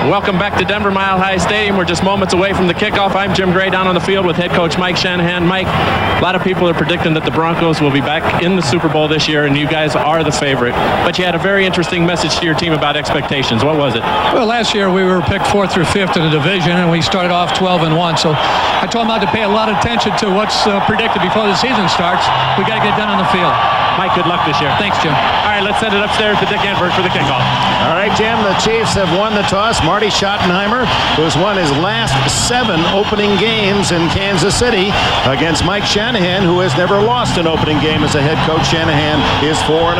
Welcome back to Denver Mile High Stadium. We're just moments away from the kickoff. I'm Jim Gray down on the field with head coach Mike Shanahan. Mike, a lot of people are predicting that the Broncos will be back in the Super Bowl this year, and you guys are the favorite. But you had a very interesting message to your team about expectations. What was it? Well, last year we were picked 4th through 5th in the division, and we started off 12-1. So I told them not to pay a lot of attention to what's predicted before the season starts. We got to get done on the field. Mike, good luck this year. Thanks, Jim. All right, let's send it upstairs to Dick Enberg for the kickoff. All right, Jim, the Chiefs have won the toss. Marty Schottenheimer, who has won his last 7 opening games in Kansas City against Mike Shanahan, who has never lost an opening game as a head coach. Shanahan is 4-0.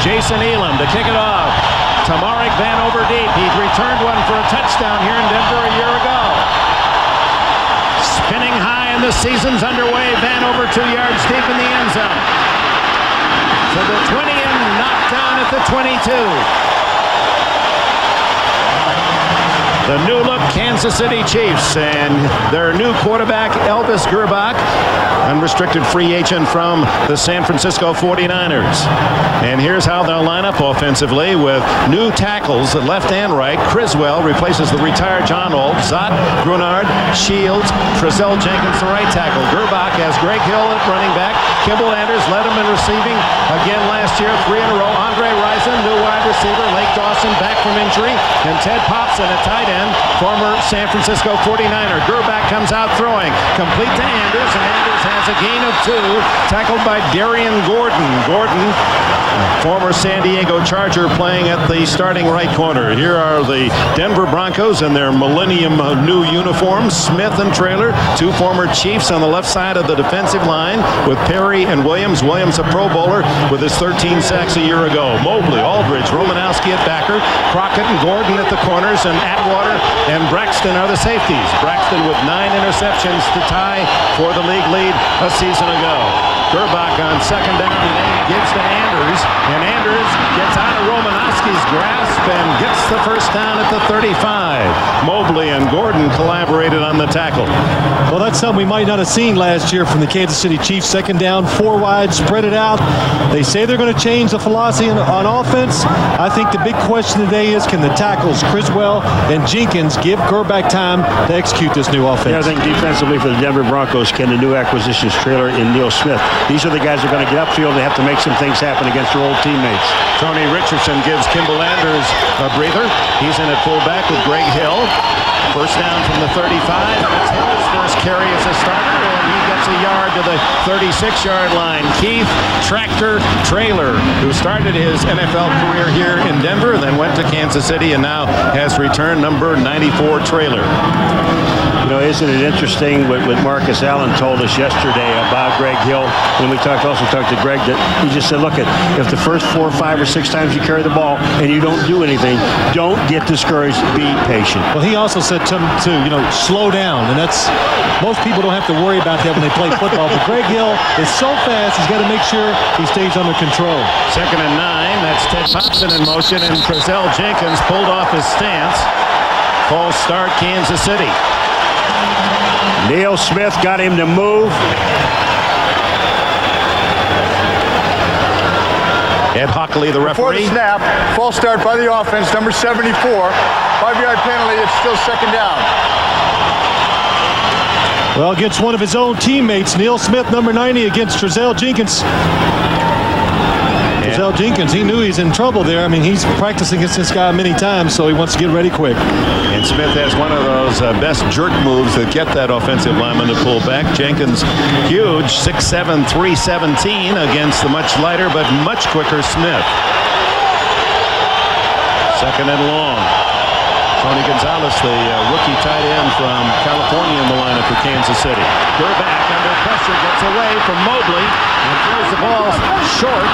Jason Elam to kick it off. Tamarik Van over deep. He'd returned one for a touchdown here in Denver a year ago. Spinning high and the season's underway. Van over 2 yards deep in the end zone. To the 20 and knocked down at the 22. The new look Kansas City Chiefs and their new quarterback Elvis Grbac, unrestricted free agent from the San Francisco 49ers. And here's how they'll line up offensively with new tackles at left and right. Criswell replaces the retired John Old. Zott, Grunard, Shields, Trezell Jenkins the right tackle. Grbac has Greg Hill at running back. Kimball Anders led him in receiving again last year, 3 in a row. Andre Rison, new wide receiver. Lake Dawson back from injury. And Ted Popson at tight end, former San Francisco 49er. Grbac comes out throwing. Complete to Anders, and Anders has a gain of 2. Tackled by Darian Gordon. Gordon, former San Diego Charger, playing at the starting right corner. Here are the Denver Broncos in their millennium new uniforms. Smith and Traylor, 2 former Chiefs on the left side of the defensive line with Perry and Williams. Williams a Pro Bowler with his 13 sacks a year ago. Mobley, Aldridge, Romanowski at backer. Crockett and Gordon at the corners, and Atwater and Braxton are the safeties. Braxton with 9 interceptions to tie for the league lead a season ago. Grbac on 2nd down and 8 gives to Anders, and Anders gets out of Romanowski's grasp and gets the first down at the 35. Mobley and Gordon collaborated on the tackle. Well, that's something we might not have seen last year from the Kansas City Chiefs. 2nd down, 4 wide, spread it out. They say they're going to change the philosophy on offense. I think the big question today is, can the tackles Criswell and Jenkins give Grbac time to execute this new offense? Yeah, I think defensively for the Denver Broncos, can the new acquisitions, Traylor and Neil Smith, these are the guys that are going to get upfield. They have to make some things happen against their old teammates. Tony Richardson gives Kimball Anders a breather. He's in at fullback with Greg Hill. First down from the 35. That's Hill's first carry as a starter, and he gets a yard to the 36-yard line. Keith Tractor Traylor, who started his NFL career here in Denver, then went to Kansas City, and now has returned number 94 Traylor. You know, isn't it interesting what Marcus Allen told us yesterday about Greg Hill? When we also talked to Greg, that he just said, look, if the first 4, 5, or 6 times you carry the ball and you don't do anything, don't get discouraged. Be patient. Well, he also said to slow down, and that's, most people don't have to worry about that when they play football. But Greg Hill is so fast, he's got to make sure he stays under control. 2nd and 9. That's Ted Popson in motion, and Trezell Jenkins pulled off his stance. False start, Kansas City. Neil Smith got him to move. Ed Hockley, the referee. Before the snap, false start by the offense, number 74. 5-yard penalty, it's still 2nd down. Well, against one of his own teammates, Neil Smith, number 90, against Trezell Jenkins. Trezell Jenkins, he knew he's in trouble there. I mean, he's practicing against this guy many times, so he wants to get ready quick. And Smith has one of those best jerk moves that get that offensive lineman to pull back. Jenkins, huge, 6'7", 317 against the much lighter but much quicker Smith. 2nd and long. Tony Gonzalez, the rookie tight end from California, in the lineup for Kansas City. Grbac under pressure gets away from Mobley and throws the ball short.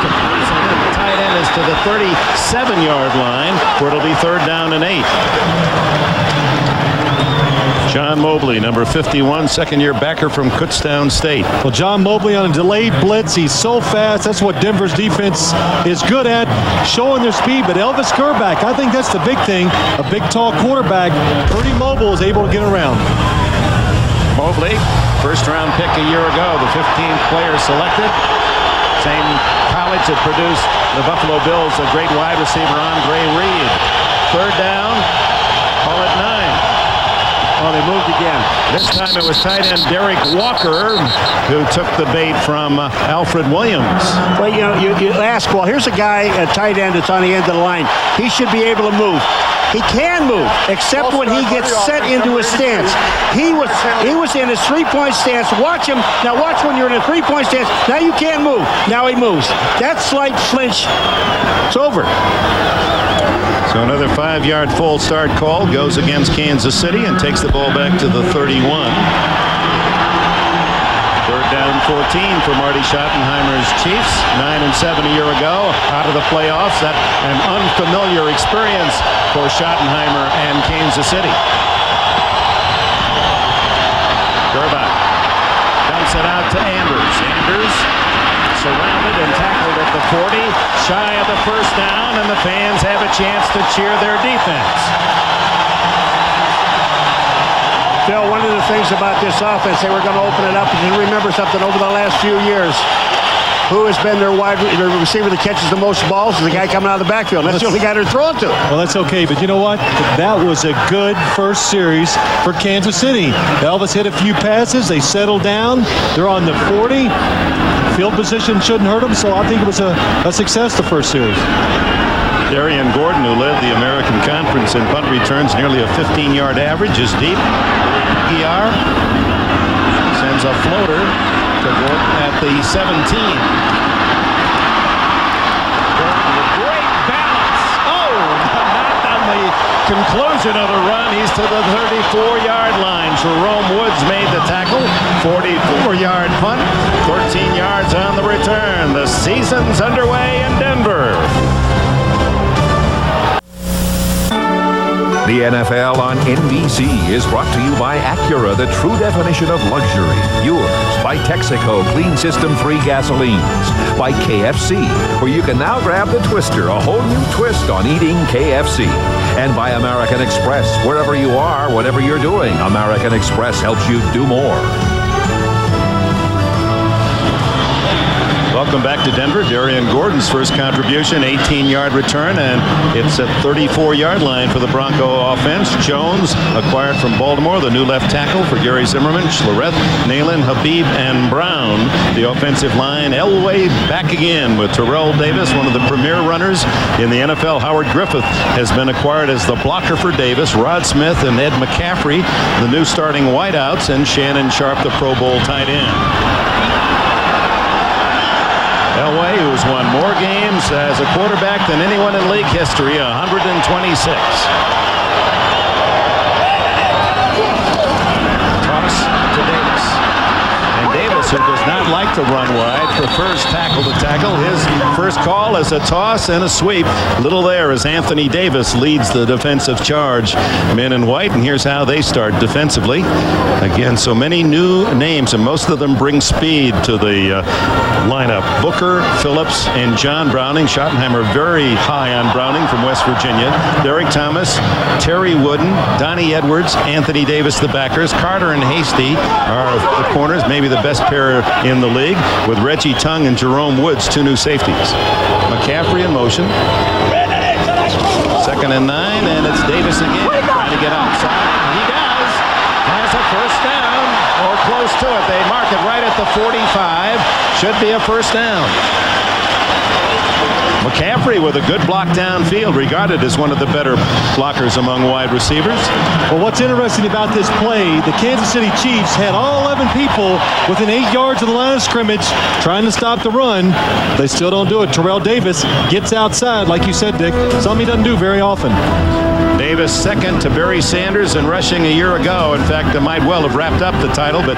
The tight end is to the 37-yard line, where it'll be 3rd down and 8. John Mobley, number 51, second-year backer from Kutztown State. Well, John Mobley on a delayed blitz. He's so fast. That's what Denver's defense is good at, showing their speed. But Elvis Grbac, I think that's the big thing. A big, tall quarterback, pretty mobile, is able to get around. Mobley, first-round pick a year ago, the 15th player selected. Same college that produced the Buffalo Bills, a great wide receiver, Andre Reed. 3rd down. Call it This time it was tight end Derek Walker who took the bait from Alfred Williams. Well, you ask, well, here's a guy, a tight end that's on the end of the line. He should be able to move. He can move, except when he gets set into a stance. He was in his three-point stance. Watch him. Now watch when you're in a three-point stance. Now you can't move. Now he moves. That slight flinch, it's over. So another 5-yard full start call goes against Kansas City and takes the ball back to the 31. Third down 14 for Marty Schottenheimer's Chiefs. 9-7 a year ago, out of the playoffs. That an unfamiliar experience for Schottenheimer and Kansas City. Gerbach dumps it out to Anders. Anders surrounded and tackled at the 40, shy of the first down, and the fans have a chance to cheer their defense. Phil, one of the things about this offense, they were going to open it up, and you remember something over the last few years. Who has been their receiver that catches the most balls is the guy coming out of the backfield. That's the only guy they're throwing to. Well, that's okay, but you know what? That was a good first series for Kansas City. Elvis hit a few passes. They settled down. They're on the 40. Field position shouldn't hurt them, so I think it was a success the first series. Darian Gordon, who led the American Conference in punt returns, nearly a 15-yard average, is deep. ER sends a floater to Gordon at the 17. Gordon with great balance. Oh, not on the conclusion of the run. He's to the 34-yard line. Jerome Woods made the tackle. 44-yard punt. 13 yards on the return. The season's underway in Denver. The NFL on NBC is brought to you by Acura, the true definition of luxury. Yours by Texaco Clean System 3 gasolines. By KFC, where you can now grab the Twister, a whole new twist on eating KFC. And by American Express, wherever you are, whatever you're doing, American Express helps you do more. Welcome back to Denver. Darian Gordon's first contribution, 18-yard return, and it's at 34-yard line for the Bronco offense. Jones, acquired from Baltimore, the new left tackle for Gary Zimmerman, Schlereth, Nalen, Habib, and Brown. The offensive line, Elway back again with Terrell Davis, one of the premier runners in the NFL. Howard Griffith has been acquired as the blocker for Davis. Rod Smith and Ed McCaffrey, the new starting wideouts, and Shannon Sharp, the Pro Bowl tight end. Elway, who's won more games as a quarterback than anyone in league history, 126. Toss to Davis. And Davis, who does not like to run wide, prefers tackle to tackle. His first call is a toss and a sweep. Little there as Anthony Davis leads the defensive charge. Men in white, and here's how they start defensively. Again, so many new names, and most of them bring speed to the lineup. Booker, Phillips, and John Browning. Schottenheimer very high on Browning from West Virginia. Derek Thomas, Terry Wooden, Donnie Edwards, Anthony Davis, the backers. Carter and Hasty are the corners, maybe the best pair in the league, with Reggie Tongue and Jerome Woods, two new safeties. McCaffrey in motion. 2nd and 9, and it's Davis again, trying to get outside. He does. Has a first down, or close to it. They mark it right at the 45. Should be a first down. McCaffrey with a good block downfield, regarded as one of the better blockers among wide receivers. Well, what's interesting about this play, the Kansas City Chiefs had all 11 people within 8 yards of the line of scrimmage trying to stop the run. They still don't do it. Terrell Davis gets outside, like you said, Dick, something he doesn't do very often. Davis second to Barry Sanders in rushing a year ago. In fact, it might well have wrapped up the title, but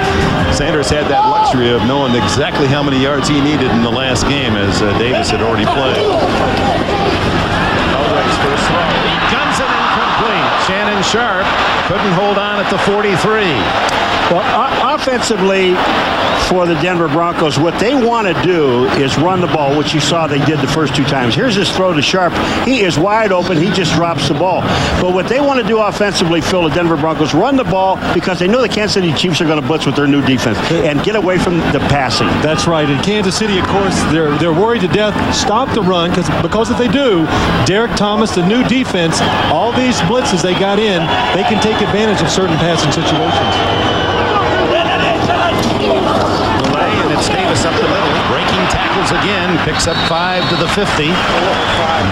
Sanders had that luxury of knowing exactly how many yards he needed in the last game, as Davis had already played. Always for a throw. He guns it incomplete. Shannon Sharp couldn't hold on at the 43. Well, offensively, for the Denver Broncos, what they want to do is run the ball, which you saw they did the first 2 times. Here's his throw to Sharp. He is wide open. He just drops the ball. But what they want to do offensively, Phil, the Denver Broncos, run the ball because they know the Kansas City Chiefs are going to blitz with their new defense and get away from the passing. That's right. In Kansas City, of course, they're worried to death. Stop the run, because if they do, Derek Thomas, the new defense, all these blitzes they got in, they can take advantage of certain passing situations. Davis up the middle, breaking tackles again, picks up 5 to the 50.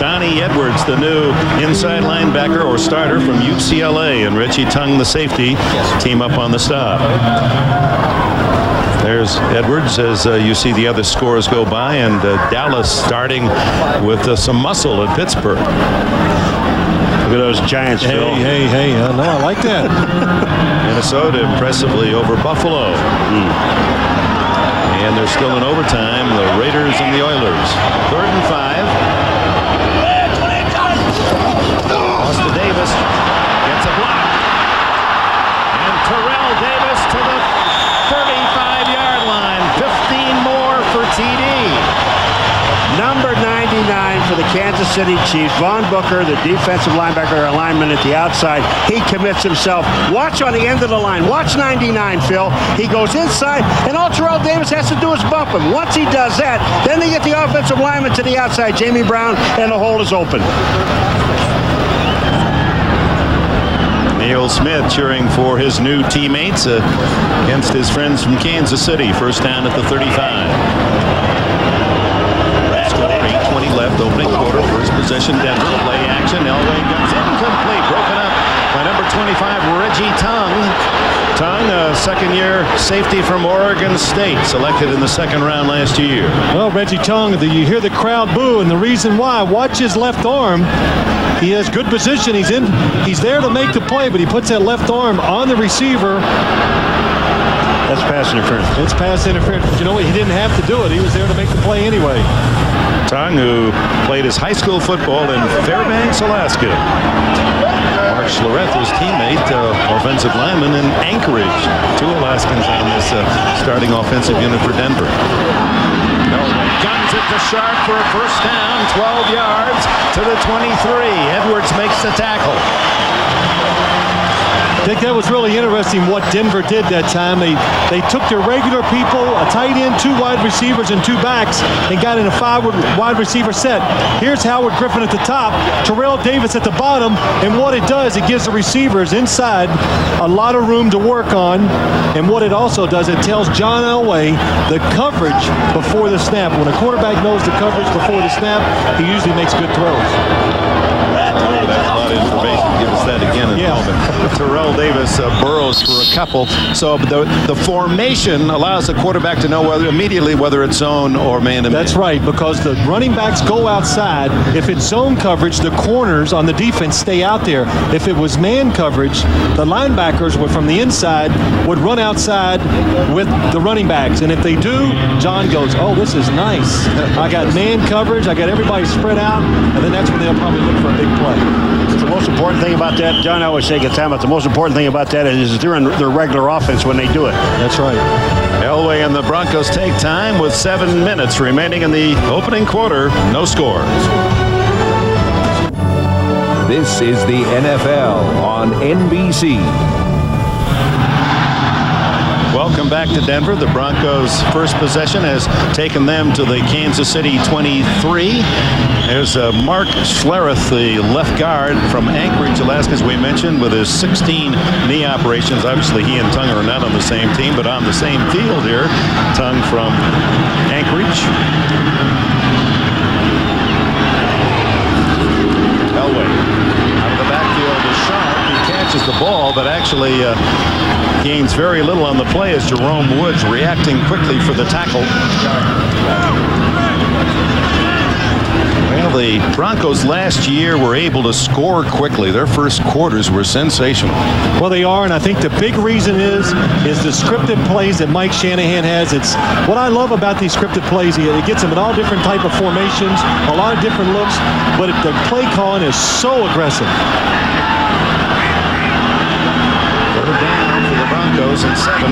Donnie Edwards, the new inside linebacker or starter from UCLA, and Reggie Tung, the safety, team up on the stop. There's Edwards as you see the other scores go by, and Dallas starting with some muscle at Pittsburgh. Look at those Giants, Phil. Hey. No, I like that. Minnesota impressively over Buffalo. And they're still in overtime, the Raiders and the Oilers. 3rd and 5. Austin Davis gets a block. And Terrell Davis to the 35-yard line. 15 more for TD. Number 99 for the Kansas City Chiefs, Von Booker, the defensive linebacker or lineman at the outside. He commits himself. Watch on the end of the line. Watch 99, Phil. He goes inside, and all Terrell Davis has to do is bump him. Once he does that, then they get the offensive lineman to the outside, Jamie Brown, and the hole is open. Neil Smith cheering for his new teammates against his friends from Kansas City. First down at the 35. 8:20 left, opening quarter, first possession, Denver, play action, Elway guns incomplete, broken up by number 25, Reggie Tung. Tung, a second-year safety from Oregon State, selected in the second round last year. Well, Reggie Tung, you hear the crowd boo, and the reason why, watch his left arm. He has good position. He's there to make the play, but he puts that left arm on the receiver. That's pass interference. It's pass interference. But you know what? He didn't have to do it. He was there to make the play anyway. Tung, who played his high school football in Fairbanks, Alaska. Mark Schlereth, his teammate, offensive lineman in Anchorage. 2 Alaskans on this starting offensive unit for Denver. Guns it to Sharp for a first down, 12 yards to the 23. Edwards makes the tackle. I think that was really interesting what Denver did that time. They took their regular people, a tight end, 2 wide receivers, and 2 backs, and got in a 5 wide receiver set. Here's Howard Griffin at the top, Terrell Davis at the bottom, and what it does, it gives the receivers inside a lot of room to work on, and what it also does, it tells John Elway the coverage before the snap. When a quarterback knows the coverage before the snap, he usually makes good throws. That's a lot of information. Give us that again in a moment. Terrell Davis burrows for a couple. So the formation allows the quarterback to know immediately whether it's zone or man-to-man. That's right, because the running backs go outside. If it's zone coverage, the corners on the defense stay out there. If it was man coverage, the linebackers from the inside would run outside with the running backs. And if they do, John goes, oh, this is nice. I got man coverage. I got everybody spread out. And then that's when they'll probably look for a big play. The most important thing about that, John always say at time, but the most important thing about that is they're in their regular offense when they do it. That's right. Elway and the Broncos take time with 7 minutes remaining in the opening quarter. No scores. This is the NFL on NBC. Welcome back to Denver. The Broncos' first possession has taken them to the Kansas City 23. There's Mark Schlereth, the left guard from Anchorage, Alaska, as we mentioned, with his 16 knee operations. Obviously, he and Tung are not on the same team, but on the same field here. Tung from Anchorage. Elway out of the backfield is Sharp. He catches the ball, but actually gains very little on the play as Jerome Woods reacting quickly for the tackle. Well, the Broncos last year were able to score quickly. Their first quarters were sensational. Well, they are, and I think the big reason is the scripted plays that Mike Shanahan has. It's what I love about these scripted plays. It gets them in all different type of formations, a lot of different looks, but the play calling is so aggressive. Third down for the Broncos at 7.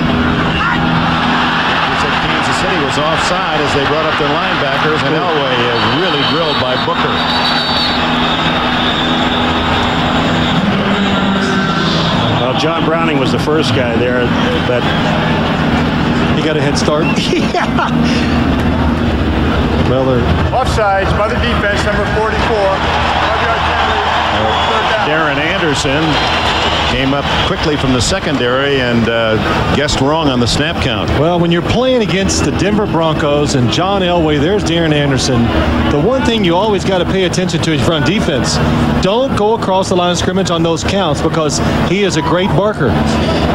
Kansas City was offside as they brought up their linebackers, and Elway really drilled by Booker. Well, John Browning was the first guy there, but he got a head start. Yeah. Well, Offsides by the defense, number 44. 5-yard penalty. Third down. Darren Anderson Came up quickly from the secondary and guessed wrong on the snap count. Well, when you're playing against the Denver Broncos and John Elway, there's Darren Anderson. The one thing you always got to pay attention to is front defense. Don't go across the line of scrimmage on those counts because he is a great barker.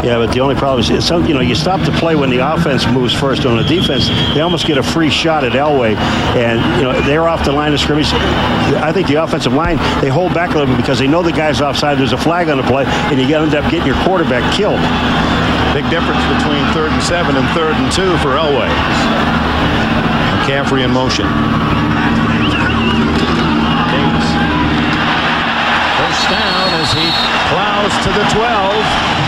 Yeah, but the only problem is, you stop the play when the offense moves first. On the defense, they almost get a free shot at Elway, and they're off the line of scrimmage. I think the offensive line, they hold back a little bit because they know the guy's offside. There's a flag on the play, and you end up getting your quarterback killed. Big difference between 3rd and 7 and 3rd and 2 for Elway. McCaffrey in motion. Davis. First down as he plows to the 12.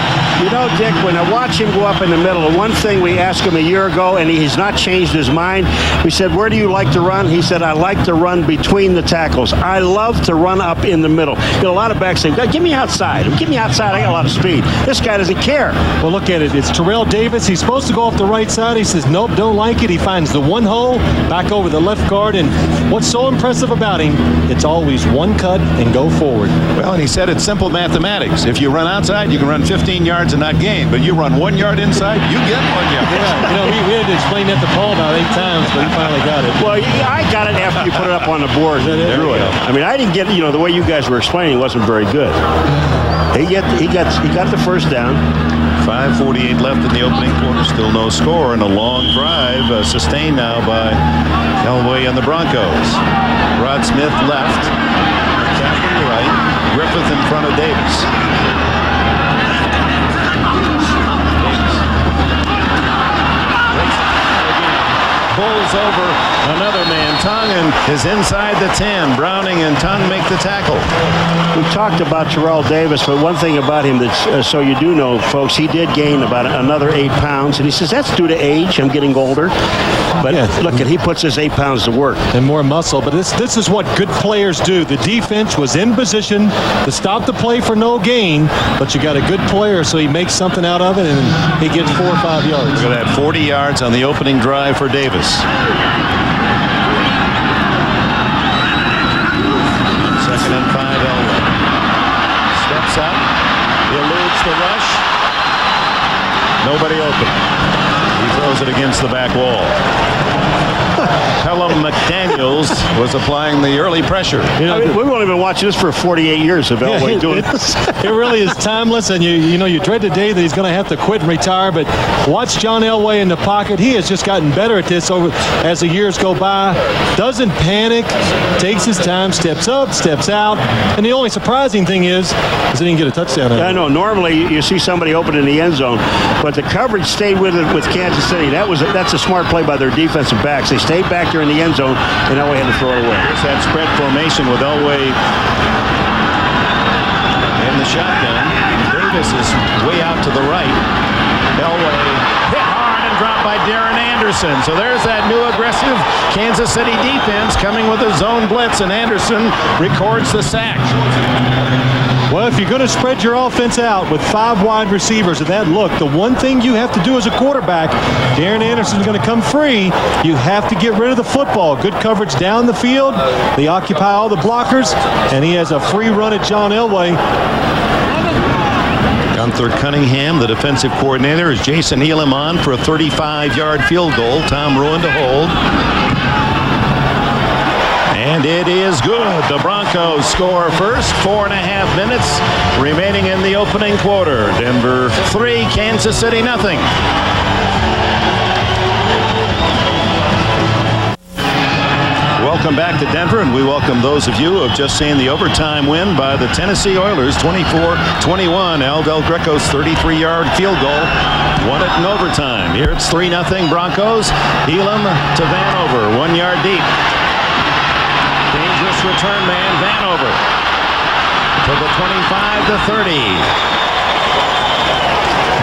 Dick, when I watch him go up in the middle, the one thing we asked him a year ago, and he's not changed his mind, we said, where do you like to run? He said, I like to run between the tackles. I love to run up in the middle. A lot of backs say, get me outside. Get me outside. I got a lot of speed. This guy doesn't care. Well, look at it. It's Terrell Davis. He's supposed to go off the right side. He says, nope, don't like it. He finds the one hole, back over the left guard, and what's so impressive about him, it's always one cut and go forward. Well, and he said it's simple mathematics. If you run outside, you can run 15 yards and not gain, but you run 1 yard inside, you get 1 yard. Yeah, we had to explain that to Paul about 8 times, but he finally got it. Well, I got it after you put it up on the board. I mean, I didn't get the way you guys were explaining wasn't very good. He got the first down. 5:48 left in the opening quarter. Still no score, and a long drive sustained now by Elway and the Broncos. Rod Smith left, McCaffrey right, Griffith in front of Davis. Pulls over another man. Tongue is inside the 10. Browning and Tongue make the tackle. We talked about Terrell Davis, but one thing about him that's so you do know, folks, he did gain about another 8 pounds, and he says that's due to age. I'm getting older. But look, he puts his 8 pounds to work. And more muscle. But this is what good players do. The defense was in position to stop the play for no gain, but you got a good player, so he makes something out of it, and he gets 4 or 5 yards. Look at that, 40 yards on the opening drive for Davis. Second and 5, Elway. Steps up, eludes the rush. Nobody open. He throws it against the back wall. Pelham McDaniels was applying the early pressure. We've only been watching this for 48 years of Elway doing this. It really is timeless, and you dread the day that he's going to have to quit and retire, but watch John Elway in the pocket. He has just gotten better at this as the years go by. Doesn't panic, takes his time, steps up, steps out, and the only surprising thing is he didn't get a touchdown. I know. Normally you see somebody open in the end zone, but the coverage stayed with it with Kansas City. That's a smart play by their defensive backs. They stayed back there in the end zone, and Elway had to throw it away. Here's that spread formation with Elway in the shotgun. Davis is way out to the right. Elway hit hard and dropped by Darren Anderson. So there's that new aggressive Kansas City defense coming with a zone blitz, and Anderson records the sack. Well, if you're going to spread your offense out with 5 wide receivers at that look, the one thing you have to do as a quarterback, Darren Anderson's going to come free. You have to get rid of the football. Good coverage down the field. They occupy all the blockers, and he has a free run at John Elway. Gunther Cunningham, the defensive coordinator, is Jason Elam on for a 35-yard field goal. Tom Ruin to hold. And it is good. The Broncos score first. 4.5 minutes remaining in the opening quarter. Denver 3, Kansas City nothing. Welcome back to Denver, and we welcome those of you who have just seen the overtime win by the Tennessee Oilers, 24-21. Al Del Greco's 33-yard field goal won it in overtime. Here it's 3-0 Broncos. Elam to Vanover, 1 yard deep. Dangerous return man, Vanover to the 25 to 30.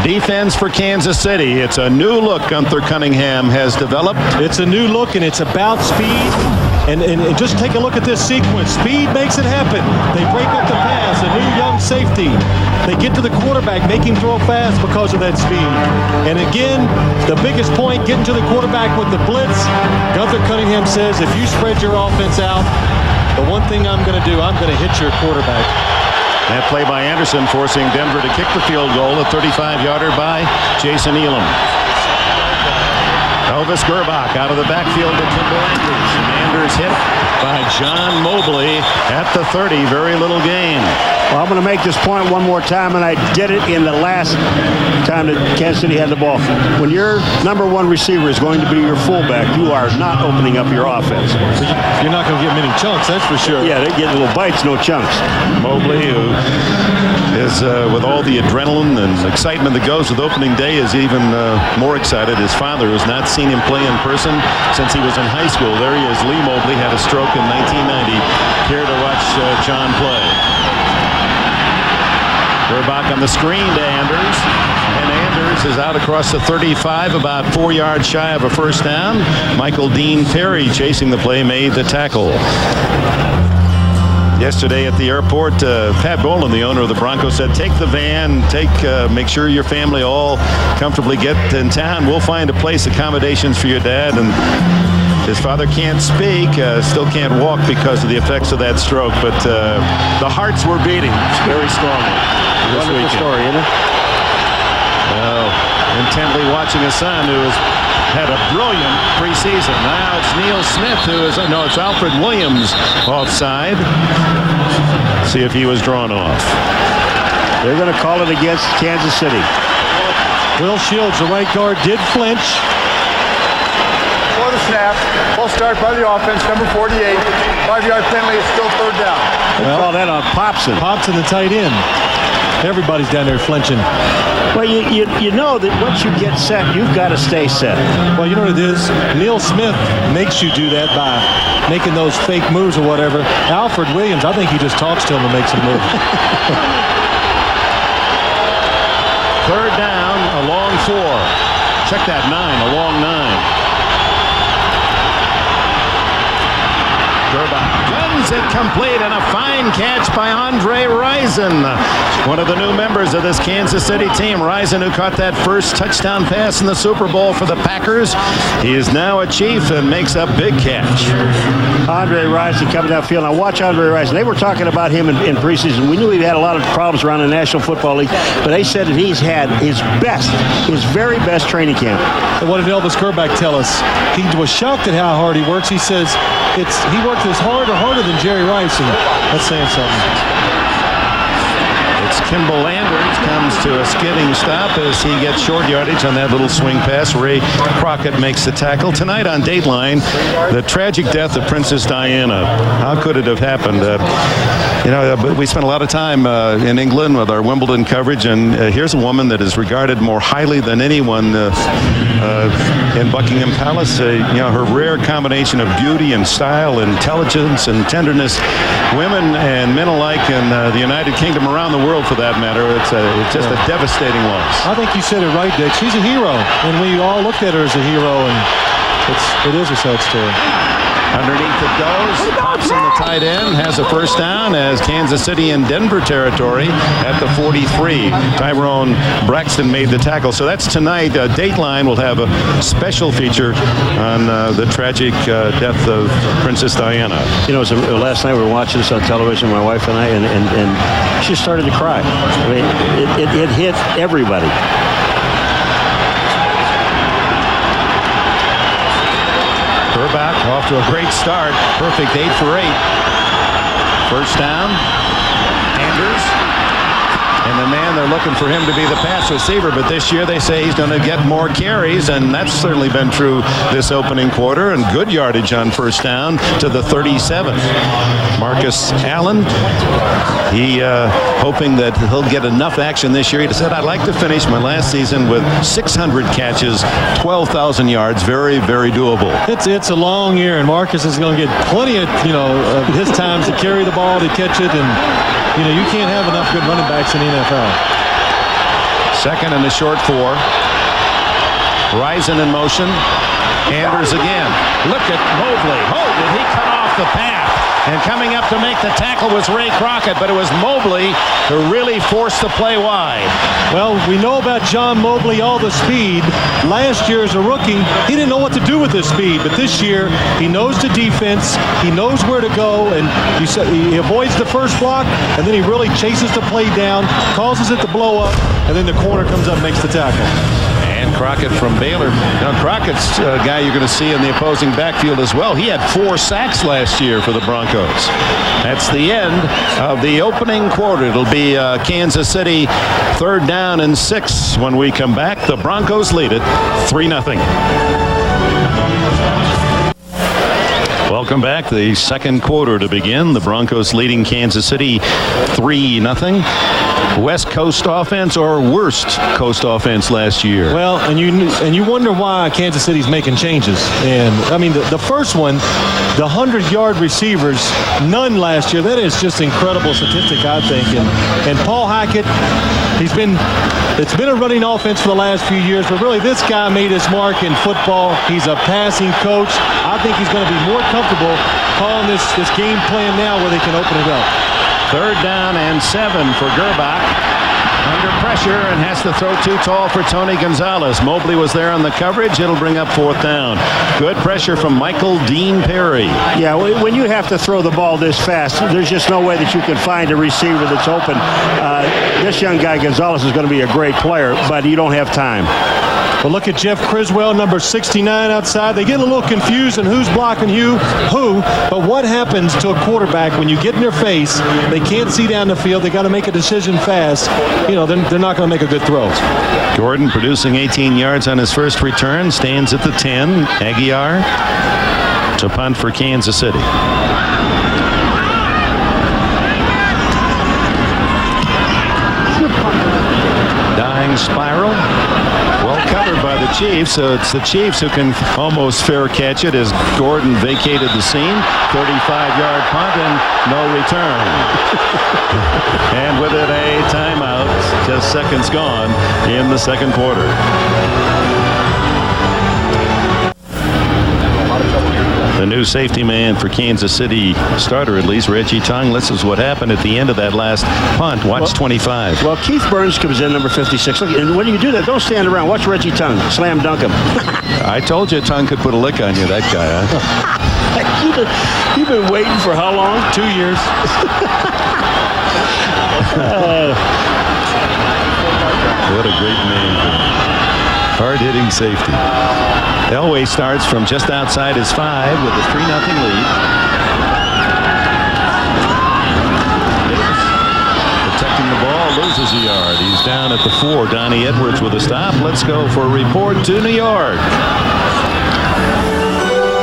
Defense for Kansas City. It's a new look Gunther Cunningham has developed. It's a new look, and it's about speed. And just take a look at this sequence. Speed makes it happen. They break up the pass, a new young safety. They get to the quarterback, make him throw fast because of that speed. And again, the biggest point, getting to the quarterback with the blitz. Gunther Cunningham says, if you spread your offense out, the one thing I'm going to do, I'm going to hit your quarterback. That play by Anderson forcing Denver to kick the field goal. A 35-yarder by Jason Elam. Elvis Gerbach out of the backfield to Kimball Andrews. And Andrews hit by John Mobley at the 30. Very little gain. Well, I'm going to make this point one more time, and I did it in the last time that Kansas City had the ball. When your number one receiver is going to be your fullback, you are not opening up your offense. You're not going to get many chunks, that's for sure. Yeah, they get little bites, no chunks. Mobley, who is with all the adrenaline and excitement that goes with opening day, is even more excited. His father has not seen him play in person since he was in high school. There he is. Lee Mobley had a stroke in 1990. Here to watch John play. Gerbach on the screen to Anders. And Anders is out across the 35, about 4 yards shy of a first down. Michael Dean Perry chasing the play made the tackle. Yesterday at the airport, Pat Bowlen, the owner of the Broncos, said, take the van, make sure your family all comfortably get in town. We'll find a place, accommodations for your dad. And his father can't speak, still can't walk because of the effects of that stroke, but the hearts were beating very strongly this weekend. Story, isn't it? Intently watching his son, who has had a brilliant preseason. Now it's Neil Smith who is, no, it's Alfred Williams offside. See if he was drawn off. They're going to call it against Kansas City. Will Shields, the right guard, did flinch. Before the snap, full start by the offense, number 48. 5-yard penalty, it's still third down. They call that on Popson. Popson, the tight end. Everybody's down there flinching. Well, you know that once you get set, you've got to stay set. Well, you know what it is? Neil Smith makes you do that by making those fake moves or whatever. Alfred Williams, I think he just talks to him and makes him move. Third down, a long 4. Check that 9, a long 9. Gerbach runs it complete, and a fine catch by Andre Rison, one of the new members of this Kansas City team. Rison, who caught that first touchdown pass in the Super Bowl for the Packers. He is now a Chief and makes a big catch. Andre Rison coming downfield. Now watch Andre Rison. They were talking about him in preseason. We knew he had a lot of problems around the National Football League, but they said that he's had his very best training camp. And what did Elvis Gerbach tell us? He was shocked at how hard he works. He says he worked as hard or harder than Jerry Rice, and that's saying something. It's Kimball Andrews comes to a skidding stop as he gets short yardage on that little swing pass. Ray Crockett makes the tackle. Tonight on Dateline, the tragic death of Princess Diana. How could it have happened? We spent a lot of time in England with our Wimbledon coverage, and here's a woman that is regarded more highly than anyone in Buckingham Palace. Her rare combination of beauty and style, intelligence and tenderness. Women and men alike in the United Kingdom, around the world for that matter, it's just a devastating loss. I think you said it right, Dick. She's a hero, and we all looked at her as a hero, and it is a sad story. Underneath it goes. Thompson, the tight end, has a first down as Kansas City in Denver territory at the 43. Tyrone Braxton made the tackle. So that's tonight. Dateline will have a special feature on the tragic death of Princess Diana. You know, last night we were watching this on television, my wife and I, and she started to cry. I mean, it hit everybody. Gerbach off to a great start. Perfect 8 for 8. First down. Anders. And the man, they're looking for him to be the pass receiver, but this year they say he's going to get more carries, and that's certainly been true this opening quarter, and good yardage on first down to the 37. Marcus Allen, he hoping that he'll get enough action this year. He said, I'd like to finish my last season with 600 catches, 12,000 yards. Very, very doable. It's a long year, and Marcus is going to get plenty of his times to carry the ball, to catch it, and you can't have enough good running backs in the NFL. Second and a short 4. Rison in motion. Anders again. Look at Mobley. Oh, did he cut off the path? And coming up to make the tackle was Ray Crockett, but it was Mobley who really forced the play wide. Well, we know about John Mobley, all the speed. Last year as a rookie, he didn't know what to do with his speed, but this year he knows the defense, he knows where to go, and he avoids the first block, and then he really chases the play down, causes it to blow up, and then the corner comes up and makes the tackle. And Crockett from Baylor. Now, Crockett's a guy you're going to see in the opposing backfield as well. He had 4 sacks last year for the Broncos. That's the end of the opening quarter. It'll be Kansas City 3rd down and 6 when we come back. The Broncos lead it 3-0. Welcome back. The second quarter to begin. The Broncos leading Kansas City 3-0. West Coast offense or worst Coast offense last year? Well, and you wonder why Kansas City's making changes. And I mean, the first one, the 100-yard receivers, none last year. That is just incredible statistic, I think. And Paul Hackett, it's been a running offense for the last few years, but really this guy made his mark in football. He's a passing coach. I think he's going to be more comfortable calling this game plan now where they can open it up. 3rd down and 7 for Gerbach. Under pressure and has to throw too tall for Tony Gonzalez. Mobley was there on the coverage. It'll bring up 4th down. Good pressure from Michael Dean Perry. Yeah, when you have to throw the ball this fast, there's just no way that you can find a receiver that's open. This young guy, Gonzalez, is going to be a great player, but you don't have time. Well, look at Jeff Criswell, number 69 outside. They get a little confused on who's blocking who. But what happens to a quarterback when you get in their face? They can't see down the field. They got to make a decision fast. You know, they're not going to make a good throw. Gordon producing 18 yards on his first return. Stands at the 10. Aguiar to punt for Kansas City. Dying spiral. Well covered by the Chiefs, so it's the Chiefs who can almost fair catch it as Gordon vacated the scene. 35-yard punt and no return. And with it, a timeout. Just seconds gone in the second quarter. The new safety man for Kansas City, starter at least, Reggie Tongue. This is what happened at the end of that last punt. Watch 25. Well, Keith Burns comes in, number 56. Look, and when you do that, don't stand around. Watch Reggie Tongue slam dunk him. I told you Tongue could put a lick on you, that guy, huh? You've been waiting for how long? 2 years. What a great name. Hard-hitting safety. Elway starts from just outside his 5 with a 3-0 lead. Protecting the ball, loses a yard. He's down at the 4. Donnie Edwards with a stop. Let's go for a report to New York.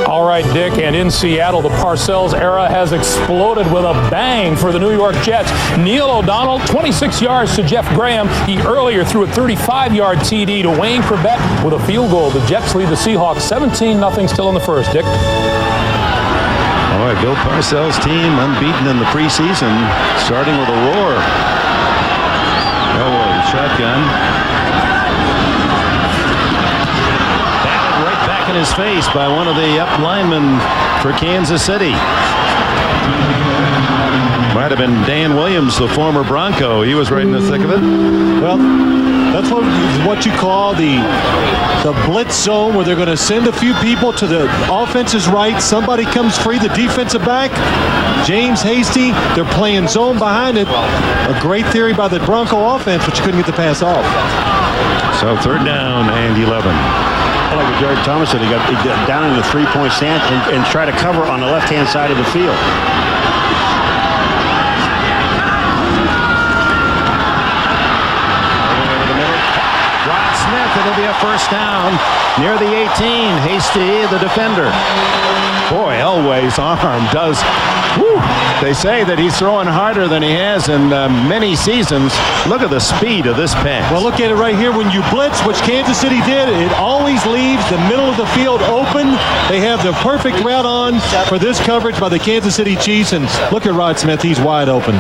All right, Dick, and in Seattle, the Parcells era has exploded with a bang for the New York Jets. Neil O'Donnell, 26 yards to Jeff Graham. He earlier threw a 35-yard TD to Wayne Corbett with a field goal. The Jets lead the Seahawks 17-0 still in the first, Dick. All right, Bill Parcells' team unbeaten in the preseason, starting with a roar. Elway, shotgun. In his face by one of the up linemen for Kansas City. Might have been Dan Williams, the former Bronco. He was right in the thick of it. Well, that's what you call the blitz zone, where they're going to send a few people to the offense's right. Somebody comes free, the defensive back, James Hasty. They're playing zone behind it. A great theory by the Bronco offense, but you couldn't get the pass off. So 3rd down and 11. Like what Jared Thomas said, he got down in the 3-point stand and try to cover on the left-hand side of the field. Rod Smith, it'll be a 1st down near the 18. Hasty, the defender. Boy, Elway's arm does. Whew, they say that he's throwing harder than he has in many seasons. Look at the speed of this pass. Well, look at it right here. When you blitz, which Kansas City did, it always leaves the middle of the field open. They have the perfect route on for this coverage by the Kansas City Chiefs. And look at Rod Smith. He's wide open.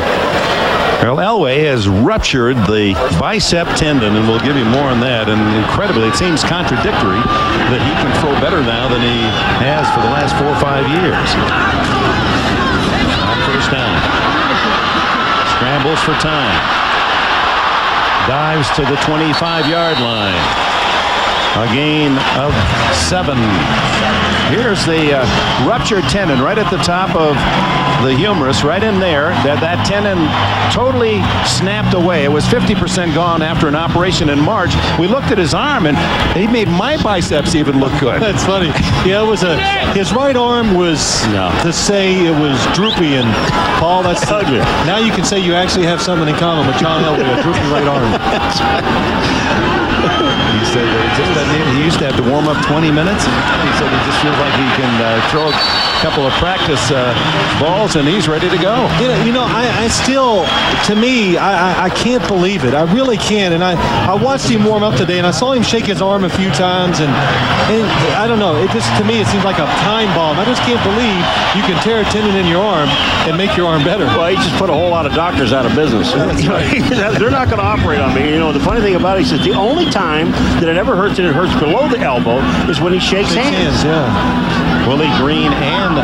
Well, Elway has ruptured the bicep tendon, and we'll give you more on that. And incredibly, it seems contradictory that he can throw better now than he has for the last 4 or 5 years. First down. Scrambles for time. Dives to the 25-yard line. A gain of 7. Here's the ruptured tendon right at the top of the humerus, right in there. That tendon totally snapped away. It was 50% gone after an operation in March. We looked at his arm, and he made my biceps even look good. That's funny. Yeah, it was his right arm was, to say it was droopy, and Paul, that's ugly. Now you can say you actually have something in common with John Elway, a droopy right arm. He said that he used to have to warm up 20 minutes. He said he just feels like he can throw a couple of practice balls and he's ready to go. I still, to me, I can't believe it. I really can't. And I watched him warm up today, and I saw him shake his arm a few times, and I don't know. It just, to me, it seems like a time bomb. I just can't believe you can tear a tendon in your arm and make your arm better. Well, he just put a whole lot of doctors out of business. They're not going to operate on me. The funny thing about it is that the only time that it ever hurts and it hurts below the elbow is when he shakes hands. Willie Green and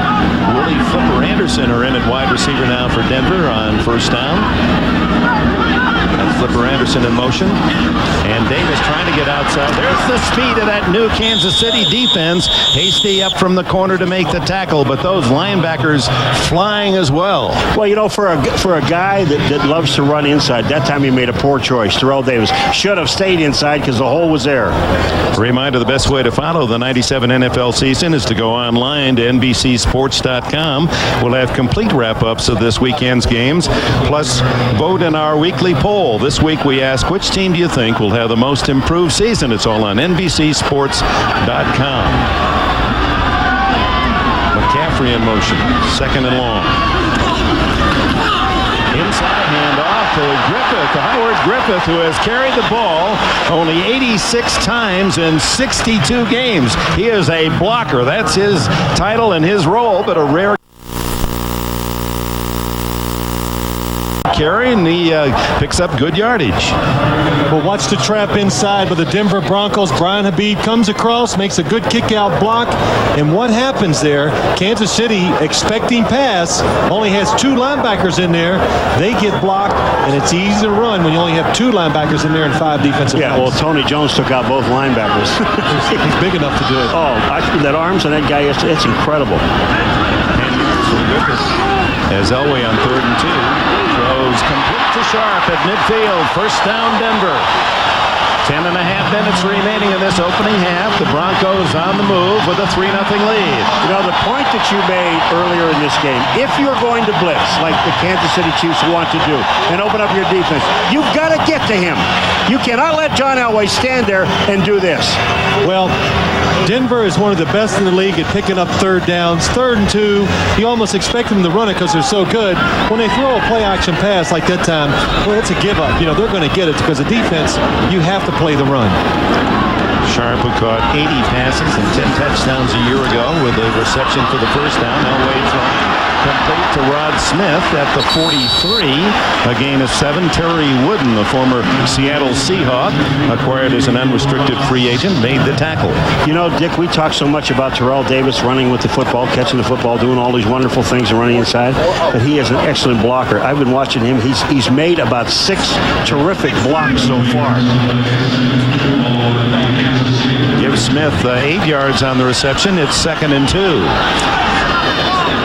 Willie Flipper Anderson are in at wide receiver now for Denver on first down. That's Flipper Anderson in motion. And Davis trying to get outside. There's the speed of that new Kansas City defense. Hasty up from the corner to make the tackle, but those linebackers flying as well. Well, for a guy that loves to run inside, that time he made a poor choice. Terrell Davis should have stayed inside because the hole was there. A reminder, the best way to follow the 97 NFL season is to go online to NBCSports.com. We'll have complete wrap-ups of this weekend's games, plus vote in our weekly poll. This week we ask, which team do you think will have the most improved season? It's all on NBCSports.com. McCaffrey in motion, second and long. Inside handoff to Griffith, to Howard Griffith, who has carried the ball only 86 times in 62 games. He is a blocker. That's his title and his role, but a rare carry, and he picks up good yardage. Well, watch the trap inside by the Denver Broncos. Brian Habib comes across, makes a good kick-out block, and what happens there? Kansas City, expecting pass, only has 2 linebackers in there. They get blocked, and it's easy to run when you only have 2 linebackers in there and 5 defensive backs. Well, Tony Jones took out both linebackers. He's big enough to do it. Oh, that arms on that guy, it's incredible. As Elway on 3rd and 2. Throws complete to Sharp at midfield. First down, Denver. 10.5 minutes remaining in this opening half. The Broncos on the move with a 3-0 lead. The point that you made earlier in this game, if you're going to blitz like the Kansas City Chiefs want to do and open up your defense, you've got to get to him. You cannot let John Elway stand there and do this. Well, Denver is one of the best in the league at picking up 3rd downs. 3rd and 2, you almost expect them to run it because they're so good. When they throw a play-action pass like that time, well, it's a give-up. They're going to get it because the defense, you have to play the run. Sharp, who caught 80 passes and 10 touchdowns a year ago with a reception for the first down. Elway throwing complete to Rod Smith at the 43. A gain of 7. Terry Wooden, the former Seattle Seahawk, acquired as an unrestricted free agent, made the tackle. Dick, we talk so much about Terrell Davis running with the football, catching the football, doing all these wonderful things and running inside, but he is an excellent blocker. I've been watching him. He's made about 6 terrific blocks so far. Give Smith 8 yards on the reception. It's 2nd and 2.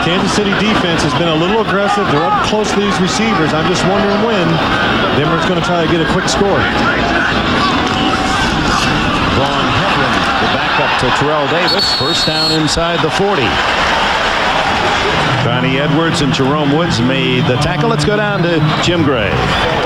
Kansas City defense has been a little aggressive. They're up close to these receivers. I'm just wondering when Denver's going to try to get a quick score. Vaughn Hedlund, the backup to Terrell Davis. First down inside the 40. Connie Edwards and Jerome Woods made the tackle. Let's go down to Jim Gray.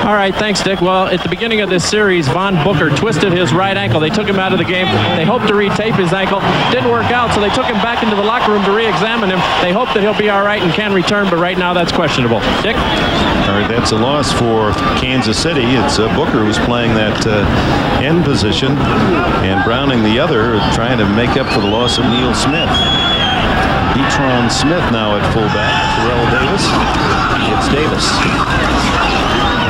All right, thanks, Dick. Well, at the beginning of this series, Von Booker twisted his right ankle. They took him out of the game. They hoped to retape his ankle. Didn't work out, so they took him back into the locker room to re-examine him. They hope that he'll be all right and can return, but right now that's questionable. Dick? All right, that's a loss for Kansas City. It's Booker who's playing that end position, and Browning the other, trying to make up for the loss of Neil Smith. Detron Smith now at fullback. Terrell Davis. It's Davis.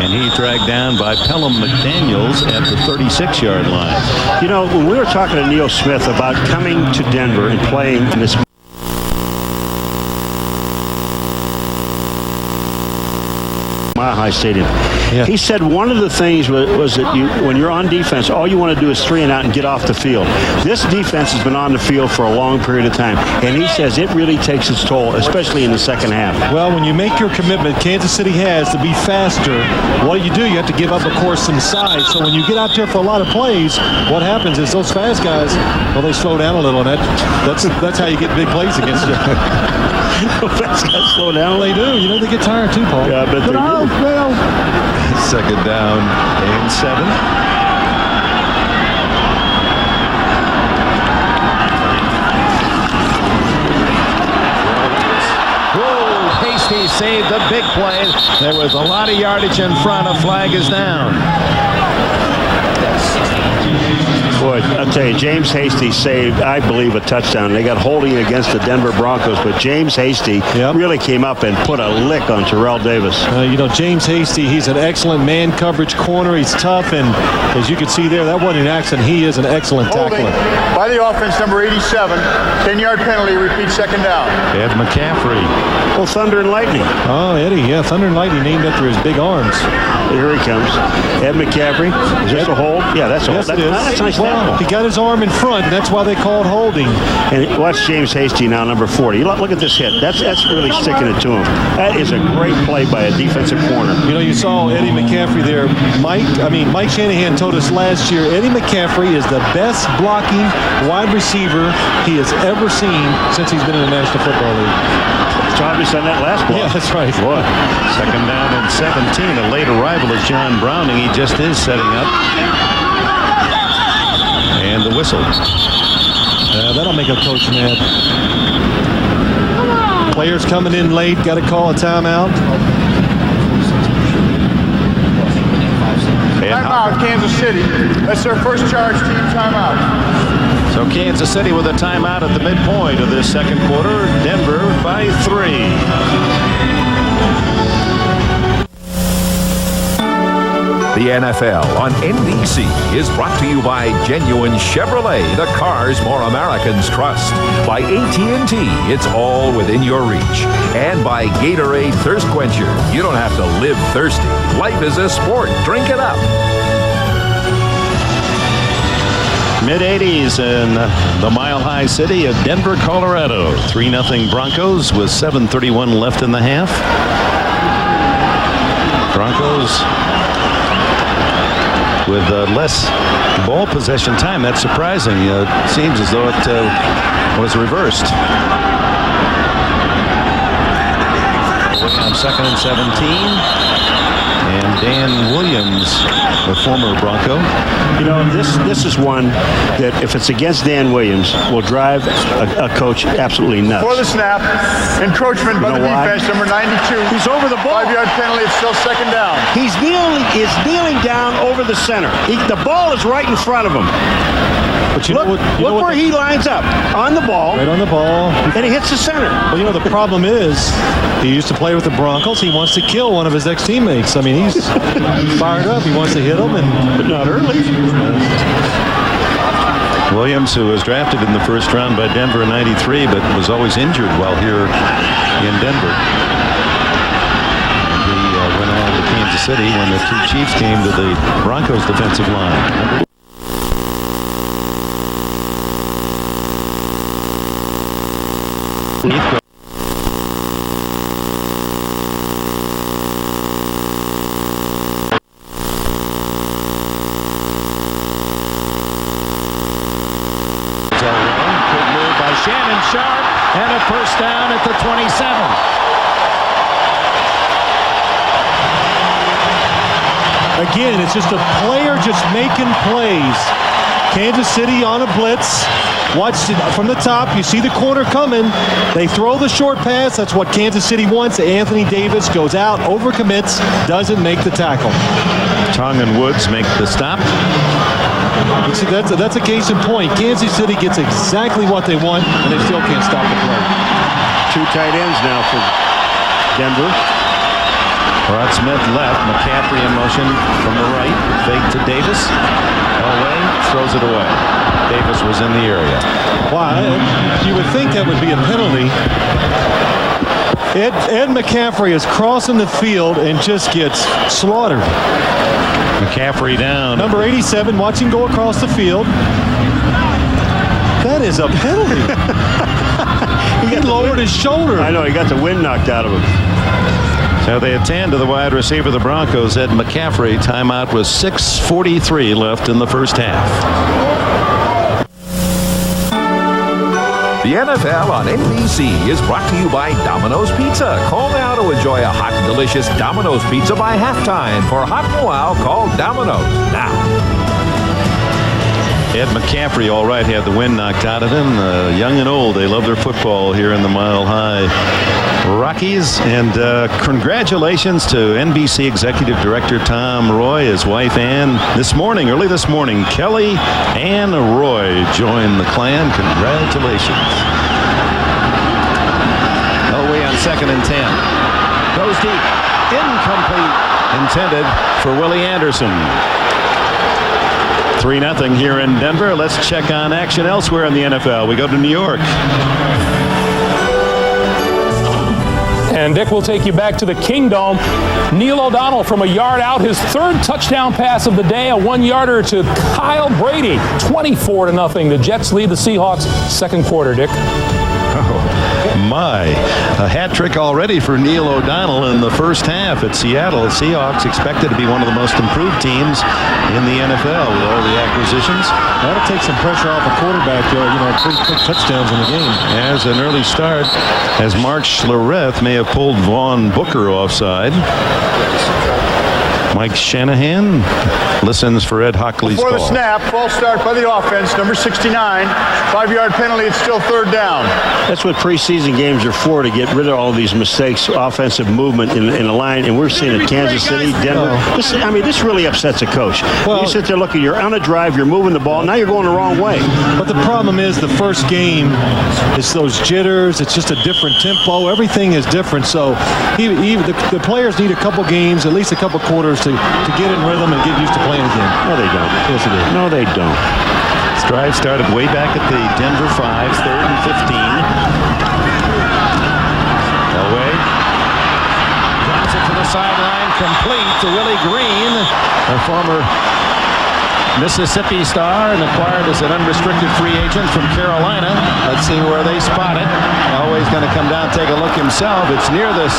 And he dragged down by Pelham McDaniels at the 36-yard line. When we were talking to Neil Smith about coming to Denver and playing in this High Stadium. Yeah. He said one of the things was that when you're on defense, all you want to do is 3 and out and get off the field. This defense has been on the field for a long period of time, and he says it really takes its toll, especially in the second half. Well, when you make your commitment, Kansas City has to be faster. What you do, you have to give up, of course, some size. So when you get out there for a lot of plays, what happens is those fast guys, well, they slow down a little, and that's how you get big plays against you. Fast guys slow down. They do. You know, they get tired too, Paul. Yeah, I bet they do. Second down and 7. Hasty saved the big play. There was a lot of yardage in front. A flag is down. Boy, I'll tell you, James Hasty saved, I believe, a touchdown. They got holding against the Denver Broncos, but James Hasty really came up and put a lick on Terrell Davis. You know, James Hasty, he's an excellent man coverage corner. He's tough, and as you can see there, that wasn't an accident. He is an excellent tackler. By the offense, number 87. 10-yard penalty. Repeat, second down. Ed McCaffrey. Well, Thunder and Lightning. Oh, Eddie, yeah, Thunder and Lightning named after his big arms. Here he comes. Ed McCaffrey. Is this a hold? Yeah, that's a hold. Yes, it is. That's nice. Well, he got his arm in front, and that's why they called holding. And watch James Hasty now, number 40. Look at this hit. That's really sticking it to him. That is a great play by a defensive corner. You know, you saw Eddie McCaffrey there. Mike Shanahan told us last year, Eddie McCaffrey is the best blocking wide receiver he has ever seen since he's been in the National Football League. Travis on that last ball. Yeah, that's right. Boy, second down and 17. A late arrival is John Browning. He just is setting up. And the whistle. That'll make a coach mad. Players coming in late. Got to call a timeout. Timeout, Kansas City. That's their first charge team timeout. So Kansas City with a timeout at the midpoint of this second quarter. Denver by 3. The NFL on NBC is brought to you by Genuine Chevrolet, the cars more Americans trust. By AT&T, it's all within your reach. And by Gatorade Thirst Quencher. You don't have to live thirsty. Life is a sport. Drink it up. Mid-80s in the mile-high city of Denver, Colorado. 3-0 Broncos with 7:31 left in the half. Broncos with less ball possession time. That's surprising. It seems as though it was reversed. On 2nd and 17. And Dan Williams, the former Bronco. You know, this is one that if it's against Dan Williams will drive a coach absolutely nuts. For the snap, encroachment by the defense, number 92. He's over the ball. 5-yard penalty. It's still second down. He's kneeling down over the center. The ball is right in front of him. But look where he lines up on the ball. Right on the ball. And he hits the center. Well, you know, the problem is he used to play with the Broncos. He wants to kill one of his ex-teammates. I mean, he's fired up. He wants to hit him, but not early. Williams, who was drafted in the first round by Denver in '93, but was always injured while here in Denver. He went on to Kansas City when the two Chiefs came to the Broncos defensive line. Shannon Sharp, and a first down at the 27. Again, it's just a player just making plays. Kansas City on a blitz. Watch it from the top. You see the corner coming. They throw the short pass. That's what Kansas City wants. Anthony Davis goes out, overcommits, doesn't make the tackle. Tong and Woods make the stop. You see, that's a case in point. Kansas City gets exactly what they want, and they still can't stop the play. Two tight ends now for Denver. Rod Smith left. McCaffrey in motion from the right. Fake to Davis. Away. Throws it away. Davis was in the area. Wow, you would think that would be a penalty. Ed McCaffrey is crossing the field and just gets slaughtered. McCaffrey down. Number 87, watch him go across the field. That is a penalty. He lowered his shoulder. I know, he got the wind knocked out of him. So they attend to the wide receiver of the Broncos, Ed McCaffrey. Timeout with 6:43 left in the first half. The NFL on NBC is brought to you by Domino's Pizza. Call now to enjoy a hot, delicious Domino's Pizza by halftime. For hot and wow, call Domino's now. Ed McCaffrey, all right, had the wind knocked out of him. Young and old, they love their football here in the Mile High Rockies. And congratulations to NBC Executive Director Tom Roy, his wife Ann. Early this morning, Kelly Ann Roy joined the clan. Congratulations. Elway on 2nd and 10. Goes deep. Incomplete. Intended for Willie Anderson. 3-0 here in Denver. Let's check on action elsewhere in the NFL. We go to New York. And Dick will take you back to the Kingdome. Neil O'Donnell from a yard out, his 3rd touchdown pass of the day, a 1-yarder to Kyle Brady. 24-0. The Jets lead the Seahawks 2nd quarter, Dick. Oh, my. A hat trick already for Neil O'Donnell in the first half at Seattle. Seahawks expected to be one of the most improved teams in the NFL with all the acquisitions. That'll take some pressure off a quarterback, 3 quick touchdowns in the game. As an early start, as March Schlereth may have pulled Vaughn Booker offside. Mike Shanahan listens for Ed Hockley's Before call. the snap, false start by the offense, number 69. 5-yard penalty, it's still 3rd down. That's what preseason games are for, to get rid of all these mistakes, offensive movement in the line. And we're seeing it Kansas City, Denver. This really upsets a coach. Well, you sit there looking, you're on a drive, you're moving the ball, now you're going the wrong way. But the problem is the first game, it's those jitters, it's just a different tempo, everything is different. So the players need a couple games, at least a couple quarters to get in rhythm and get used to playing again. No, they don't. Yes, it is. No, they don't. This drive started way back at the Denver 5, 3rd and 15. Elway drops it to the sideline, complete to Willie Green, a former Mississippi star and acquired as an unrestricted free agent from Carolina. Let's see where they spot it. Elway's going to come down, take a look himself. It's near this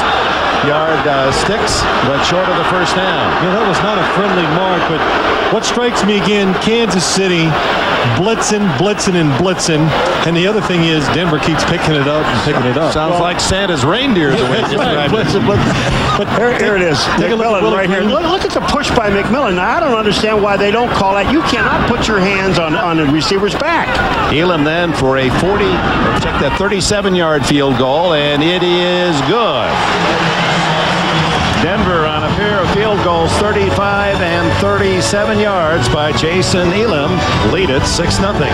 yard sticks, but short of the first down. Yeah, that was not a friendly mark, but what strikes me again, Kansas City blitzing, and the other thing is Denver keeps picking it up and picking it up. Sounds like Santa's reindeer the way it's described. But here it is. McMillan right here. Look at the push by McMillan. Now, I don't understand why they don't call that. You cannot put your hands on the receiver's back. Elam then for a 37-yard field goal, and it is good. Denver on a pair of field goals, 35 and 37 yards by Jason Elam, lead it 6-0.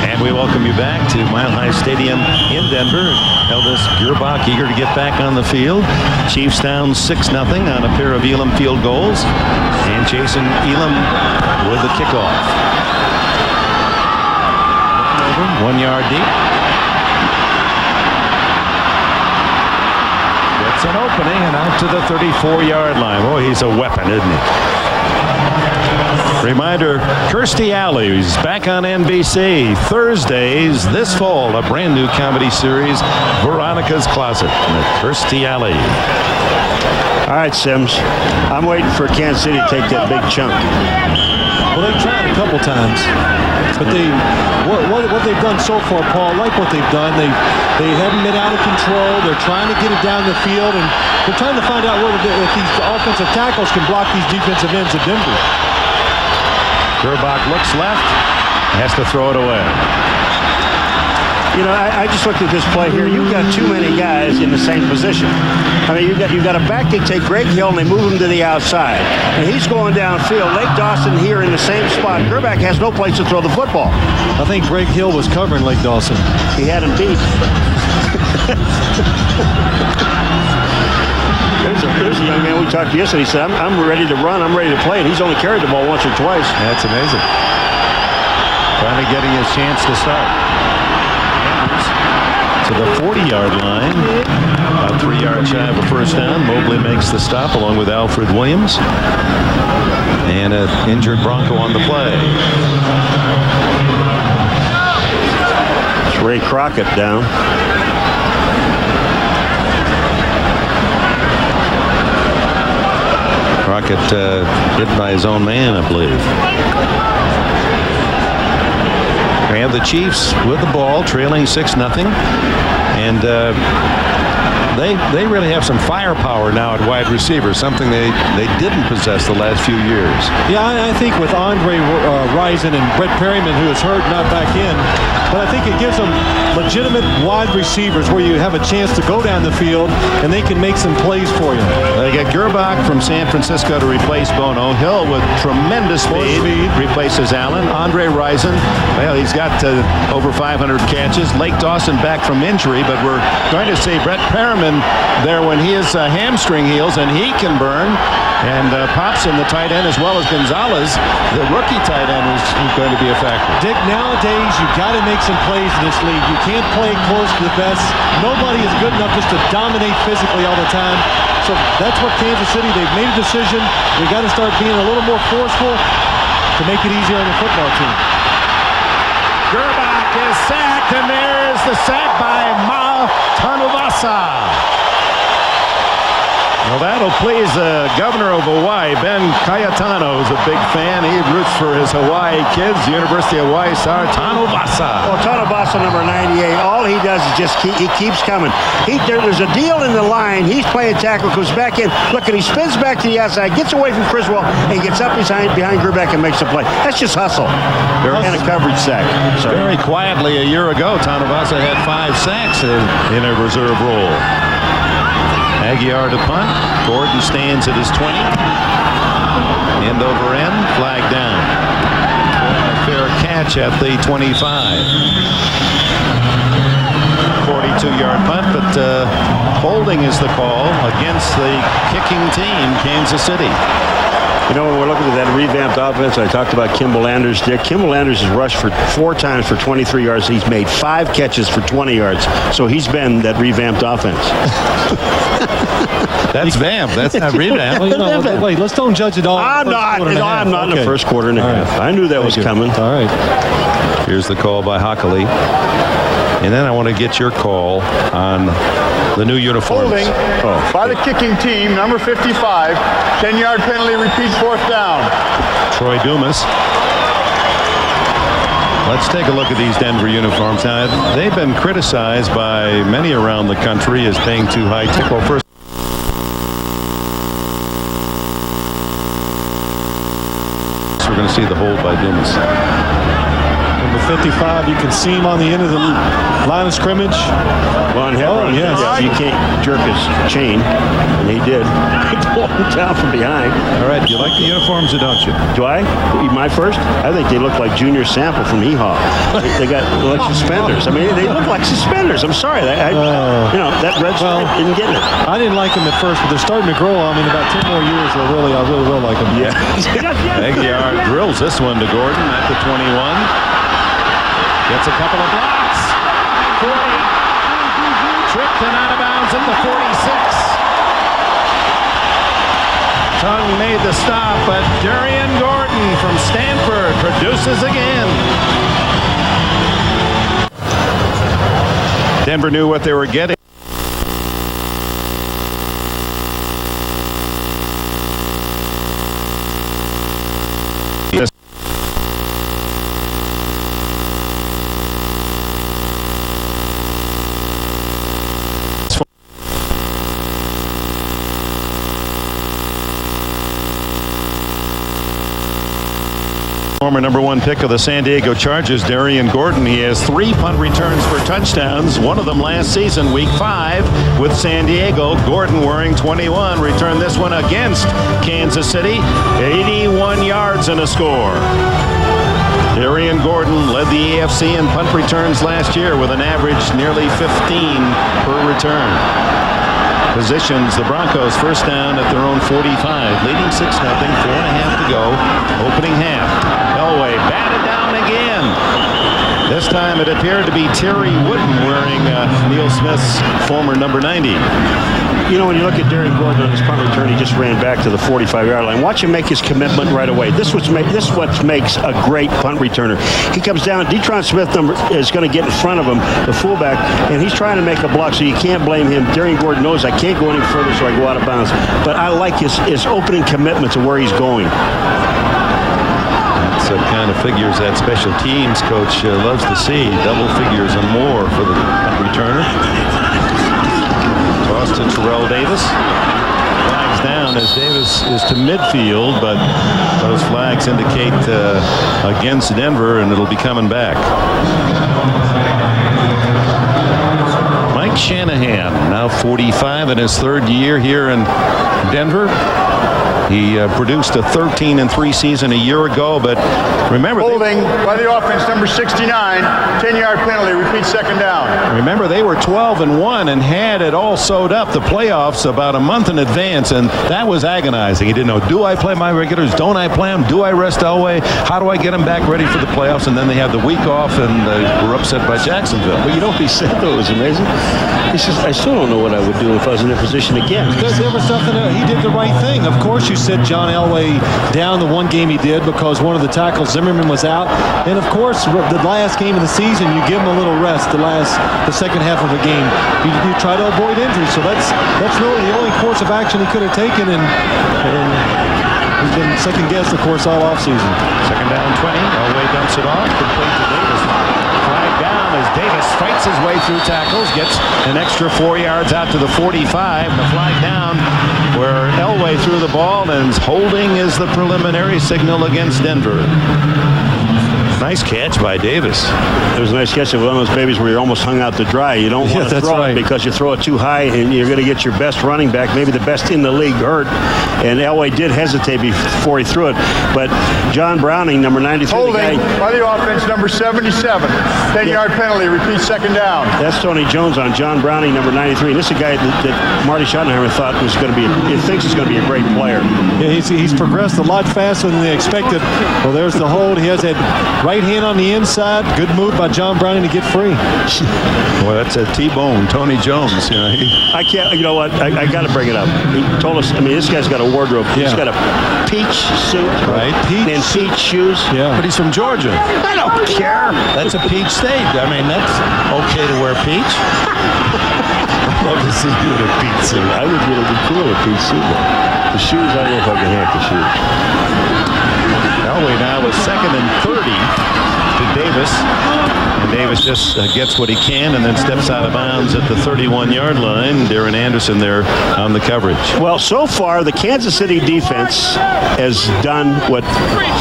And we welcome you back to Mile High Stadium in Denver. Elvis Gerbach eager to get back on the field. Chiefs down 6-0 on a pair of Elam field goals. And Jason Elam with the kickoff. 1 yard deep. Gets an opening and out to the 34-yard line. Boy, he's a weapon, isn't he? Reminder, Kirstie Alley is back on NBC Thursdays this fall. A brand new comedy series, Veronica's Closet, with Kirstie Alley. All right, Sims. I'm waiting for Kansas City to take that big chunk. Well, they've tried a couple times, but what they've done so far, Paul, I like what they've done. They haven't been out of control. They're trying to get it down the field, and they're trying to find out if these offensive tackles can block these defensive ends of Denver. Gerbach looks left, has to throw it away. You know, I just looked at this play here. You've got too many guys in the same position. I mean, you've got a back. They take Greg Hill and they move him to the outside, and he's going downfield. Lake Dawson here in the same spot. Gerbach has no place to throw the football. I think Greg Hill was covering Lake Dawson. He had him beat. There's a young man we talked to yesterday. He said, I'm ready to run. I'm ready to play. And he's only carried the ball once or twice. That's amazing. Finally getting his chance to start. to the 40-yard line. About 3 yards shy of a first down. Mobley makes the stop along with Alfred Williams. And an injured Bronco on the play. It's Ray Crockett down. Crockett hit by his own man, I believe. We have the Chiefs with the ball, trailing 6-0. And they really have some firepower now at wide receiver, something they didn't possess the last few years. Yeah, I think with Andre Rison and Brett Perryman, who is hurt, not back in, but I think it gives them legitimate wide receivers where you have a chance to go down the field and they can make some plays for you. They get Gerbach from San Francisco to replace Bono. Hill with tremendous speed replaces Allen. Andre Rison, well, he's got over 500 catches. Lake Dawson back from injury, but we're going to see Brett Perriman there when his hamstring heals, and he can burn. And Popson, the tight end, as well as Gonzalez, the rookie tight end, is going to be a factor. Dick, nowadays you've got to make some plays in this league. You can't play close to the best. Nobody is good enough just to dominate physically all the time. So that's what Kansas City, they've made a decision. They've got to start being a little more forceful to make it easier on the football team. Gerbach is sacked, and there's the sack by Ma Tanuvasa. Well, that'll please the governor of Hawaii, Ben Cayetano, is a big fan. He roots for his Hawaii kids, University of Hawaii star Tanuvasa. Well, Tanuvasa, number 98, all he does is just he keeps coming. There's a deal in the line. He's playing tackle, goes back in. Look, and he spins back to the outside, gets away from Criswell, and gets up behind Gerbeck and makes a play. That's just hustle. And a coverage sack. Very quietly a year ago, Tanuvasa had 5 sacks in a reserve role. Aguiar to punt. Gordon stands at his 20. End over end. Flag down. Fair catch at the 25. 42-yard punt, but holding is the call against the kicking team, Kansas City. You know, when we're looking at that revamped offense, I talked about Kimball Anders. Kimball Anders has rushed for 4 times for 23 yards. He's made 5 catches for 20 yards. So he's been that revamped offense. That's vamp. That's not revamp. Well, you know, wait, let's don't judge it all. I'm not in the first quarter and a half. I knew that was coming. All right. Here's the call by Hockley. And then I want to get your call on the new uniforms. Holding by the kicking team, number 55. 10-yard penalty, repeat 4th down. Troy Dumas. Let's take a look at these Denver uniforms. Now, they've been criticized by many around the country as paying too high. Well, first, we're going to see the hold by Dumas. Number 55, you can see him on the end of the line of scrimmage. Well, yes. You can't jerk his chain, and he did. He pulled him down from behind. All right, do you like the uniforms or don't you? Do I? My first? I think they look like Junior Sample from Hee-Haw. They got like suspenders. I mean, they look like suspenders. I'm sorry. You know, that red stripe didn't get it. I didn't like them at first, but they're starting to grow on me. In about 10 more years, I really will like them. Yeah. Aguiar drills this one to Gordon at the 21. Gets a couple of blocks. 40. Tripped and out of bounds at the 46. Tongue made the stop, but Darian Gordon from Stanford produces again. Denver knew what they were getting. Former number 1 pick of the San Diego Chargers, Darian Gordon. He has 3 punt returns for touchdowns. One of them last season, week 5 with San Diego. Gordon wearing 21. Returned this one against Kansas City. 81 yards and a score. Darian Gordon led the AFC in punt returns last year with an average nearly 15 per return. Positions the Broncos first down at their own 45, leading 6-0, 4.5 to go, opening half. Elway batted down again. This time it appeared to be Terry Wooden wearing Neil Smith's former number 90. You know, when you look at Darren Gordon on his punt return, he just ran back to the 45-yard line. Watch him make his commitment right away. This is what makes a great punt returner. He comes down. Detron Smith is going to get in front of him, the fullback, and he's trying to make a block, so you can't blame him. Darren Gordon knows I can't go any further, so I go out of bounds. But I like his opening commitment to where he's going. That's the kind of figures that special teams coach loves to see. Double figures and more for the punt returner. Toss to Terrell Davis. Flags down as Davis is to midfield, but those flags indicate against Denver, and it'll be coming back. Mike Shanahan, now 45 in his third year here in Denver. He produced a 13-3 season a year ago, but remember... Holding by the offense, number 69, 10-yard penalty, repeat second down. Remember, they were 12-1 and had it all sewed up, the playoffs, about a month in advance, and that was agonizing. He didn't know, do I play my regulars? Don't I play them? Do I rest Elway? How do I get them back ready for the playoffs? And then they have the week off, and were upset by Jacksonville. But you know what he said, though, it was amazing? He says, I still don't know what I would do if I was in their position again. Because there was something, he did the right thing. Of course, you sit John Elway down the one game he did because one of the tackles, Zimmerman, was out. And of course, the last game of the season, you give him a little rest the second half of a game. You try to avoid injury. So that's really the only course of action he could have taken, and he's been second-guessed, of course, all offseason. Second down 20. Elway dumps it off. Complete to Davis. Flag down as Davis fights his way through tackles, gets an extra 4 yards out to the 45. The flag down where Elway threw the ball, and holding is the preliminary signal against Denver. Nice catch by Davis. It was a nice catch of one of those babies where you're almost hung out to dry. You don't want to throw it because you throw it too high and you're going to get your best running back, maybe the best in the league, hurt. And Elway did hesitate before he threw it. But John Browning, number 93. Holding by the offense, number 77. 10-yard penalty, repeat second down. That's Tony Jones on John Browning, number 93. And this is a guy that Marty Schottenheimer thought was going to be, he thinks is going to be a great player. Yeah, he's progressed a lot faster than they expected. Well, there's the hold. He has that right hand on the inside. Good move by John Browning to get free. Well, that's a T-bone, Tony Jones. You know, I can't, you know what, I got to bring it up. He told us, I mean, this guy's got a wardrobe. He's got a peach suit. Right. And peach shoes. Yeah. But he's from Georgia. I don't care. That's a peach state. I mean, that's okay to wear peach. I'd love to see you in a peach suit. I would really be cool with a peach suit. The shoes, I don't know if I can hack the shoes. Elway now is 2nd and 30 to Davis. And Davis just gets what he can and then steps out of bounds at the 31-yard line. Darren Anderson there on the coverage. Well, so far, the Kansas City defense has done what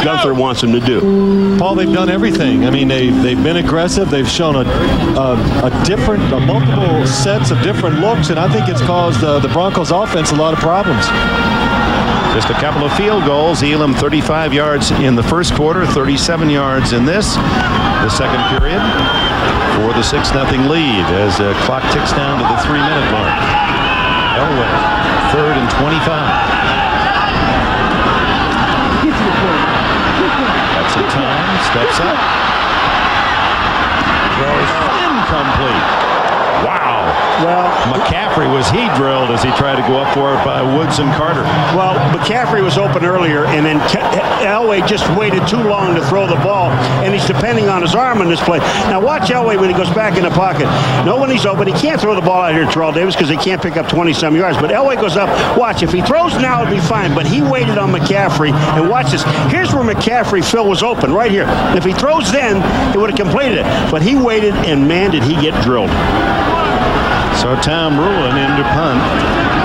Gunther wants them to do. Paul, they've done everything. I mean, they've been aggressive. They've shown multiple sets of different looks, and I think it's caused the Broncos offense a lot of problems. Just a couple of field goals. Elam 35 yards in the first quarter, 37 yards in the second period for the 6-0 lead as the clock ticks down to the 3-minute mark. Elway, 3rd and 25. That's the time. Steps up. Throws incomplete. Wow. Well, McCaffrey was drilled as he tried to go up for it by Woods and Carter. Well, McCaffrey was open earlier, and then Elway just waited too long to throw the ball, and he's depending on his arm in this play. Now watch Elway when he goes back in the pocket. No, when he's open, he can't throw the ball out here to Terrell Davis because he can't pick up 20-some yards. But Elway goes up. Watch, if he throws now, it'll be fine. But he waited on McCaffrey, and watch this. Here's where McCaffrey, Phil, was open, right here. If he throws then, he would have completed it. But he waited, and man, did he get drilled. So Tom Ruin into punt.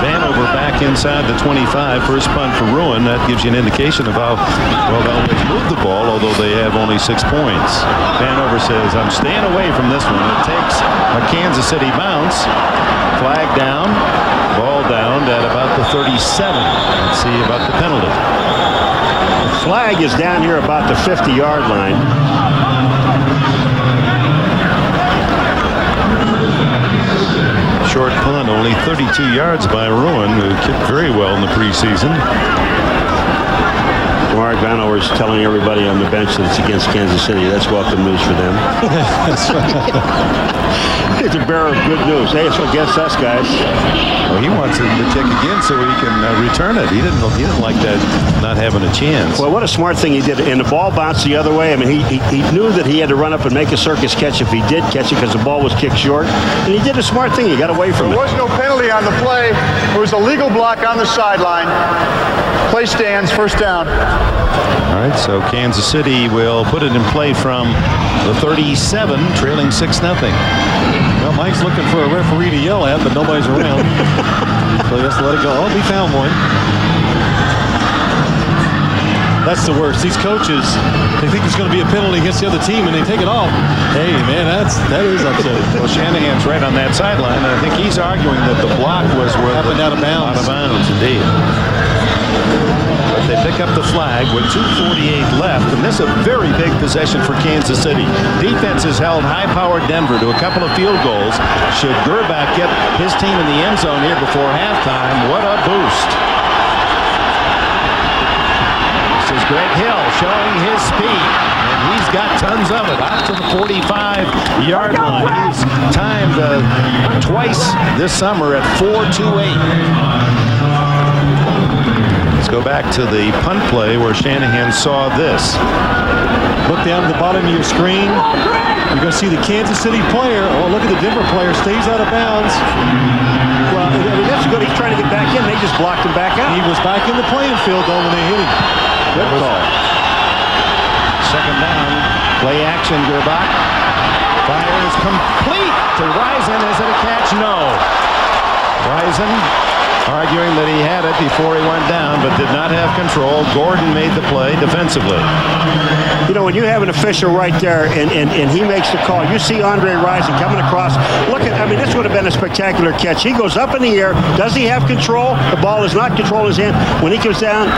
Vanover back inside the 25. First punt for Ruin. That gives you an indication of how well they'll move the ball, although they have only 6 points. Vanover says, I'm staying away from this one. It takes a Kansas City bounce. Flag down. Ball down at about the 37. Let's see about the penalty. The flag is down here about the 50-yard line. Short punt, only 32 yards by Ruin, who kicked very well in the preseason. Mark Vanover is telling everybody on the bench that it's against Kansas City. That's welcome news for them. That's right. It's a bearer of good news. Hey, it's against us, guys. Well, he wants him to kick again so he can return it. He didn't like that not having a chance. Well, what a smart thing he did. And the ball bounced the other way. I mean, he knew that he had to run up and make a circus catch if he did catch it because the ball was kicked short. And he did a smart thing. He got away from it. There was no penalty on the play. It was a legal block on the sideline. Play stands, first down. All right, so Kansas City will put it in play from the 37, trailing 6-0. Well, Mike's looking for a referee to yell at, but nobody's around. So he has to let it go. Oh, he found one. That's the worst. These coaches, they think there's going to be a penalty against the other team, and they take it off. Hey, man, that is upsetting. Well, Shanahan's right on that sideline, and I think he's arguing that the block was where happened out of bounds. Out of bounds, indeed. But they pick up the flag with 2:48 left, and this is a very big possession for Kansas City. Defense has held high-powered Denver to a couple of field goals. Should Gerbach get his team in the end zone here before halftime, what a boost. This is Greg Hill showing his speed, and he's got tons of it out to the 45-yard line. He's timed twice this summer at 4.28. Let's go back to the punt play where Shanahan saw this. Look down at the bottom of your screen. You're going to see the Kansas City player. Oh, look at the Denver player. Stays out of bounds. Well, I mean, that's good. He's trying to get back in. They just blocked him back out. He was back in the playing field, though, when they hit him. Good call. Second down. Play action, Gerbach. Fires complete to Risen. Is it a catch? No. Risen arguing that he had it before he went down, but did not have control. Gordon made the play defensively. You know, when you have an official right there and he makes the call, you see Andre Rison coming across. Look at, I mean, this would have been a spectacular catch. He goes up in the air. Does he have control? The ball is not control in his hand. When he comes down,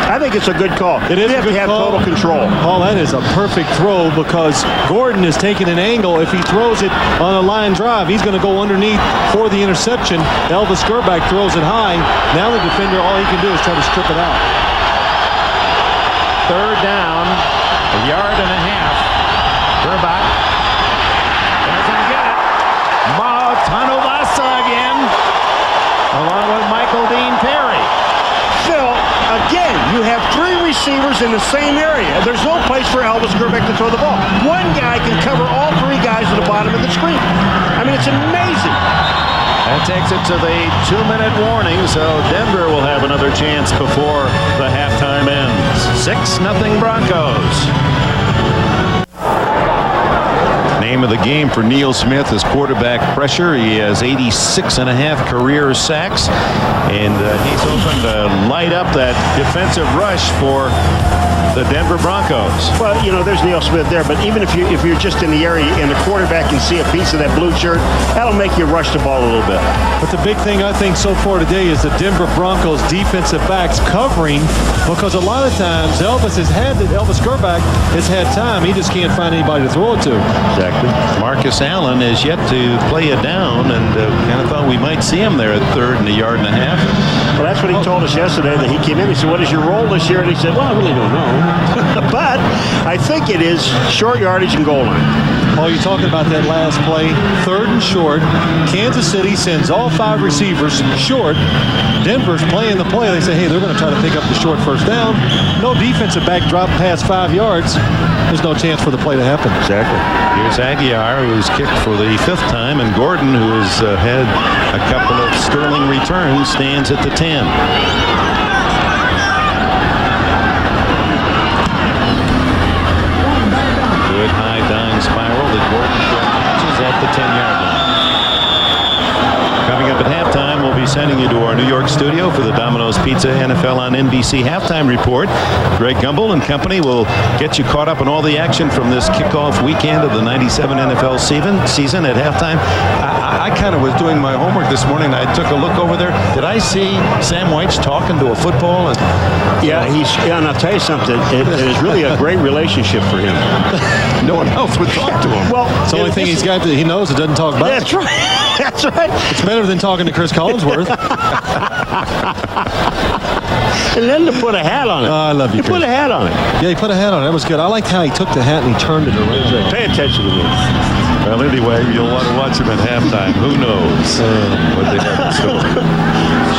I think it's a good call. It is you have to have total control. Oh, that is a perfect throw because Gordon is taking an angle. If he throws it on a line drive, he's going to go underneath for the interception. Elvis Gerbach throws it high. Now the defender, all he can do is try to strip it out. Third down, a yard and a half. Gerbach doesn't get it. Tanuvasa again, along with Michael Dean Perry. Phil, again, you have three receivers in the same area. There's no place for Elvis Gerbach to throw the ball. One guy can cover all three guys at the bottom of the screen. I mean, it's amazing. That takes it to the 2-minute warning, so Denver will have another chance before the halftime ends. 6-0 Broncos. Name of the game for Neil Smith is quarterback pressure. He has 86.5 career sacks, and he's hoping to light up that defensive rush for the Denver Broncos. Well, you know, there's Neil Smith there, but even if you're just in the area and the quarterback can see a piece of that blue shirt, that'll make you rush the ball a little bit. But the big thing I think so far today is the Denver Broncos defensive backs covering, because a lot of times Elvis Gerbach has had time. He just can't find anybody to throw it to. Exactly. Marcus Allen is yet to play it down, and kind of thought we might see him there at third and a yard and a half. Well, that's what he told us yesterday, that he came in. He said, what is your role this year? And he said, well, I really don't know. But I think it is short yardage and goal line. Oh, you're talking about that last play, third and short. Kansas City sends all 5 receivers short. Denver's playing the play. They say, hey, they're going to try to pick up the short first down. No defensive back drop past 5 yards. There's no chance for the play to happen. Exactly. Here's Aguiar, who's kicked for the 5th time, and Gordon, who has had a couple of sterling returns, stands at the 10. Good high dying spiral that Gordon catches at the 10-yard line. Coming up at halftime, we'll be sending you to our New York studio for the Domino's Pizza NFL on NBC halftime report. Greg Gumbel and company will get you caught up on all the action from this kickoff weekend of the 97 NFL season at halftime. I kind of was doing my homework this morning. I took a look over there. Did I see Sam White's talking to a football? Yeah, and I'll tell you something. It is really a great relationship for him. No one else would talk to him. Well, it's the only thing he's got that he knows. It doesn't talk about. That's right. That's right. It's better than talking to Chris Collinsworth. And then to put a hat on it. Oh, I love you, He put a hat on it. Yeah, he put a hat on it. That was good. I liked how he took the hat and he turned it around. Pay attention to me. Well, anyway, you'll want to watch him at halftime. Who knows what they have in store.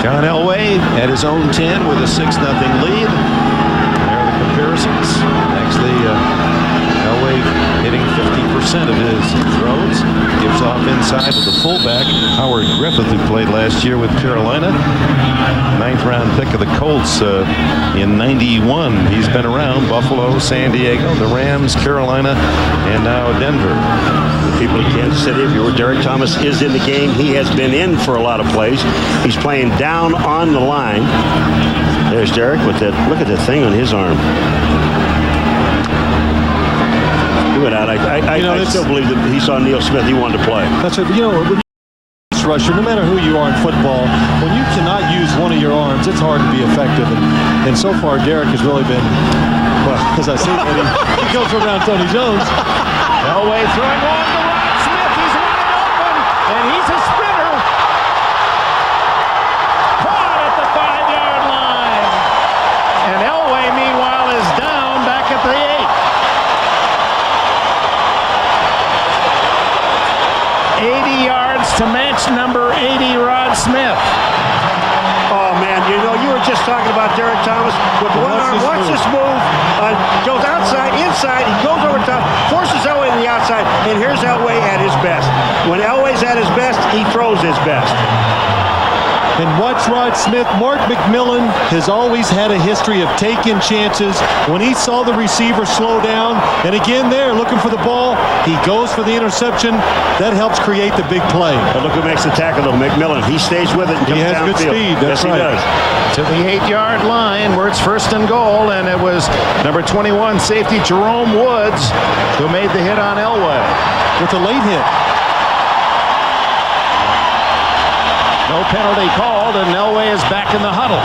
John Elway at his own 10 with a 6-0 lead. There are the comparisons. Actually, Elway hitting 50% of his throws. Gives off inside with the fullback, Howard Griffith, who played last year with Carolina. 9th-round pick of the Colts in '91. He's been around Buffalo, San Diego, the Rams, Carolina, and now Denver. People in Kansas City, if you were Derek Thomas is in the game. He has been in for a lot of plays. He's playing down on the line. There's Derek with that. Look at the thing on his arm. Look at that. I still believe that he saw Neil Smith. He wanted to play. That's right. Rusher, no matter who you are in football, when you cannot use one of your arms, it's hard to be effective. And so far, Derek has really been, well, as I say, he goes around Tony Jones. Elway throwing on to Rod Smith. He's wide open, and he's a sprinter. Caught at the 5-yard line. And Elway, meanwhile, is down back at the 8. 80 yards to match number 80, Rod Smith. Oh, man, you were just talking about Derek Thomas with one arm. Watch this move. Goes outside, inside. He goes over top, forces Elway to the outside, and here's Elway at his best. When Elway's at his best, he throws his best. And watch Rod Smith. Mark McMillan has always had a history of taking chances. When he saw the receiver slow down, and again there, looking for the ball, he goes for the interception. That helps create the big play. But look who makes the tackle, though, McMillan. He stays with it and He has comes good downfield. speed. That's right. He does. To the 8-yard line where it's 1st and goal, and it was number 21 safety Jerome Woods who made the hit on Elway. With a late hit. No penalty called, and Elway is back in the huddle.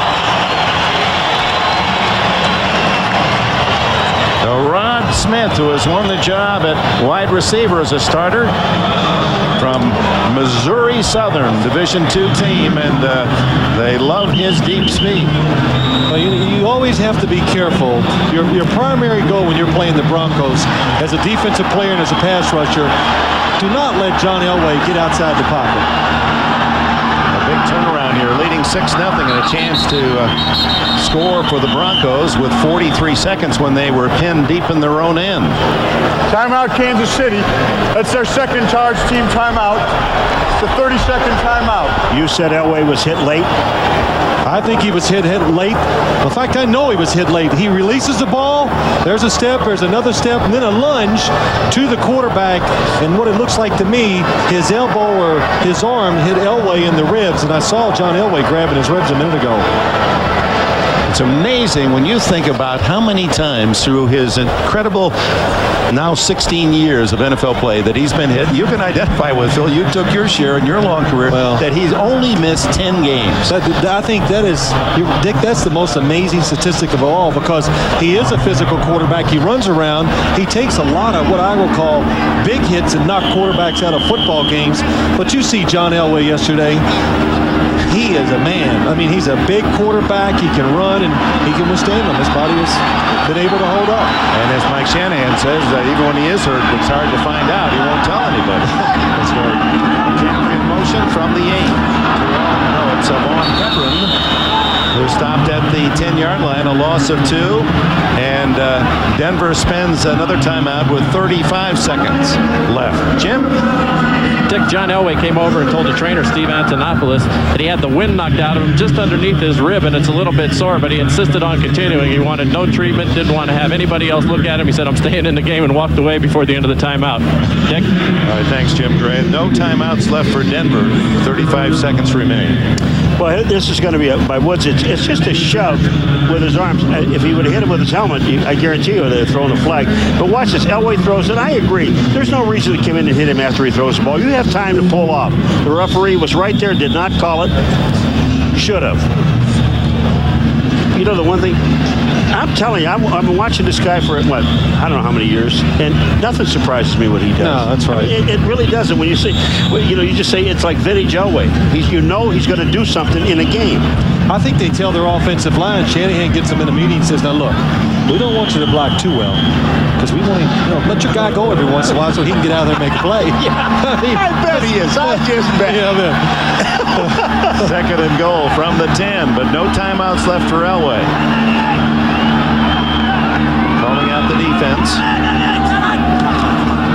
So Rod Smith, who has won the job at wide receiver as a starter from Missouri Southern, Division II team, and they love his deep speed. Well, you always have to be careful. Your primary goal when you're playing the Broncos as a defensive player and as a pass rusher, do not let John Elway get outside the pocket. Big turnaround here, leading 6-0 and a chance to score for the Broncos with 43 seconds when they were pinned deep in their own end. Timeout, Kansas City. That's their second charge team timeout. It's a 30-second timeout. You said Elway was hit late. I think he was hit late. In fact, I know he was hit late. He releases the ball. There's a step. There's another step. And then a lunge to the quarterback. And what it looks like to me, his elbow or his arm hit Elway in the ribs. And I saw John Elway grabbing his ribs a minute ago. It's amazing when you think about how many times through his incredible now 16 years of NFL play that he's been hit. You can identify with, Phil, you took your share in your long career, that he's only missed 10 games. I think that is, Dick, that's the most amazing statistic of all, because he is a physical quarterback. He runs around. He takes a lot of what I will call big hits and knock quarterbacks out of football games. But you see John Elway yesterday. He is a man. I mean, he's a big quarterback. He can run and he can withstand them. His body has been able to hold up. And as Mike Shanahan says, that even when he is hurt, it's hard to find out. He won't tell anybody. That's right. Champion motion from the 8. No, it's Vaughn Hebron, who stopped at the 10-yard line, a loss of 2. And Denver spends another timeout with 35 seconds left. Jim? Dick, John Elway came over and told the trainer, Steve Antonopoulos, that he had the wind knocked out of him just underneath his rib, and it's a little bit sore, but he insisted on continuing. He wanted no treatment, didn't want to have anybody else look at him. He said, I'm staying in the game, and walked away before the end of the timeout. Dick? All right, thanks, Jim Gray. No timeouts left for Denver. 35 seconds remain. Well, this is going to be by Woods. It's just a shove with his arms. If he would have hit him with his helmet, I guarantee you would have thrown a flag. But watch this. Elway throws it. I agree. There's no reason to come in and hit him after he throws the ball. You have time to pull off. The referee was right there, did not call it. Should have. You know, the one thing, I'm telling you, I've been watching this guy for, what, I don't know how many years, and nothing surprises me what he does. No, that's right. It really doesn't. When you say, you just say it's like vintage Elway. You know he's going to do something in a game. I think they tell their offensive line, Shanahan gets them in a meeting and says, now look, we don't want you to block too well because we want to let your guy go every once in a while so he can get out there and make a play. I bet he is. I just bet. Yeah, I bet. Second and goal from the 10, but no timeouts left for Elway. Calling out the defense.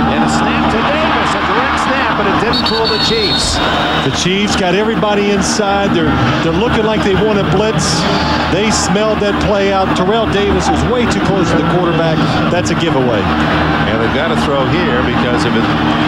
And a snap to Davis, a direct snap, but it didn't fool the Chiefs. The Chiefs got everybody inside. They're looking like they want to blitz. They smelled that play out. Terrell Davis was way too close to the quarterback. That's a giveaway. And they've got to throw here because of it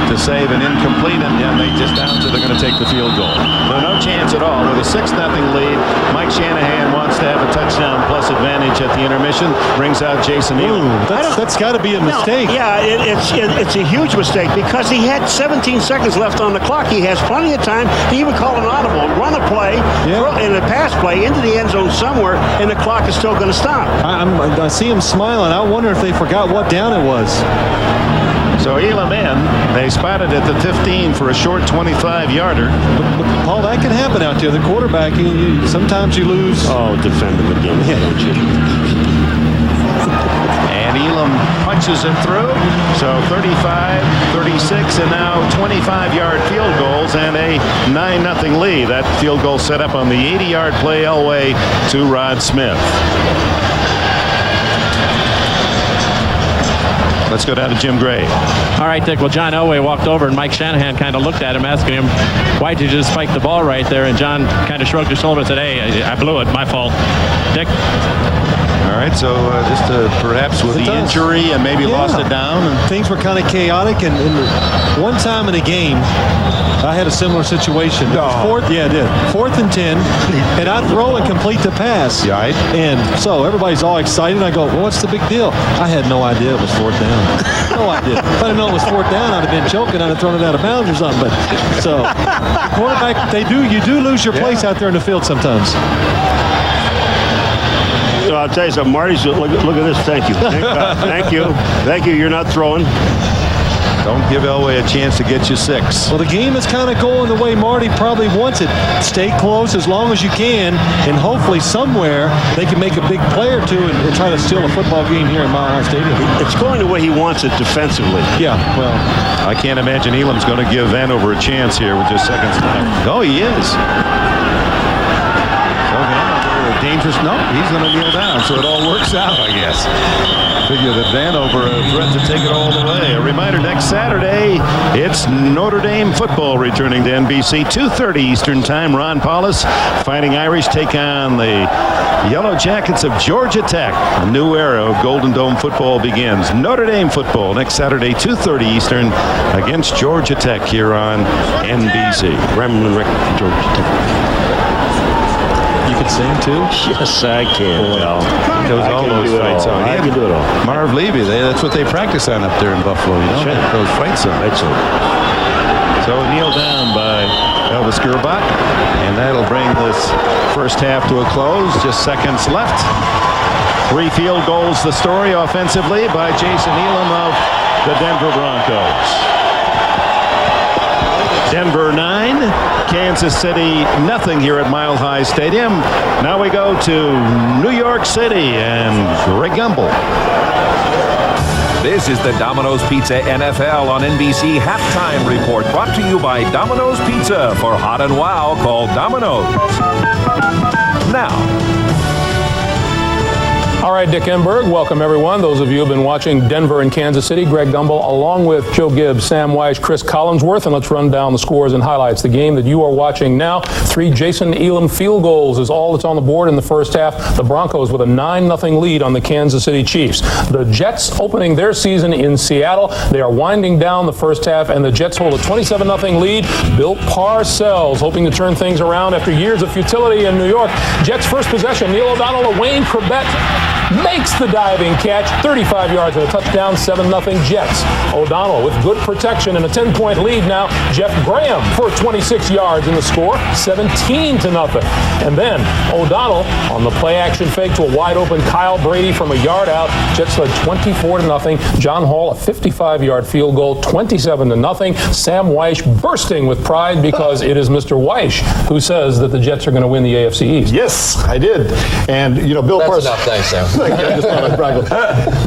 to save an incomplete, and they just down to they're going to take the field goal. No chance at all. With a 6-0 lead, Mike Shanahan wants to have a touchdown plus advantage at the intermission. Brings out Jason Elam. That's got to be a mistake. No, yeah, it's a huge mistake because he had 17 seconds left on the clock. He has plenty of time to even call an audible, run a play, in a pass play into the end zone somewhere, and the clock is still going to stop. I see him smiling. I wonder if they forgot what down it was. So Elam in. They spotted at the 15 for a short 25-yarder. But Paul, that can happen out there. The quarterback, sometimes you lose. Oh, defending the game, don't you? And Elam punches it through. So 35, 36, and now 25-yard field goals and a 9-0 lead. That field goal set up on the 80-yard play Elway to Rod Smith. Let's go down to Jim Gray. All right, Dick. Well, John Elway walked over, and Mike Shanahan kind of looked at him, asking him, why'd you just spike the ball right there? And John kind of shrugged his shoulder and said, hey, I blew it. My fault. Dick? All right, so just perhaps with the injury and maybe lost it down. And things were kind of chaotic. And one time in a game, I had a similar situation. Fourth and 10, and I throw and complete the pass. Right. And so everybody's all excited. I go, well, what's the big deal? I had no idea it was fourth down. No idea. If I didn't know it was fourth down, I'd have been choking. I'd have thrown it out of bounds or something. But so quarterback, you do lose your place out there in the field sometimes. I'll tell you something, Marty's, look at this. Thank you. Thank you. You're not throwing. Don't give Elway a chance to get you 6. Well, the game is kind of going the way Marty probably wants it. Stay close as long as you can, and hopefully somewhere they can make a big play or two and try to steal a football game here in Mile High Stadium. It's going the way he wants it defensively. Yeah, well, I can't imagine Elam's going to give Vanover a chance here with just seconds left. Oh, he is. Dangerous. No, he's going to kneel down, so it all works out, I guess. Figure that Vanover a threat to take it all the way. A reminder, next Saturday, it's Notre Dame football returning to NBC, 2:30 Eastern Time. Ron Paulus, Fighting Irish, take on the Yellow Jackets of Georgia Tech. A new era of Golden Dome football begins. Notre Dame football next Saturday, 2:30 Eastern, against Georgia Tech here on NBC. Gremlin Rick, Georgia Tech. Sing too? Yes, I can. Well, he knows all those fights. I can do it all. Marv Levy, that's what they practice on up there in Buffalo. You know, sure. Those fights on. Right, so kneel down by Elvis Gerbach, and that'll bring this first half to a close. Just seconds left. 3 field goals the story offensively by Jason Elam of the Denver Broncos. Denver 9, Kansas City nothing here at Mile High Stadium. Now we go to New York City and Greg Gumbel. This is the Domino's Pizza NFL on NBC Halftime Report, brought to you by Domino's Pizza. For hot and wow, call Domino's. Now. All right, Dick Enberg, welcome everyone. Those of you who have been watching Denver and Kansas City, Greg Gumbel, along with Joe Gibbs, Sam Weiss, Chris Collinsworth, and let's run down the scores and highlights. The game that you are watching now, 3 Jason Elam field goals is all that's on the board in the first half. The Broncos with a 9-0 lead on the Kansas City Chiefs. The Jets opening their season in Seattle. They are winding down the first half, and the Jets hold a 27-0 lead. Bill Parcells hoping to turn things around after years of futility in New York. Jets first possession, Neil O'Donnell to Wayne Corbett. makes the diving catch. 35 yards and a touchdown, 7-0 Jets. O'Donnell with good protection and a 10-point lead now. Jeff Graham for 26 yards in the score, 17-0. And then O'Donnell on the play-action fake to a wide-open Kyle Brady from a yard out. Jets led 24-0. John Hall, a 55-yard field goal, 27-0. Sam Weish bursting with pride because it is Mr. Weish who says that the Jets are going to win the AFC East. Yes, I did. And, Bill Parcells. Thanks, Sam.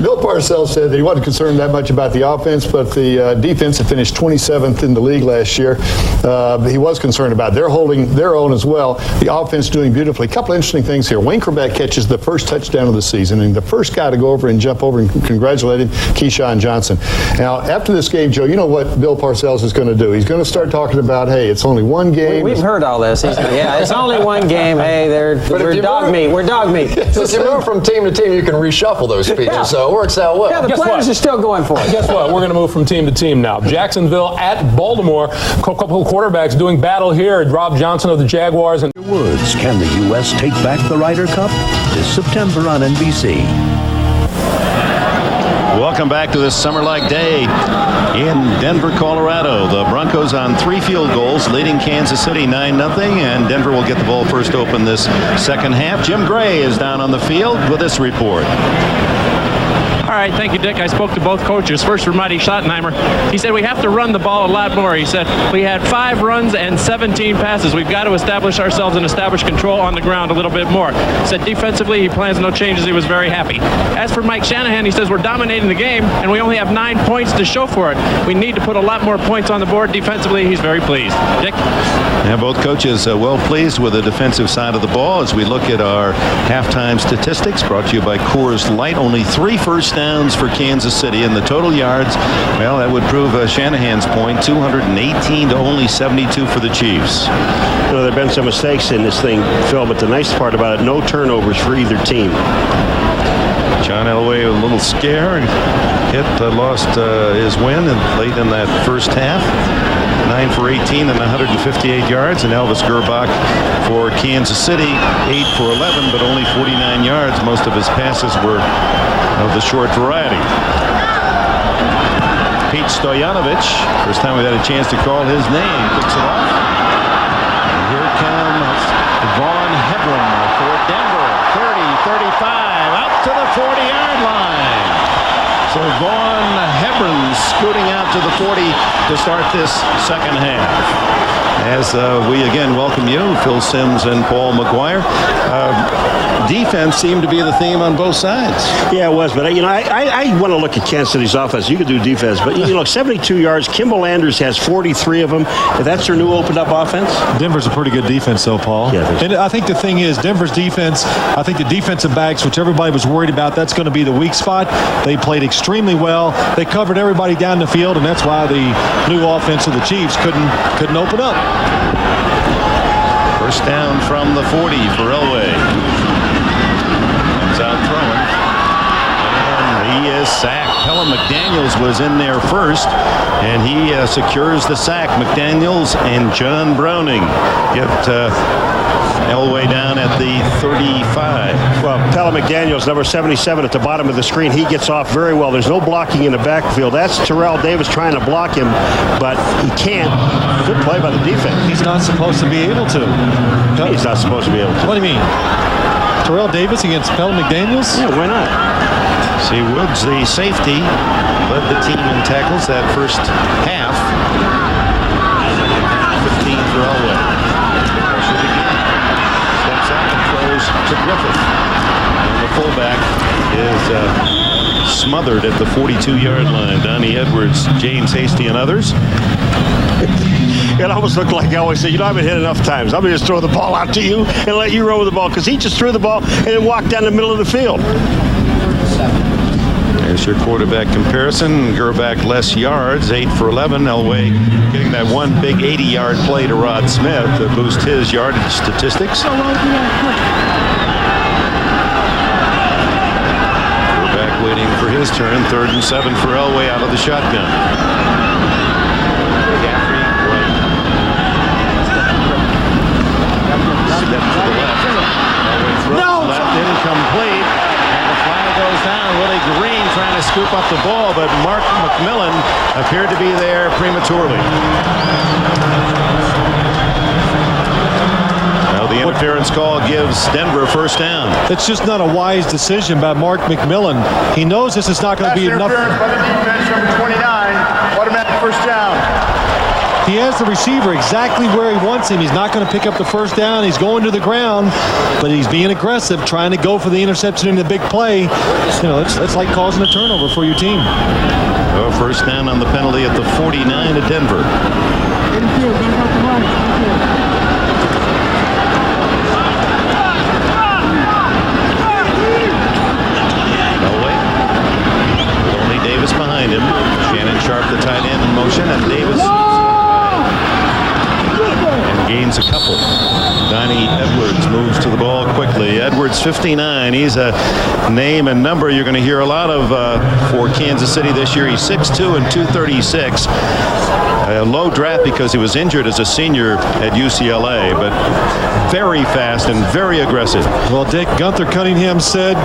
Bill Parcells said that he wasn't concerned that much about the offense, but the defense had finished 27th in the league last year. He was concerned about it. They're holding their own as well. The offense doing beautifully. A couple of interesting things here. Wayne Corbett catches the first touchdown of the season, and the first guy to go over and jump over and congratulate him, Keyshawn Johnson. Now, after this game, Joe, you know what Bill Parcells is going to do. He's going to start talking about, hey, it's only one game. We've heard all this. It's only one game. Hey, we're dog meat. We're dog meat. So if you move from team to team, you can reshuffle those speeches, so it works out well. Yeah, the players are still going for it. Guess what? We're going to move from team to team now. Jacksonville at Baltimore. A couple of quarterbacks doing battle here. Rob Johnson of the Jaguars. And Woods, can the U.S. take back the Ryder Cup? This September on NBC. Welcome back to this summer-like day in Denver, Colorado. The Broncos on 3 field goals, leading Kansas City 9-0, and Denver will get the ball first open this second half. Jim Gray is down on the field with this report. All right, thank you, Dick. I spoke to both coaches. First for Marty Schottenheimer. He said we have to run the ball a lot more. He said we had 5 runs and 17 passes. We've got to establish ourselves and establish control on the ground a little bit more. He said defensively he plans no changes. He was very happy. As for Mike Shanahan, he says we're dominating the game and we only have 9 points to show for it. We need to put a lot more points on the board. Defensively, he's very pleased. Dick? Yeah, both coaches well pleased with the defensive side of the ball. As we look at our halftime statistics, brought to you by Coors Light, only 3 first downs for Kansas City, and the total yards, well, that would prove Shanahan's point, 218 to only 72 for the Chiefs. There have been some mistakes in this thing, Phil, but the nice part about it, no turnovers for either team. John Elway a little scare, lost his win late in that first half. 9 for 18 and 158 yards, and Elvis Gerbach for Kansas City, 8 for 11, but only 49 yards. Most of his passes were of the short variety. Pete Stoyanovich, first time we've had a chance to call his name, kicks it off. And here comes Vaughn Hebron for Denver, 30, 35, out to the 40-yard line. So Vaughn Hebron scooting out to the 40 to start this second half. As we again welcome you, Phil Simms and Paul McGuire. Defense seemed to be the theme on both sides. Yeah, it was, but I want to look at Kansas City's offense. You could do defense, but 72 yards. Kimball Anders has 43 of them. If that's their new opened up offense. Denver's a pretty good defense, though, Paul. Yeah, and I think the thing is, Denver's defense, I think the defensive backs, which everybody was worried about, that's going to be the weak spot. They played extremely well. They covered everybody down the field, and that's why the new offense of the Chiefs couldn't open up. First down from the 40 for Elway. Comes out throwing. And he is sacked. Pelham McDaniels was in there first, and he secures the sack. McDaniels and John Browning get Elway down at the 35. Well, Pelham McDaniels, number 77 at the bottom of the screen. He gets off very well. There's no blocking in the backfield. That's Terrell Davis trying to block him, but he can't. Good play by the defense. He's not supposed to be able to. He's not supposed to be able to. What do you mean? Terrell Davis against Pelham McDaniels? Yeah, why not? See, Woods, the safety, led the team in tackles that first half. 15 for Elway. To Griffith, and the fullback is smothered at the 42-yard line. Donnie Edwards, James Hasty, and others. It almost looked like I always say, I haven't hit enough times. I'm going to just throw the ball out to you and let you run with the ball, because he just threw the ball and then walked down the middle of the field. There's your quarterback comparison. Gerbach less yards, 8 for 11. Elway getting that one big 80-yard play to Rod Smith to boost his yardage statistics. Gerbach waiting for his turn. 3rd and 7 for Elway out of the shotgun. Gaffrey right. Step to the left. Elway throws left, incomplete. And the flag scoop up the ball, but Mark McMillan appeared to be there prematurely. Now the interference call gives Denver first down. It's just not a wise decision by Mark McMillan. He knows this is not going to be enough. Interference by the defense, number 29, automatic first down. He has the receiver exactly where he wants him. He's not going to pick up the first down. He's going to the ground, but he's being aggressive, trying to go for the interception in the big play. You know, it's like causing a turnover for your team. Oh, first down on the penalty at the 49 of Denver. Elway. With only Davis behind him. Shannon Sharp, the tight end, in motion, and Davis gains a couple. Donnie Edwards moves to the ball quickly. Edwards, 59. He's a name and number you're going to hear a lot of for Kansas City this year. He's 6'2" and 236. A low draft because he was injured as a senior at UCLA, but very fast and very aggressive. Well, Dick, Gunther Cunningham said,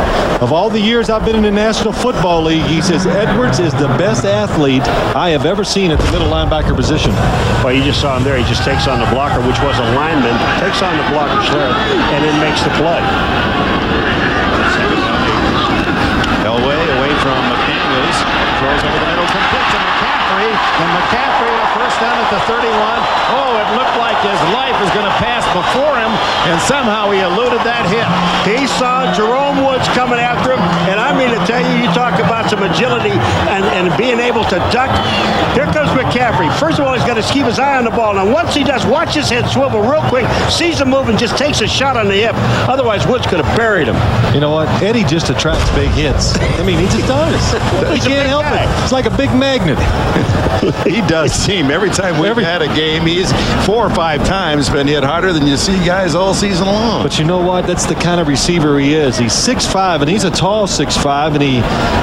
of all the years I've been in the National Football League, he says Edwards is the best athlete I have ever seen at the middle linebacker position. Well, you just saw him there. He just takes on the blocker, which was a lineman, takes on the blocker's there, and then makes the play. Elway away from McDaniels, throws over the middle, complete to McCaffrey, and McCaffrey a first down at the 31. Oh, it looked like his life was going to pass before him, and somehow he eluded that hit. He saw Jerome Woods coming after him, and I mean to tell you, you talk about some agility and being able to duck. Here comes McCaffrey. First of all, he's got to keep his eye on the ball. Now, once he does, watch his head swivel real quick, sees him move, and just takes a shot on the hip. Otherwise, Woods could have buried him. You know what? Eddie just attracts big hits. I mean, he just does. He can't help it. It's like a big magnet. He does seem, every time we've had a game, he's 4 or 5 times been hit harder than you see guys all season long. But you know what? That's the kind of receiver he is. He's 6'5", and he's a tall 6'5", and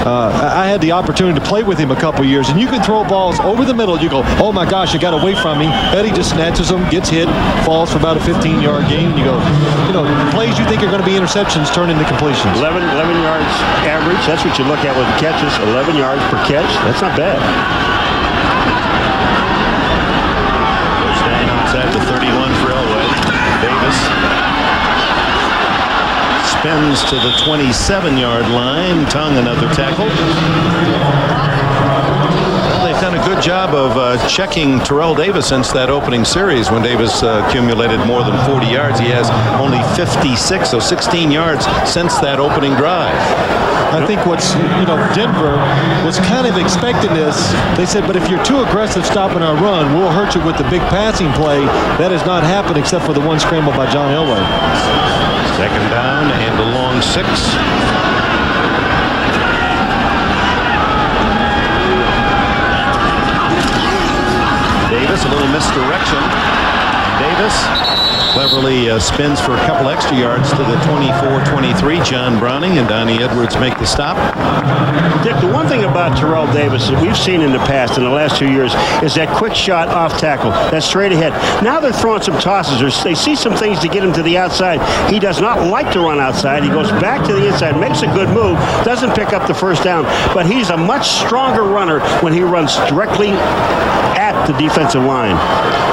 I had the opportunity to play with him a couple years, and you can throw balls over the middle. You go, oh my gosh, I got away from me. Eddie just snatches them, gets hit, falls for about a 15-yard gain, and you go, you know, plays you think are going to be interceptions turn into completions. 11 yards average. That's what you look at with the catches. 11 yards per catch. That's not bad. At the 31 for Elway. Davis spins to the 27-yard line. Tongue another tackle. Well, they've done a good job of checking Terrell Davis since that opening series when Davis accumulated more than 40 yards. He has only 56, so 16 yards since that opening drive. I think Denver was kind of expecting this. They said, but if you're too aggressive stopping our run, we'll hurt you with the big passing play. That has not happened except for the one scramble by John Elway. Second down and a long 6. Davis, a little misdirection. Davis cleverly spins for a couple extra yards to the 24-23. John Browning and Donnie Edwards make the stop. Dick, the one thing about Terrell Davis that we've seen in the past, in the last 2 years, is that quick shot off tackle, that straight ahead. Now they're throwing some tosses. They see some things to get him to the outside. He does not like to run outside. He goes back to the inside, makes a good move, doesn't pick up the first down, but he's a much stronger runner when he runs directly at the defensive line.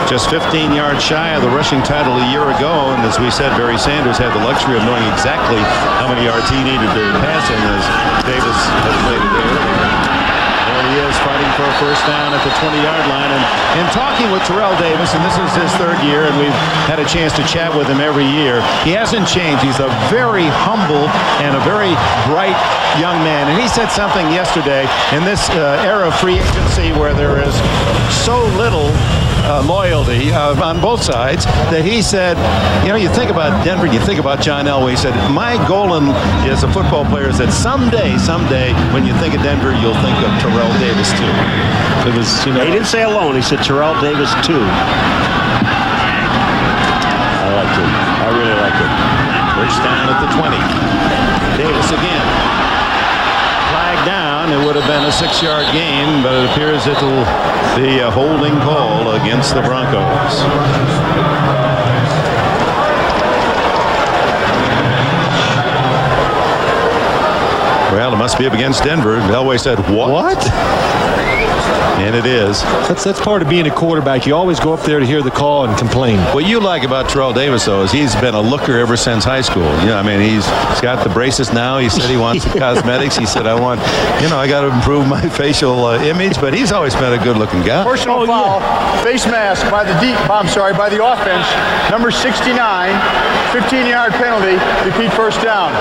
Just 15 yards shy of the rushing title a year ago, and as we said, Barry Sanders had the luxury of knowing exactly how many yards he needed to pass in as Davis had played it there. There he is fighting for a first down at the 20-yard line. And in talking with Terrell Davis, and this is his 3rd year, and we've had a chance to chat with him every year, he hasn't changed. He's a very humble and a very bright young man. And he said something yesterday in this era of free agency where there is so little loyalty on both sides, that he said, you know, you think about Denver, you think about John Elway. He said, my goal as a football player is that someday, when you think of Denver, you'll think of Terrell Davis too. It was, he didn't say alone. He said Terrell Davis too. I liked him. I really liked him. First down at the 20. Davis again. Flag down. It would have been a 6-yard gain, but it appears it'll be a holding call against the Broncos. Well, it must must be up against Denver. Elway said, what? And it is. That's part of being a quarterback. You always go up there to hear the call and complain. What you like about Terrell Davis, though, is he's been a looker ever since high school. I mean, he's got the braces now. He said he wants cosmetics. He said, I got to improve my facial image, but he's always been a good-looking guy. Personal foul, face mask by the offense, number 69, 15-yard penalty, repeat first down.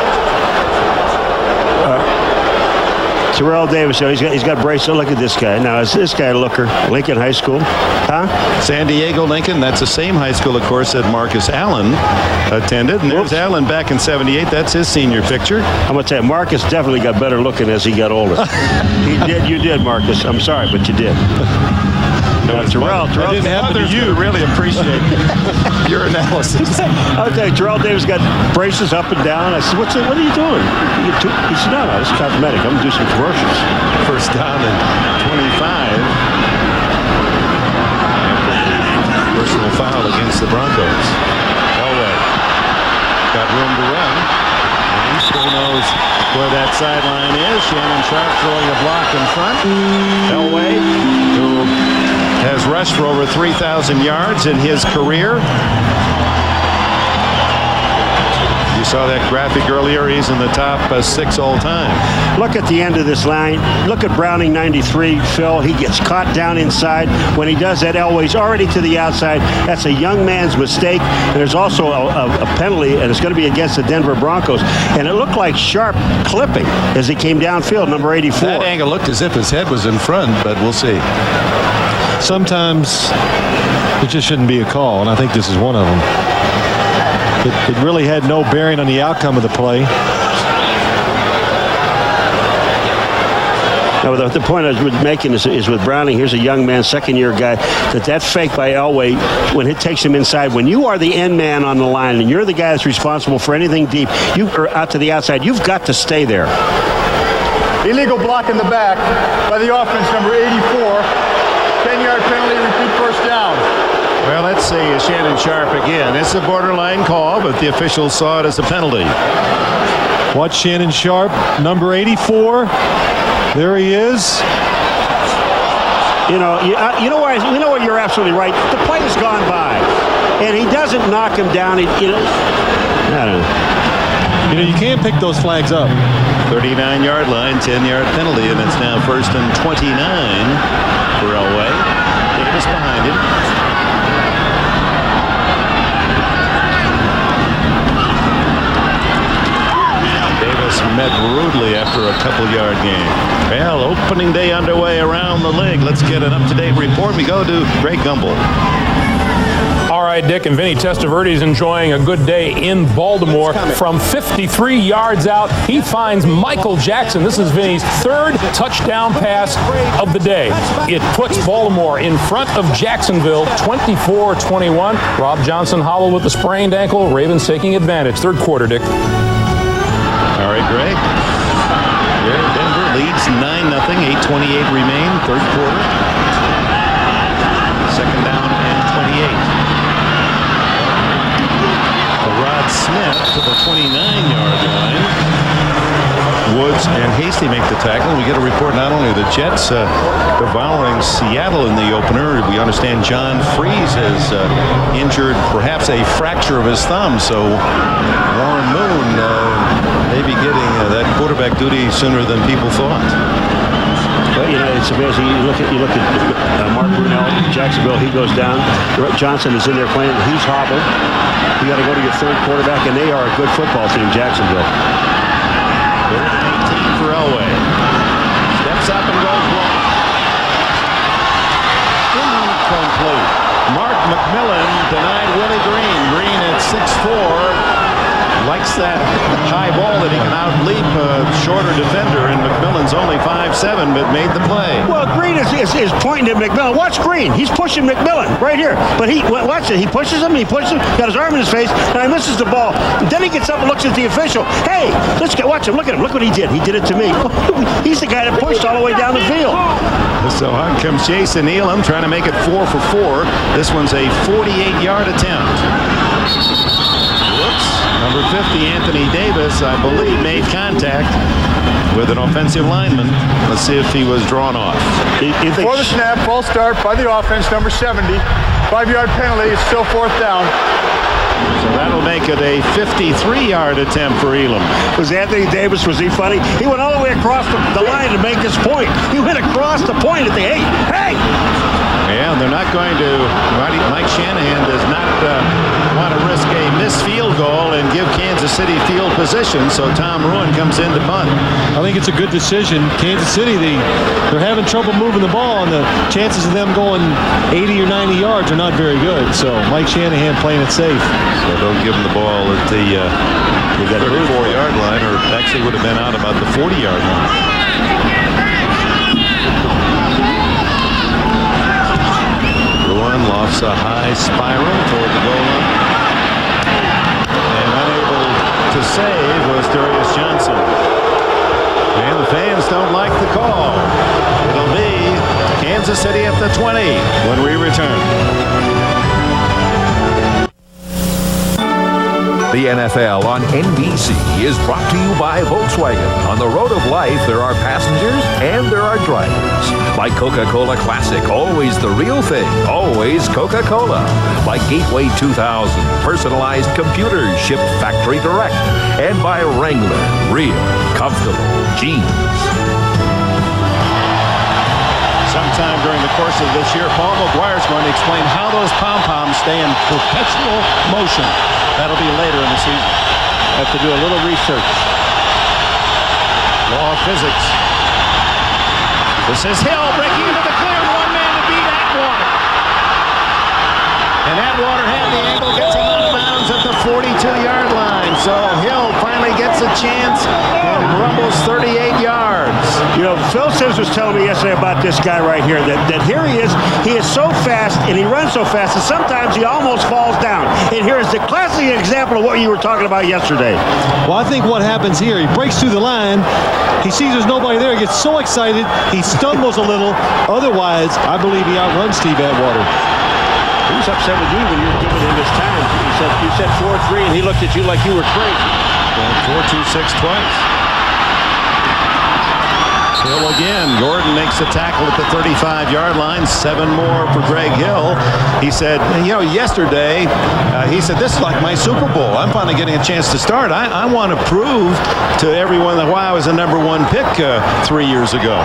Terrell Davis, he's got bracelet. Look at this guy. Now, is this guy a looker? Lincoln High School? Huh? San Diego Lincoln. That's the same high school, of course, that Marcus Allen attended. And there's Allen back in 78. That's his senior picture. I'm going to tell you, Marcus definitely got better looking as he got older. You did, Marcus. I'm sorry, but you did. Terrell didn't happen to you. Really appreciate your analysis. I'll tell you, Terrell Davis got braces up and down. I said, what are you doing? He said, no, this is cosmetic. I'm going to do some commercials. First down and 25. Personal foul against the Broncos. Elway got room to run. And he still knows where that sideline is. Shannon Sharp throwing a block in front. Elway, who has rushed for over 3,000 yards in his career. You saw that graphic earlier. He's in the top 6 all time. Look at the end of this line. Look at Browning, 93. Phil, he gets caught down inside. When he does that, Elway's already to the outside. That's a young man's mistake. There's also a penalty, and it's going to be against the Denver Broncos. And it looked like Sharp clipping as he came downfield, number 84. That angle looked as if his head was in front, but we'll see. Sometimes it just shouldn't be a call, and I think this is one of them. It really had no bearing on the outcome of the play. Now, the point I was making is with Browning. Here's a young man, second-year guy. That fake by Elway, when it takes him inside, when you are the end man on the line and you're the guy that's responsible for anything deep, you are out to the outside. You've got to stay there. Illegal block in the back by the offense, number 84. 10-yard penalty, repeat first down. Well, let's see Shannon Sharp again. It's a borderline call, but the officials saw it as a penalty. Watch Shannon Sharp, number 84. There he is. You know what? You're absolutely right. The play has gone by, and he doesn't knock him down. I don't know. You can't pick those flags up. 39-yard line, 10-yard penalty, and it's now 1st and 29 for Elway. Davis behind him. Davis met rudely after a couple-yard game. Well, opening day underway around the league. Let's get an up-to-date report. We go to Greg Gumbel. All right, Dick, and Vinny Testaverde's enjoying a good day in Baltimore. From 53 yards out, he finds Michael Jackson. This is Vinny's 3rd touchdown pass of the day. It puts Baltimore in front of Jacksonville, 24-21. Rob Johnson hobbled with a sprained ankle. Ravens taking advantage. 3rd quarter, Dick. All right, Greg. Here, Denver leads 9-0. 8:28 remain. 3rd quarter. 2nd down and 28. Smith to the 29-yard line. Woods and Hasty make the tackle. We get a report not only the Jets devouring Seattle in the opener. We understand John Freeze has injured perhaps a fracture of his thumb. So Warren Moon may be getting that quarterback duty sooner than people thought. But, it's amazing. You look at Mark Brunell, Jacksonville. He goes down. Johnson is in there playing. He's hobbled. You got to go to your 3rd quarterback, and they are a good football team, Jacksonville. 18 for Elway. Steps up and goes long. Incomplete. Mark McMillan denied Willie Green. Green at 6'4". Likes that high ball that he can outleap a shorter defender, and McMillan's only 5'7", but made the play. Well, Green is pointing at McMillan. Watch Green. He's pushing McMillan right here. But watch it. He pushes him. Got his arm in his face, and he misses the ball. And then he gets up and looks at the official. Hey, watch him. Look at him. Look what he did. He did it to me. He's the guy that pushed all the way down the field. So on comes Jason Elam trying to make it 4 for 4. This one's a 48-yard attempt. Whoops. Number 50, Anthony Davis, I believe, made contact with an offensive lineman. Let's see if he was drawn off. Before the snap, false start by the offense, number 70. 5-yard penalty. It's still 4th down. So that'll make it a 53-yard attempt for Elam. Was Anthony Davis, was he funny? He went all the way across the line to make his point. He went across the point at the 8. Hey! Yeah, and they're not going to, Mike Shanahan does not want to risk a missed field goal and give Kansas City field position, so Tom Ruin comes in to punt. I think it's a good decision. Kansas City, they're having trouble moving the ball, and the chances of them going 80 or 90 yards are not very good. So Mike Shanahan playing it safe. So don't give him the ball at the 34-yard line, or actually would have been out about the 40-yard line. Ruin lofts a high spiral toward the goal line. And unable to save was Darius Johnson. And the fans don't like the call. It'll be Kansas City at the 20 when we return. The NFL on NBC is brought to you by Volkswagen. On the road of life, there are passengers and there are drivers. By Coca-Cola Classic, always the real thing, always Coca-Cola. By Gateway 2000, personalized computers shipped factory direct. And by Wrangler, real, comfortable jeans. Sometime during the course of this year, Paul McGuire's going to explain how those pom-poms stay in perpetual motion. That'll be later in the season. Have to do a little research. Law of physics. This is Hill breaking into the clear. One man to beat Atwater. And Atwater had the angle, gets him out of bounds at the 42-yard line. So Hill finally gets a chance and rumbles 38 yards. You know, Phil Sims was telling me yesterday about this guy right here, that here he is so fast and he runs so fast that sometimes he almost falls down. And here is the classic example of what you were talking about yesterday. Well, I think what happens here, he breaks through the line, he sees there's nobody there, he gets so excited, he stumbles a little. Otherwise, I believe he outruns Steve Atwater. He was upset with you when you were giving him his time. You said 4-3 and he looked at you like you were crazy. 4.26 twice. Hill again. Gordon makes a tackle at the 35-yard line. 7 more for Greg Hill. He said, yesterday, he said, this is like my Super Bowl. I'm finally getting a chance to start. I want to prove to everyone that why I was a number 1 pick 3 years ago.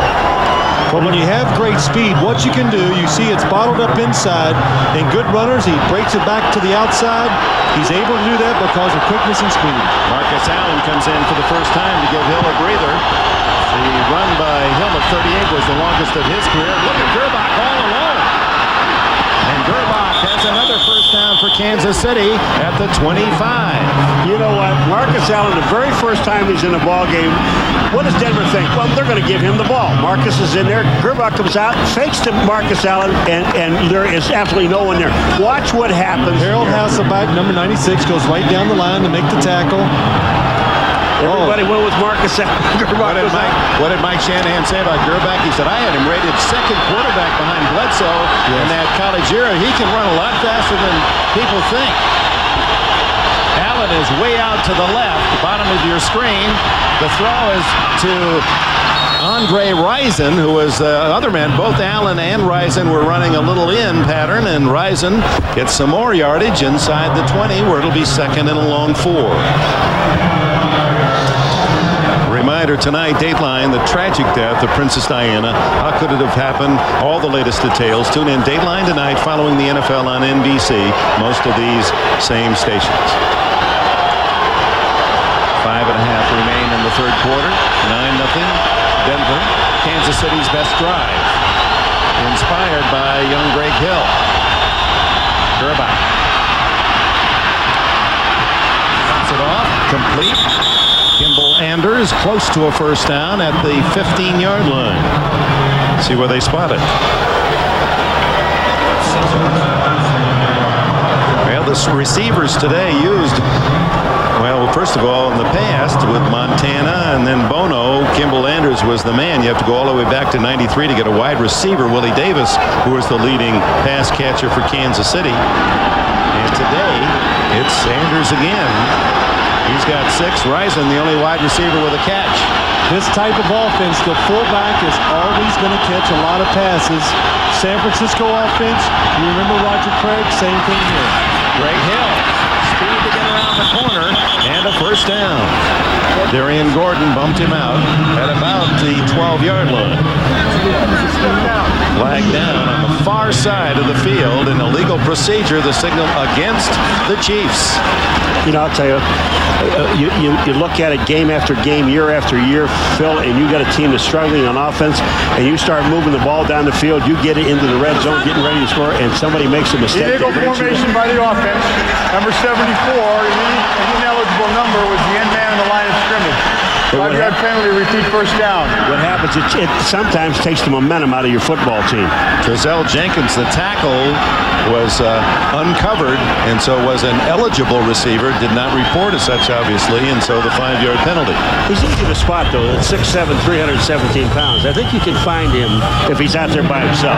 But when you have great speed, what you can do, you see it's bottled up inside. And good runners, he breaks it back to the outside. He's able to do that because of quickness and speed. Marcus Allen comes in for the first time to give Hill a breather. The run by Hill at 38 was the longest of his career. Look at Gerbach all alone. And Gerbach has another first down for Kansas City at the 25. You know what? Marcus Allen, the very first time he's in a ball game, what does Denver think? Well, they're going to give him the ball. Marcus is in there. Gerbach comes out, fakes to Marcus Allen, and there is absolutely no one there. Watch what happens. Harold Hasselbeck, number 96, goes right down the line to make the tackle. Everybody went with Marcus Allen. What did Mike Shanahan say about Gerbach? He said, I had him rated second quarterback behind Bledsoe in that college era. He can run a lot faster than people think. Allen is way out to the left, bottom of your screen. The throw is to Andre Rison, who was the other man. Both Allen and Rison were running a little in pattern, and Rison gets some more yardage inside the 20, where it'll be second and a long 4. Reminder tonight, Dateline, the tragic death of Princess Diana. How could it have happened? All the latest details. Tune in Dateline tonight following the NFL on NBC. Most of these same stations. 5.5 remain in the third quarter. 9-0. Denver. Kansas City's best drive. Inspired by young Greg Hill. Gerbach. Cuts it off. Complete. Kimball Anders close to a first down at the 15-yard line. See where they spot it. Well, the receivers today used, well, first of all, in the past with Montana and then Bono, Kimball Anders was the man. You have to go all the way back to 93 to get a wide receiver, Willie Davis, who was the leading pass catcher for Kansas City. And today, it's Anders again. He's got 6. Rison, the only wide receiver with a catch. This type of offense, the fullback is always going to catch a lot of passes. San Francisco offense, you remember Roger Craig, same thing here. Greg Hill, speed to get around the corner, and a first down. Darian Gordon bumped him out at about the 12-yard line. Flag down on the far side of the field. An illegal procedure, the signal against the Chiefs. You know, I'll tell you, you look at it game after game, year after year, Phil, and you got a team that's struggling on offense, and you start moving the ball down the field, you get it into the red zone, getting ready to score, and somebody makes a mistake. Illegal formation by the offense. Number 74, an ineligible number, was the end man in the line of scrimmage. 5-yard penalty, repeat first down. What happens, it sometimes takes the momentum out of your football team. Trezell Jenkins, the tackle, was uncovered, and so was an eligible receiver. Did not report as such, obviously, and so the 5-yard penalty. He's easy to spot, though. At 6'7", 317 pounds. I think you can find him if he's out there by himself.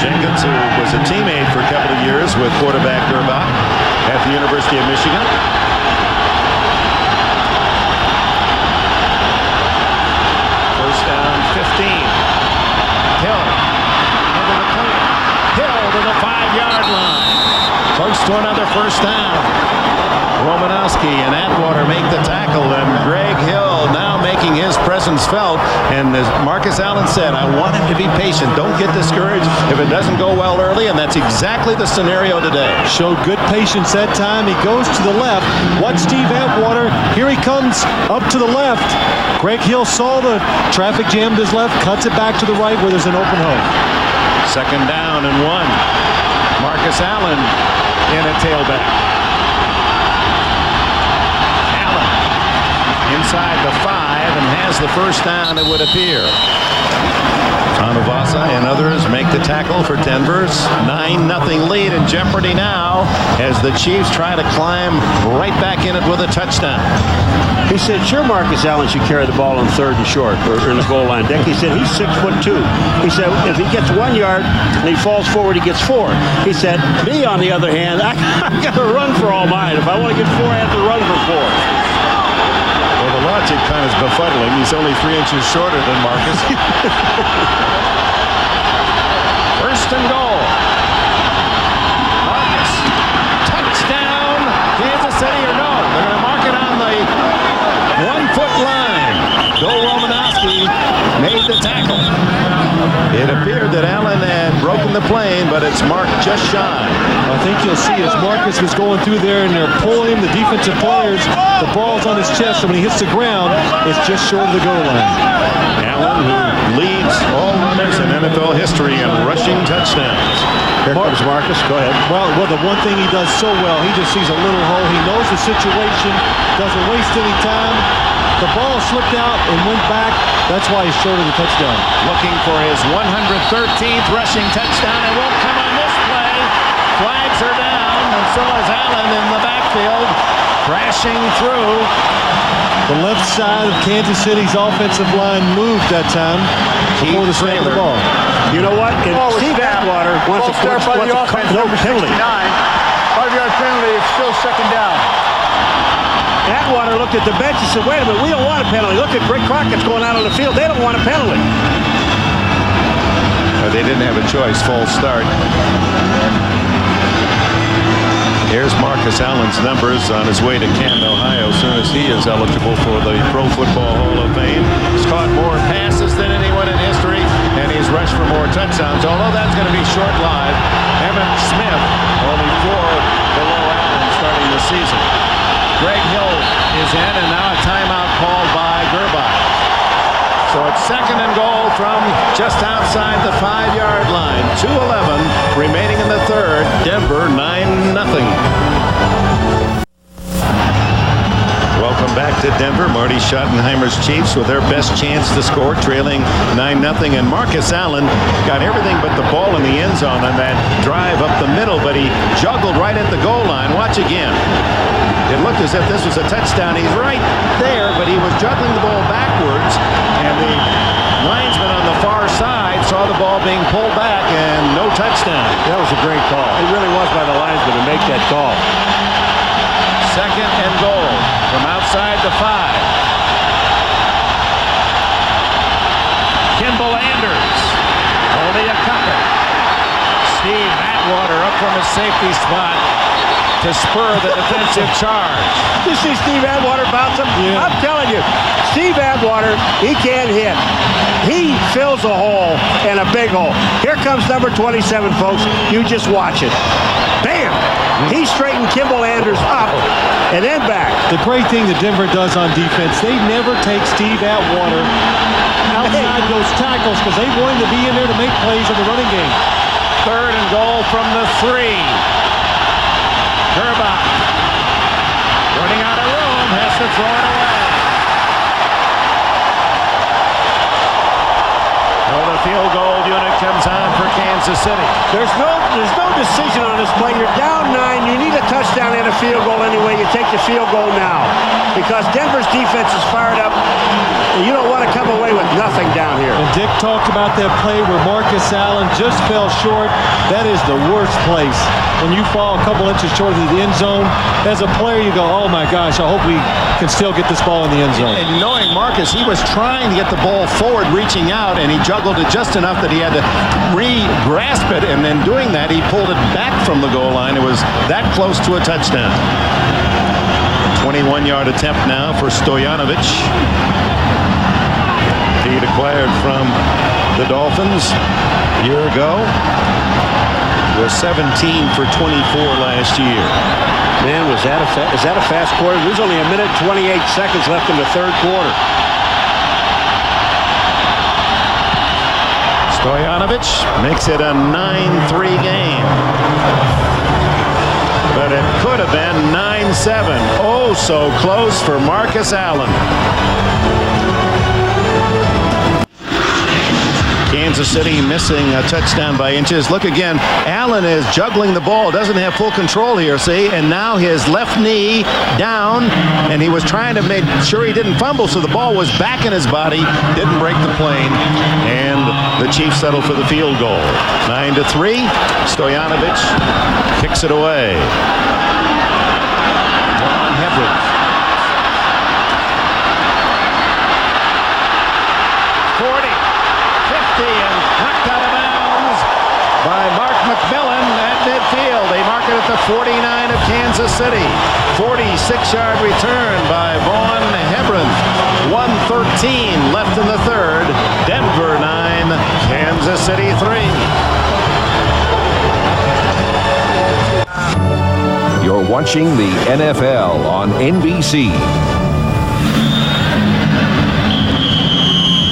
Jenkins, who was a teammate for a couple of years with quarterback Gerbach at the University of Michigan. First down, 15. Hill into the clean. Hill to the 5-yard line. Close to another first down. Romanowski and Atwater make the tackle, and Greg Hill now making his presence felt. And as Marcus Allen said, I want him to be patient. Don't get discouraged if it doesn't go well early, and that's exactly the scenario today. Showed good patience that time. He goes to the left. Watch Steve Atwater. Here he comes up to the left. Greg Hill saw the traffic jam to his left, cuts it back to the right where there's an open hole. Second down and 1. Marcus Allen in a tailback. Inside the 5 and has the first down, it would appear. Anavasa and others make the tackle for Denver's 9-0 lead in jeopardy now as the Chiefs try to climb right back in it with a touchdown. He said, sure, Marcus Allen should carry the ball on 3rd and short or in the goal line. Dick, he said, he's 6'2". He said, if he gets 1 yard and he falls forward, he gets 4. He said, me, on the other hand, I got to run for all mine. If I want to get 4, I have to run for 4. Well, the logic kind of is befuddling. He's only 3 inches shorter than Marcus. First and goal. Marcus. Touchdown. Kansas City or no? They're going to mark it on the 1-foot line. Joe Romanowski made the tackle. It appeared that Allen had broken the plane, but it's marked just shy. I think you'll see as Marcus was going through there and they're pulling him, the defensive players, the ball's on his chest, and when he hits the ground, it's just short of the goal line. Allen, who leads all runners in NFL history in rushing touchdowns. Here comes Marcus. Go ahead. Well, the one thing he does so well, he just sees a little hole. He knows the situation, doesn't waste any time. The ball slipped out and went back. That's why he's short of the touchdown. Looking for his 113th rushing touchdown. It won't come on this play. Flags are down, and so is Allen in the backfield, crashing through. The left side of Kansas City's offensive line moved that time before the snap of the ball. You know what? Steve Atwater wants to by the offense, no number penalty. 69. 5-yard penalty. It's still second down. Atwater looked at the bench and said, wait a minute, we don't want a penalty. Look at Rick Crockett's going out on the field. They don't want a penalty. They didn't have a choice. False start. Here's Marcus Allen's numbers on his way to Canton, Ohio, as soon as he is eligible for the Pro Football Hall of Fame. He's caught more passes than anyone in history, and he's rushed for more touchdowns, although that's going to be short-lived. Emmitt Smith, only 4 below Allen starting the season. Greg Hill is in, and now a timeout called by Gerbach. So it's second and goal from just outside the 5-yard line. 2:11 remaining in the third. Denver 9-0. Welcome back to Denver. Marty Schottenheimer's Chiefs with their best chance to score, trailing 9-0. And Marcus Allen got everything but the ball in the end zone on that drive up the middle, but he juggled right at the goal line. Watch again. It looked as if this was a touchdown. He's right there, but he was juggling the ball backwards, and the linesman on the far side saw the ball being pulled back, and no touchdown. That was a great call. It really was by the linesman to make that call. Second and goal. inside the 5. Kimball Anders. Only a couple. Steve Atwater up from his safety spot to spur the defensive charge. You see Steve Atwater bounce him? Yeah. I'm telling you, Steve Atwater, he can't hit. He fills a hole, and a big hole. Here comes number 27, folks. You just watch it. Bam! He straightened Kimball Anders up and then back. The great thing that Denver does on defense, they never take Steve Atwater outside those tackles because they want him to be in there to make plays in the running game. 3rd and goal from the 3. Gerbach running out of room, has to throw it away. So the field goal unit comes on for Kansas City. There's no decision on this play. You're down 9. You need a touchdown and a field goal anyway. You take the field goal now because Denver's defense is fired up. And you don't want to come away with nothing down here. And Dick talked about that play where Marcus Allen just fell short. That is the worst place. When you fall a couple inches short of the end zone, as a player you go, oh my gosh, I hope we can still get this ball in the end zone. And knowing Marcus, he was trying to get the ball forward, reaching out, and he juggled it just enough that he had to grasp it, and then doing that, he pulled it back from the goal line. It was that close to a touchdown. 21-yard attempt now for Stojanovic. He acquired from the Dolphins a year ago. Was 17 for 24 last year. Man, is that a fast quarter? There's only 1 minute 28 seconds left in the 3rd quarter. Stojanovic makes it a 9-3 game. But it could have been 9-7. Oh, so close for Marcus Allen. Kansas City missing a touchdown by inches. Look again. Allen is juggling the ball. Doesn't have full control here, see? And now his left knee down, and he was trying to make sure he didn't fumble, so the ball was back in his body. Didn't break the plane. And the Chiefs settle for the field goal. 9-3. Stojanovic kicks it away. Ron Hebron. 40. And knocked out of bounds by Mark McMillan at midfield. They mark it at the 49 of Kansas City. 46-yard return by Vaughn Hebron. 1:13 left in the 3rd. Denver 9, Kansas City 3. You're watching the NFL on NBC.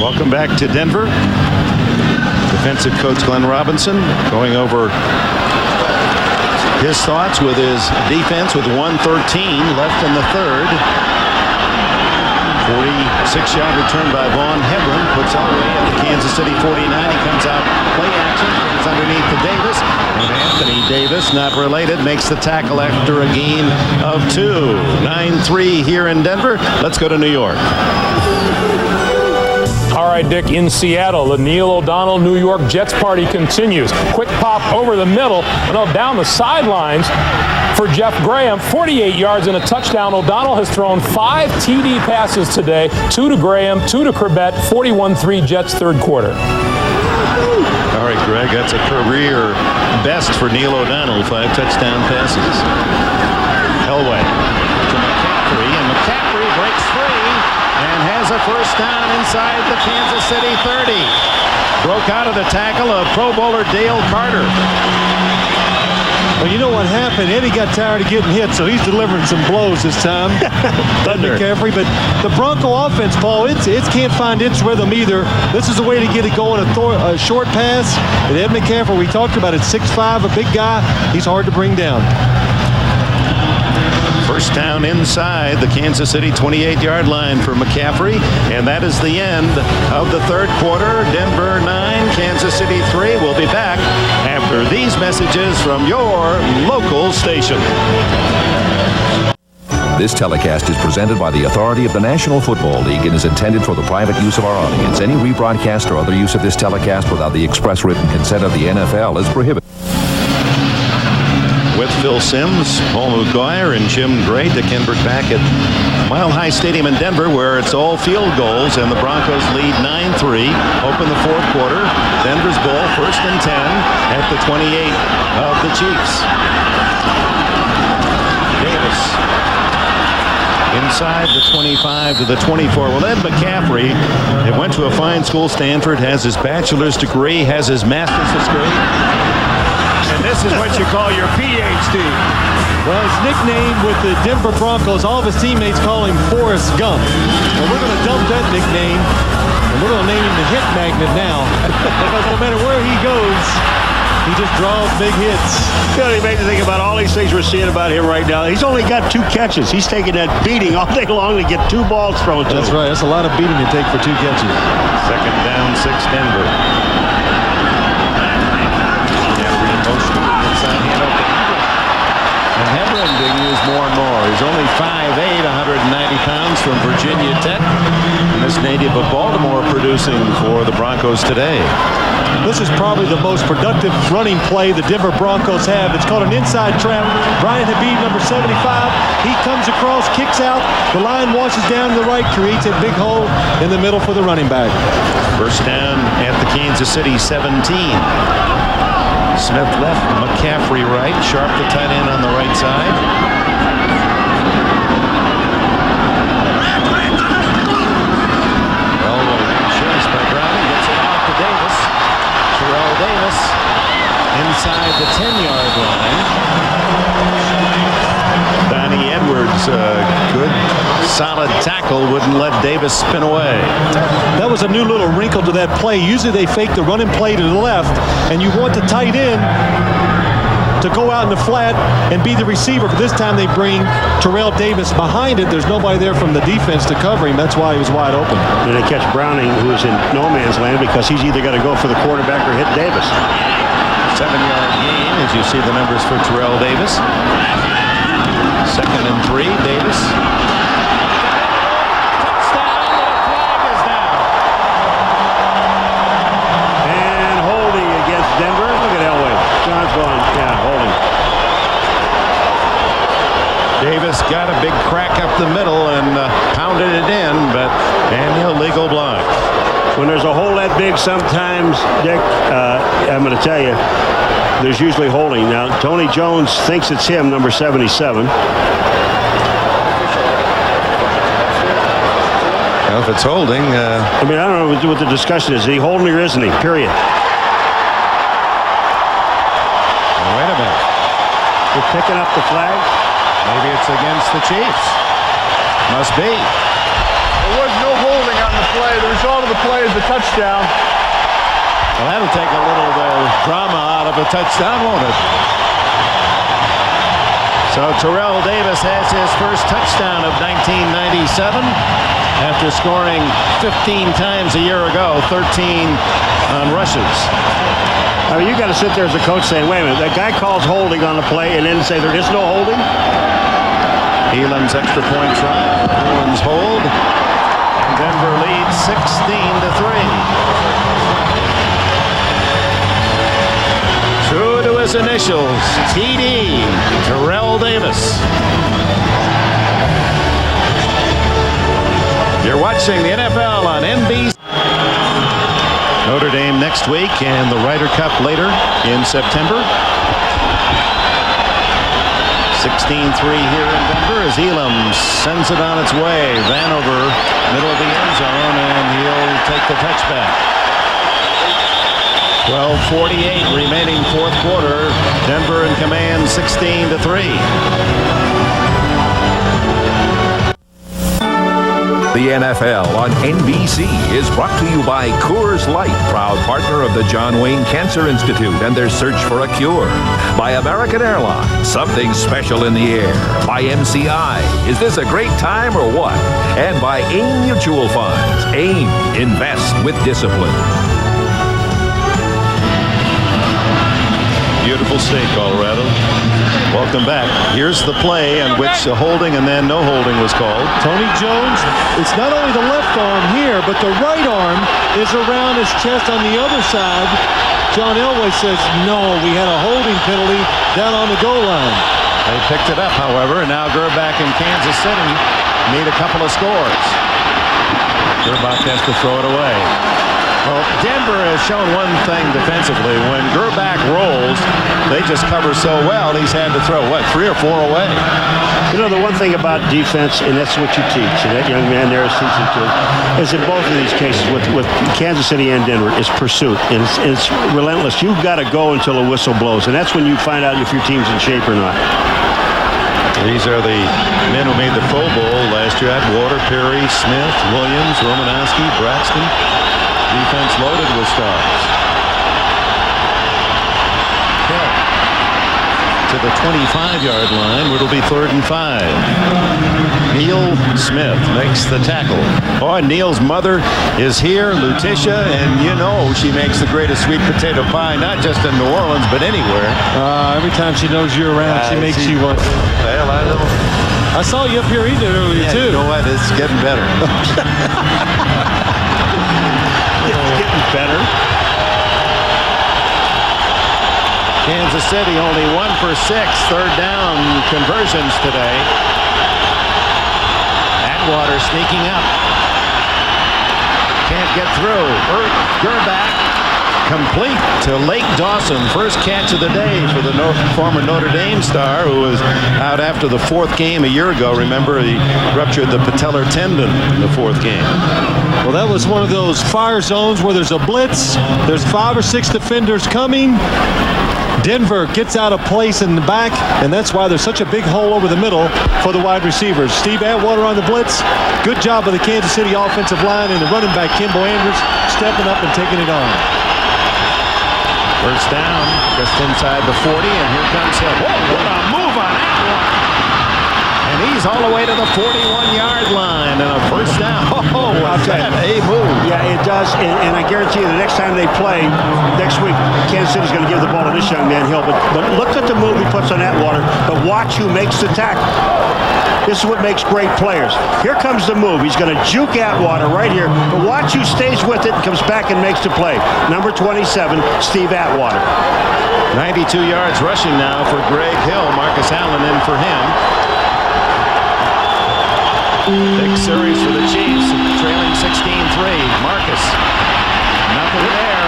Welcome back to Denver. Defensive coach Glenn Robinson going over his thoughts with his defense with 1:13 left in the 3rd. 46-yard return by Vaughn Hebron. Puts all the way at the Kansas City 49. He comes out play action. It's underneath to Davis. And Anthony Davis, not related, makes the tackle after a gain of 2. 9-3 here in Denver. Let's go to New York. All right, Dick, in Seattle, the Neil O'Donnell New York Jets party continues. Quick pop over the middle, and down the sidelines for Jeff Graham. 48 yards and a touchdown. O'Donnell has thrown 5 TD passes today. 2 to Graham, 2 to Corbett. 41-3 Jets 3rd quarter. All right, Greg, that's a career best for Neil O'Donnell. 5 touchdown passes. Elway to McCaffrey, and McCaffrey breaks free and has a first down inside the Kansas City 30. Broke out of the tackle of Pro Bowler Dale Carter. Well, you know what happened? Eddie got tired of getting hit, so he's delivering some blows this time. McCaffrey, but the Bronco offense, Paul, it can't find its rhythm either. This is a way to get it going, a short pass. And Ed McCaffrey, we talked about it, 6'5", a big guy. He's hard to bring down. First down inside the Kansas City 28-yard line for McCaffrey. And that is the end of the 3rd quarter. Denver 9, Kansas City 3. We'll be back after these messages from your local station. This telecast is presented by the authority of the National Football League and is intended for the private use of our audience. Any rebroadcast or other use of this telecast without the express written consent of the NFL is prohibited. with Phil Simms, Paul McGuire, and Jim Gray. Dick Enberg back at Mile High Stadium in Denver, where it's all field goals, and the Broncos lead 9-3. Open the fourth quarter. Denver's ball, 1st and 10 at the 28 of the Chiefs. Davis inside the 25 to the 24. Well, Ed McCaffrey, it went to a fine school, Stanford, has his bachelor's degree, has his master's degree. And this is what you call your PhD. Well, his nickname with the Denver Broncos, all of his teammates call him Forrest Gump. Well, we're going to dump that nickname, and we're going to name him the Hit Magnet now. Because no matter where he goes, he just draws big hits. You know, it made me think about all these things we're seeing about him right now. He's only got 2 catches. He's taking that beating all day long to get 2 balls thrown to him. That's right. That's a lot of beating to take for 2 catches. 2nd down, 6 Denver. And Hebron being used more and more. He's only 5'8", 190 pounds, from Virginia Tech. And this native of Baltimore producing for the Broncos today. This is probably the most productive running play the Denver Broncos have. It's called an inside trap. Brian Habib, number 75. He comes across, kicks out. The line washes down to the right, creates a big hole in the middle for the running back. 1st down at the Kansas City 17. Smith left, McCaffrey right, Sharp the tight end on the right side. Well, chase by Browning, gets it off to Davis. Terrell Davis inside the 10-yard line. Donnie Edwards, good solid tackle, wouldn't let Davis spin away. That was a new little wrinkle to that play. Usually they fake the running play to the left, and you want the tight end to go out in the flat and be the receiver. But this time they bring Terrell Davis behind it. There's nobody there from the defense to cover him. That's why he was wide open. And they catch Browning, who is in no man's land, because he's either going to go for the quarterback or hit Davis. 7-yard gain as you see the numbers for Terrell Davis. 2nd and 3, Davis. Touchdown, the flag is down. And holding against Denver. Look at Elway. John's going, yeah, holding. Davis got a big crack up the middle and pounded it in, but an illegal block. When there's a hole that big, sometimes, Dick, I'm going to tell you, there's usually holding. Now, Tony Jones thinks it's him, number 77. Well, if it's holding... I mean, I don't know what the discussion is. Is he holding or isn't he? Period. Wait a minute. They're picking up the flag. Maybe it's against the Chiefs. Must be. There was no holding on the play. The result of the play is a touchdown. Well, that'll take a little drama out of a touchdown, won't it? So Terrell Davis has his first touchdown of 1997 after scoring 15 times a year ago, 13 on rushes. I mean, you got to sit there as a coach saying, wait a minute, that guy calls holding on the play and then say there is no holding? Elam's extra point try. Bruins hold. And Denver leads 16-3. True to his initials, TD, Terrell Davis. You're watching the NFL on NBC. Notre Dame next week and the Ryder Cup later in September. 16-3 here in Denver as Elam sends it on its way. Vanover, middle of the end zone, and he'll take the touchback. 12:48 remaining fourth quarter. Denver in command, 16-3. The NFL on NBC is brought to you by Coors Light, proud partner of the John Wayne Cancer Institute and their search for a cure. By American Airlines, something special in the air. By MCI, is this a great time or what? And by AIM Mutual Funds. AIM, invest with discipline. Beautiful state, Colorado. Welcome back. Here's the play in which a holding and then no holding was called. Tony Jones, it's not only the left arm here, but the right arm is around his chest on the other side John Elway says, no, we had a holding penalty down on the goal line. They picked it up, however, and now Gerbach and Kansas City need a couple of scores. Gerbach has to throw it away. Well, Denver has shown one thing defensively. When Gerbach rolls, they just cover so well, he's had to throw, 3 or 4 away. You know, the one thing about defense, and that's what you teach, and that young man there is teaching too, is in both of these cases with Kansas City and Denver, is pursuit. And it's relentless. You've got to go until a whistle blows, and that's when you find out if your team's in shape or not. These are the men who made the Pro Bowl last year. Atwater, Perry, Smith, Williams, Romanowski, Braxton. Defense loaded with stars. Hill to the 25-yard line, where it'll be 3rd and 5. Neil Smith makes the tackle. Oh, and Neil's mother is here, Letitia, and you know she makes the greatest sweet potato pie, not just in New Orleans, but anywhere. Every time she knows you're around, she makes you one. Well, I know. I saw you up here eating it earlier, too. You know what? It's getting better. Getting better. Kansas City only 1 for 6 third down conversions today. Atwater sneaking up. Can't get through. Gerbach complete to Lake Dawson. First catch of the day for the former Notre Dame star, who was out after the 4th game a year ago. Remember, he ruptured the patellar tendon in the 4th game. Well, that was one of those fire zones where there's a blitz. There's 5 or 6 defenders coming. Denver gets out of place in the back, and that's why there's such a big hole over the middle for the wide receivers. Steve Atwater on the blitz. Good job of the Kansas City offensive line and the running back, Kimbo Andrews, stepping up and taking it on. First down, just inside the 40, and here comes Hill. Whoa, what a move on Atwater! And he's all the way to the 41-yard line, and a first down. Oh, what's that? A move. Yeah, it does, and I guarantee you the next time they play, next week, Kansas City's going to give the ball to this young man, Hill. But look at the move he puts on Atwater, but watch who makes the tackle. This is what makes great players. Here comes the move. He's going to juke Atwater right here, but watch who stays with it and comes back and makes the play. Number 27, Steve Atwater. 92 yards rushing now for Greg Hill. Marcus Allen in for him. Big series for the Chiefs, trailing 16-3. Marcus, nothing there.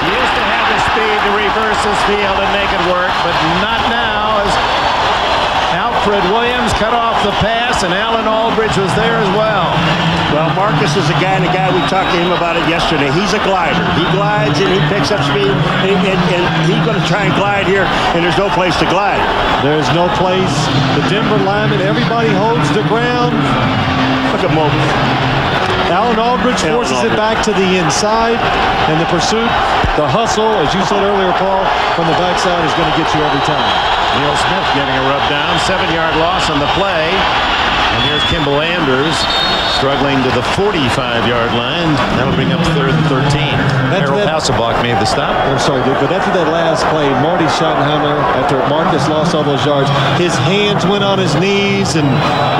He used to have the speed to reverse his field and make it work, but not now, as Alfred Williams cut off the pass, and Alan Aldridge was there as well. Well, Marcus is a guy, we talked to him about it yesterday. He's a glider. He glides and he picks up speed, and he's going to try and glide here, and there's no place to glide. There's no place. The Denver linemen, everybody holds the ground. Look at Mo. Alan Aldridge forces it back to the inside, and the pursuit, the hustle, as you said earlier, Paul, from the backside is going to get you every time. Neil Smith getting a rub down, 7-yard loss on the play. And here's Kimball Andrews struggling to the 45-yard line. That'll bring up 3rd and 13. Harold Hasselbach made the stop. I'm sorry, Duke, but after that last play, Marty Schottenheimer, after Marcus lost all those yards, his hands went on his knees, and,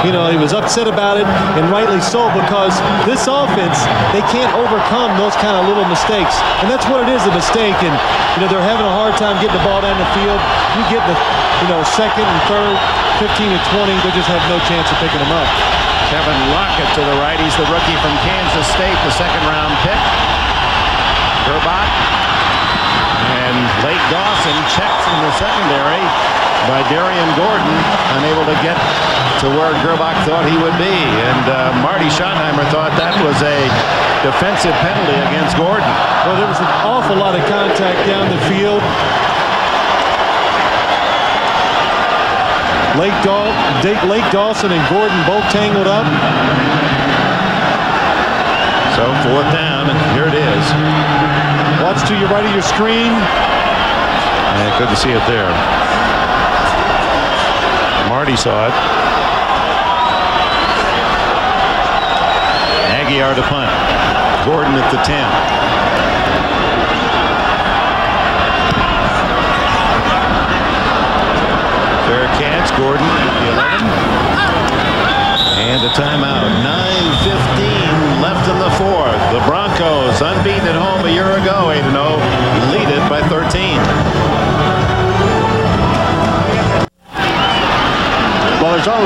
he was upset about it, and rightly so, because this offense, they can't overcome those kind of little mistakes. And that's what it is, a mistake. And, they're having a hard time getting the ball down the field. You get the, 2nd and 3rd, 15 and 20, they just have no chance of picking them up. Kevin Lockett to the right. He's the rookie from Kansas State, the 2nd-round pick. Gerbach. And Lake Dawson checked in the secondary by Darian Gordon, unable to get to where Gerbach thought he would be. And Marty Schottenheimer thought that was a defensive penalty against Gordon. Well, there was an awful lot of contact down the field. Lake Dawson and Gordon both tangled up. So 4th down, and here it is. Watch to your right of your screen. I couldn't see it there. Marty saw it. Aguiar to punt. Gordon at the 10. Fair catch, Gordon at the 11. And a timeout. 9:15 left in the 4th. The Broncos, unbeaten at home a year ago, 8-0, lead it by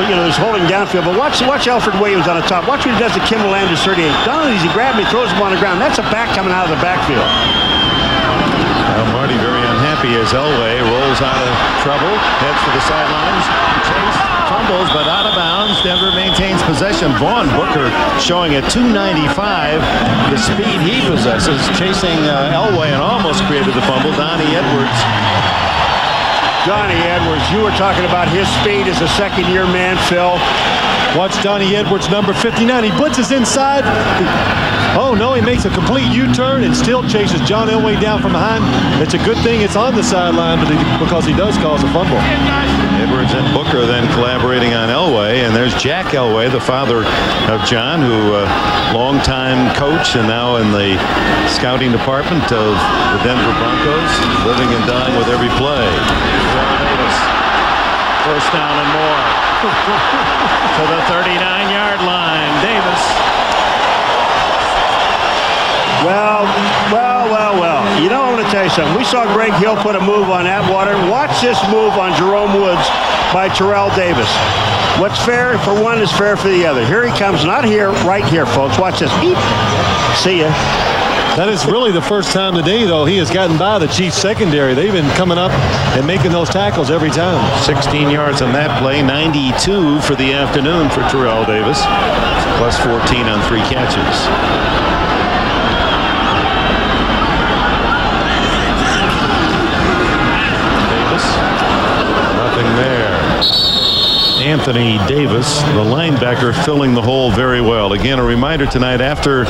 there's holding downfield, but watch Alfred Williams on the top. Watch what he does to Kimball Landers 38. Not only does he grab him, he throws him on the ground. That's a back coming out of the backfield. Well, Marty very unhappy as Elway rolls out of trouble, heads for the sidelines. Chase fumbles, but out of bounds. Denver maintains possession. Vaughn Booker showing at 295 the speed he possesses, chasing Elway and almost created the fumble. Donnie Edwards. Donnie Edwards, you were talking about his speed as a second-year man, Phil. Watch Donnie Edwards, number 59. He blitzes inside. Oh, no, he makes a complete U-turn and still chases John Elway down from behind. It's a good thing it's on the sideline because he does cause a fumble. Edwards and Booker then collaborating on Elway, and there's Jack Elway, the father of John, who longtime coach and now in the scouting department of the Denver Broncos, living and dying with every play. Davis, first down and more to the 39-yard line. Davis. Well. You know, I'm going to tell you something. We saw Greg Hill put a move on Atwater. Watch this move on Jerome Woods by Terrell Davis. What's fair for one is fair for the other. Here he comes, not here, right here, folks. Watch this. Eep. See ya. That is really the first time today, though, he has gotten by the Chiefs secondary. They've been coming up and making those tackles every time. 16 yards on that play, 92 for the afternoon for Terrell Davis, plus 14 on 3 catches. Anthony Davis, the linebacker, filling the hole very well. Again, a reminder tonight after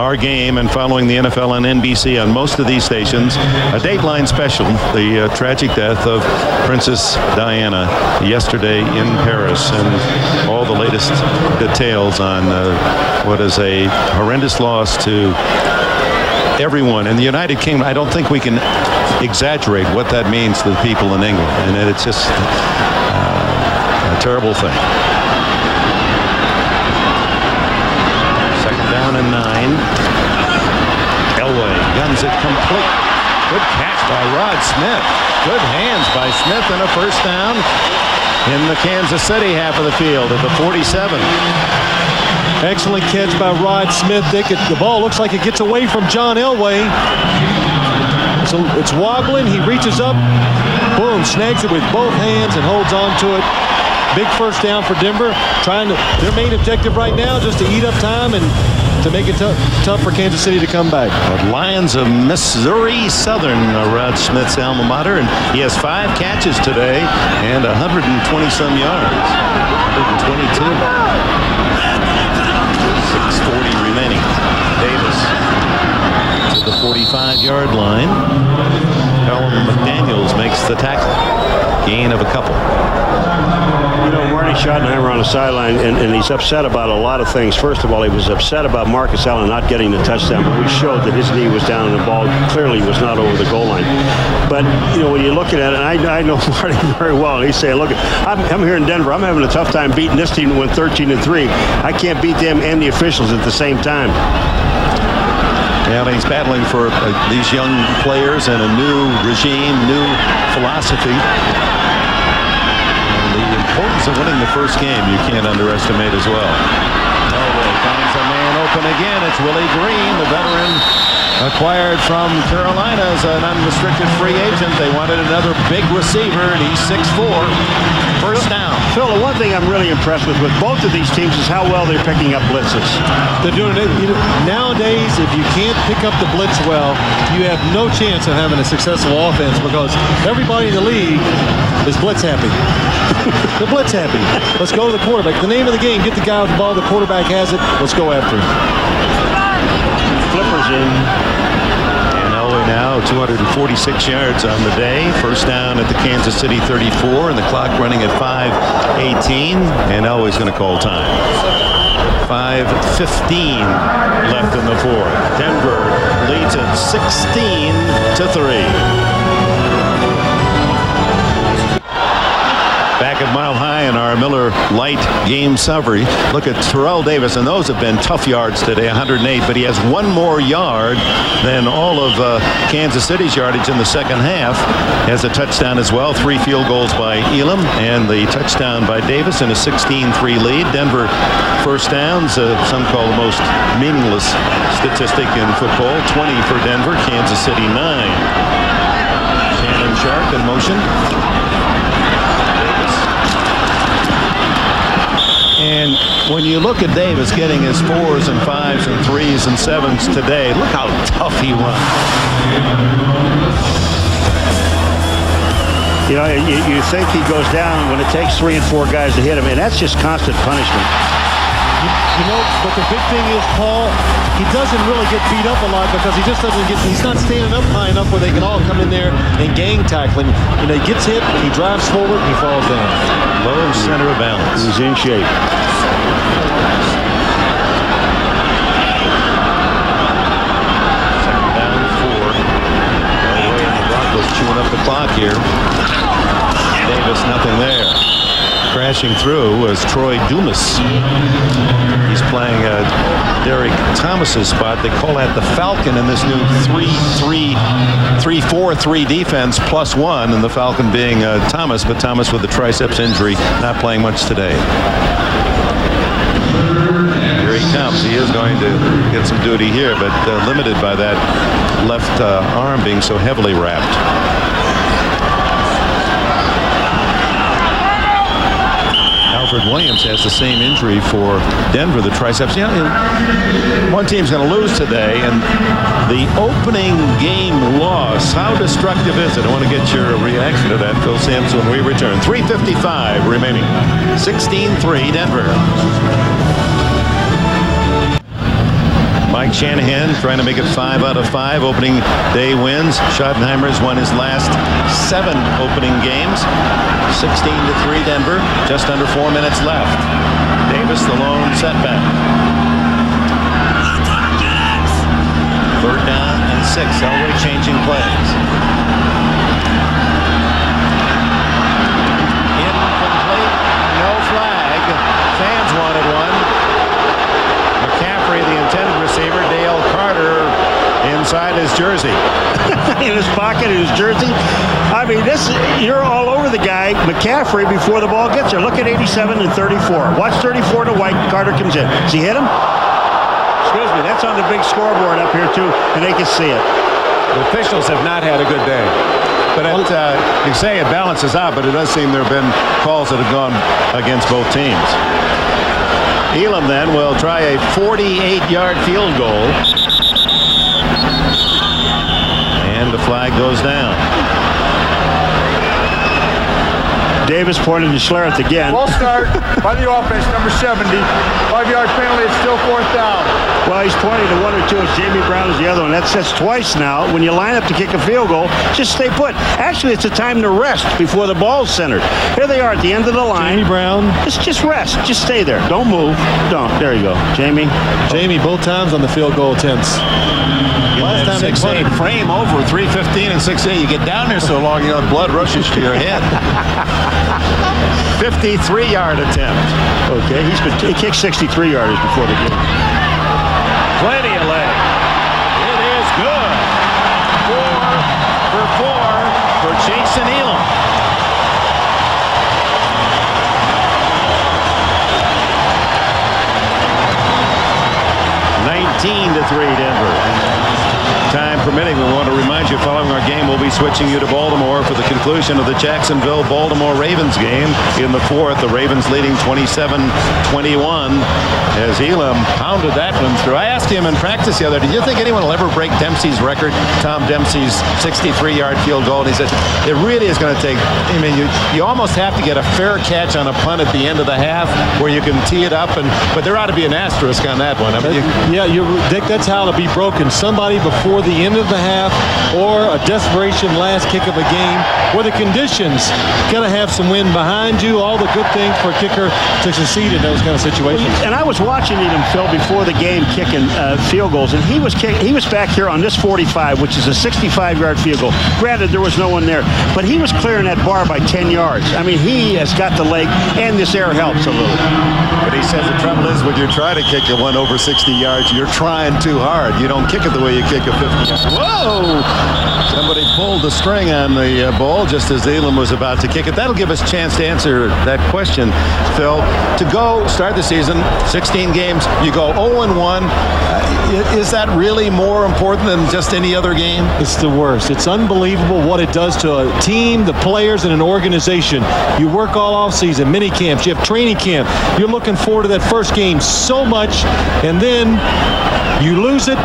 our game and following the NFL on NBC on most of these stations, a Dateline special, the tragic death of Princess Diana yesterday in Paris, and all the latest details on what is a horrendous loss to everyone in the United Kingdom. I don't think we can exaggerate what that means to the people in England, and it's just terrible thing. Second down and 9. Elway guns it complete. Good catch by Rod Smith. Good hands by Smith, and a first down in the Kansas City half of the field at the 47. Excellent catch by Rod Smith. The ball looks like it gets away from John Elway. So it's wobbling. He reaches up, boom, snags it with both hands and holds on to it. Big first down for Denver. Their main objective right now just to eat up time and to make it tough for Kansas City to come back. The Lions of Missouri Southern, Rod Smith's alma mater, and he has 5 catches today and 120-some yards. 122. 6:40 remaining. Davis to the 45-yard line. Callum McDaniels makes the tackle. Gain of a couple. You know, Marty Schottenheimer on the sideline, and he's upset about a lot of things. First of all, he was upset about Marcus Allen not getting the touchdown, but we showed that his knee was down and the ball clearly was not over the goal line. But, you know, when you're looking at it, and I know Marty very well, and he's saying, look, I'm here in Denver. I'm having a tough time beating this team that went 13-3. I can't beat them and the officials at the same time. Yeah, he's battling for these young players and a new regime, new philosophy. And the importance of winning the first game you can't underestimate as well. Elway finds a man open again. It's Willie Green, the veteran acquired from Carolina as an unrestricted free agent. They wanted another big receiver, and he's 6'4". First down. Phil, the one thing I'm really impressed with both of these teams is how well they're picking up blitzes. They're doing it. Nowadays, if you can't pick up the blitz well, you have no chance of having a successful offense because everybody in the league is blitz happy. They're blitz happy. Let's go to the quarterback. The name of the game, get the guy with the ball. The quarterback has it. Let's go after him. Flippers in. And Elway now 246 yards on the day. First down at the Kansas City 34, and the clock running at 5:18. And Elway's going to call time. 5:15 left in the fourth. Denver leads at 16-3. Back at Mile High in our Miller Lite game summary. Look at Terrell Davis, and those have been tough yards today, 108, but he has one more yard than all of Kansas City's yardage in the second half. Has a touchdown as well, 3 field goals by Elam, and the touchdown by Davis in a 16-3 lead. Denver first downs, some call the most meaningless statistic in football, 20 for Denver, Kansas City 9. Shannon Sharp in motion. And when you look at Davis getting his 4s and 5s and 3s and 7s today, look how tough he runs. You know, you think he goes down when it takes 3 and 4 guys to hit him, and that's just constant punishment. You know, but the big thing is, Paul, he doesn't really get beat up a lot because he just doesn't he's not standing up high enough where they can all come in there and gang tackle him. You know, he gets hit, he drives forward, he falls down. Low center of balance. He's in shape. Second down, 4. The Broncos chewing up the clock here. Davis, nothing there. Crashing through was Troy Dumas. He's playing Derek Thomas's spot. They call that the Falcon in this new 3-4-3 defense +1, and the Falcon being Thomas, but Thomas with the triceps injury, not playing much today. Here he comes. He is going to get some duty here, but limited by that left arm being so heavily wrapped. Alfred Williams has the same injury for Denver, the triceps. Yeah, one team's going to lose today, and the opening game loss, how destructive is it? I want to get your reaction to that, Phil Sampson, when we return. 3:55 remaining. 16-3 Denver. Mike Shanahan trying to make it 5 out of 5 opening day wins. Schottenheimer's won his last 7 opening games. 16-3 Denver. Just under 4 minutes left. Davis the lone setback. 3rd down and 6. Elway changing plays. Incomplete. No flag. Fans wanted one. McCaffrey, the intended receiver, Dale Carter inside his jersey. In his pocket, in his jersey. I mean, you're all over the guy, McCaffrey, before the ball gets there. Look at 87 and 34. Watch 34 to White. Carter comes in. Does he hit him? Excuse me, that's on the big scoreboard up here, too, and they can see it. The officials have not had a good day. But you say it balances out, but it does seem there have been calls that have gone against both teams. Elam then will try a 48-yard field goal. And the flag goes down. Davis pointed to Schlereth again. Ball start by the offense, number 70. 5-yard penalty, it's still 4th down. Well, he's pointing to 1 or 2 as Jamie Brown is the other one. That's twice now. When you line up to kick a field goal, just stay put. Actually, it's a time to rest before the ball's centered. Here they are at the end of the line. Jamie Brown. Just rest. Just stay there. Don't move. Don't. There you go. Jamie. Jamie, both times on the field goal attempts. Last time they punted frame over 3:15 and 6:8. You get down there so long, you know, blood rushes to your head. 53-yard attempt. Okay, he kicked 63-yarders before the game. Plenty of leg. It is good. 4 for 4 for Jason Elam. to 3 Denver. Time permitting, we want to remind you, following our game, we'll be switching you to Baltimore for the conclusion of the Jacksonville-Baltimore Ravens game. In the 4th, the Ravens leading 27-21 as Elam pounded that one through. I asked him in practice the other day, do you think anyone will ever break Dempsey's record, Tom Dempsey's 63-yard field goal? And he said, it really is going to take, I mean, you almost have to get a fair catch on a punt at the end of the half where you can tee it up, but there ought to be an asterisk on that one. I mean, Dick, that's how it'll be broken. Somebody before the end of of the half or a desperation last kick of a game where the conditions got to have some wind behind you, all the good things for a kicker to succeed in those kind of situations. And I was watching him, Phil, before the game kicking field goals, and he was back here on this 45, which is a 65-yard field goal. Granted, there was no one there, but he was clearing that bar by 10 yards. I mean, he has got the leg, and this air helps a little. But he says the trouble is when you're trying to kick a one over 60 yards, you're trying too hard. You don't kick it the way you kick a 50 yard. Whoa! Somebody pulled the string on the ball just as Elam was about to kick it. That'll give us a chance to answer that question, Phil. To go start the season, 16 games, you go 0-1. Is that really more important than just any other game? It's the worst. It's unbelievable what it does to a team, the players, and an organization. You work all off season, mini camps, you have training camp. You're looking forward to that first game so much, and then you lose it.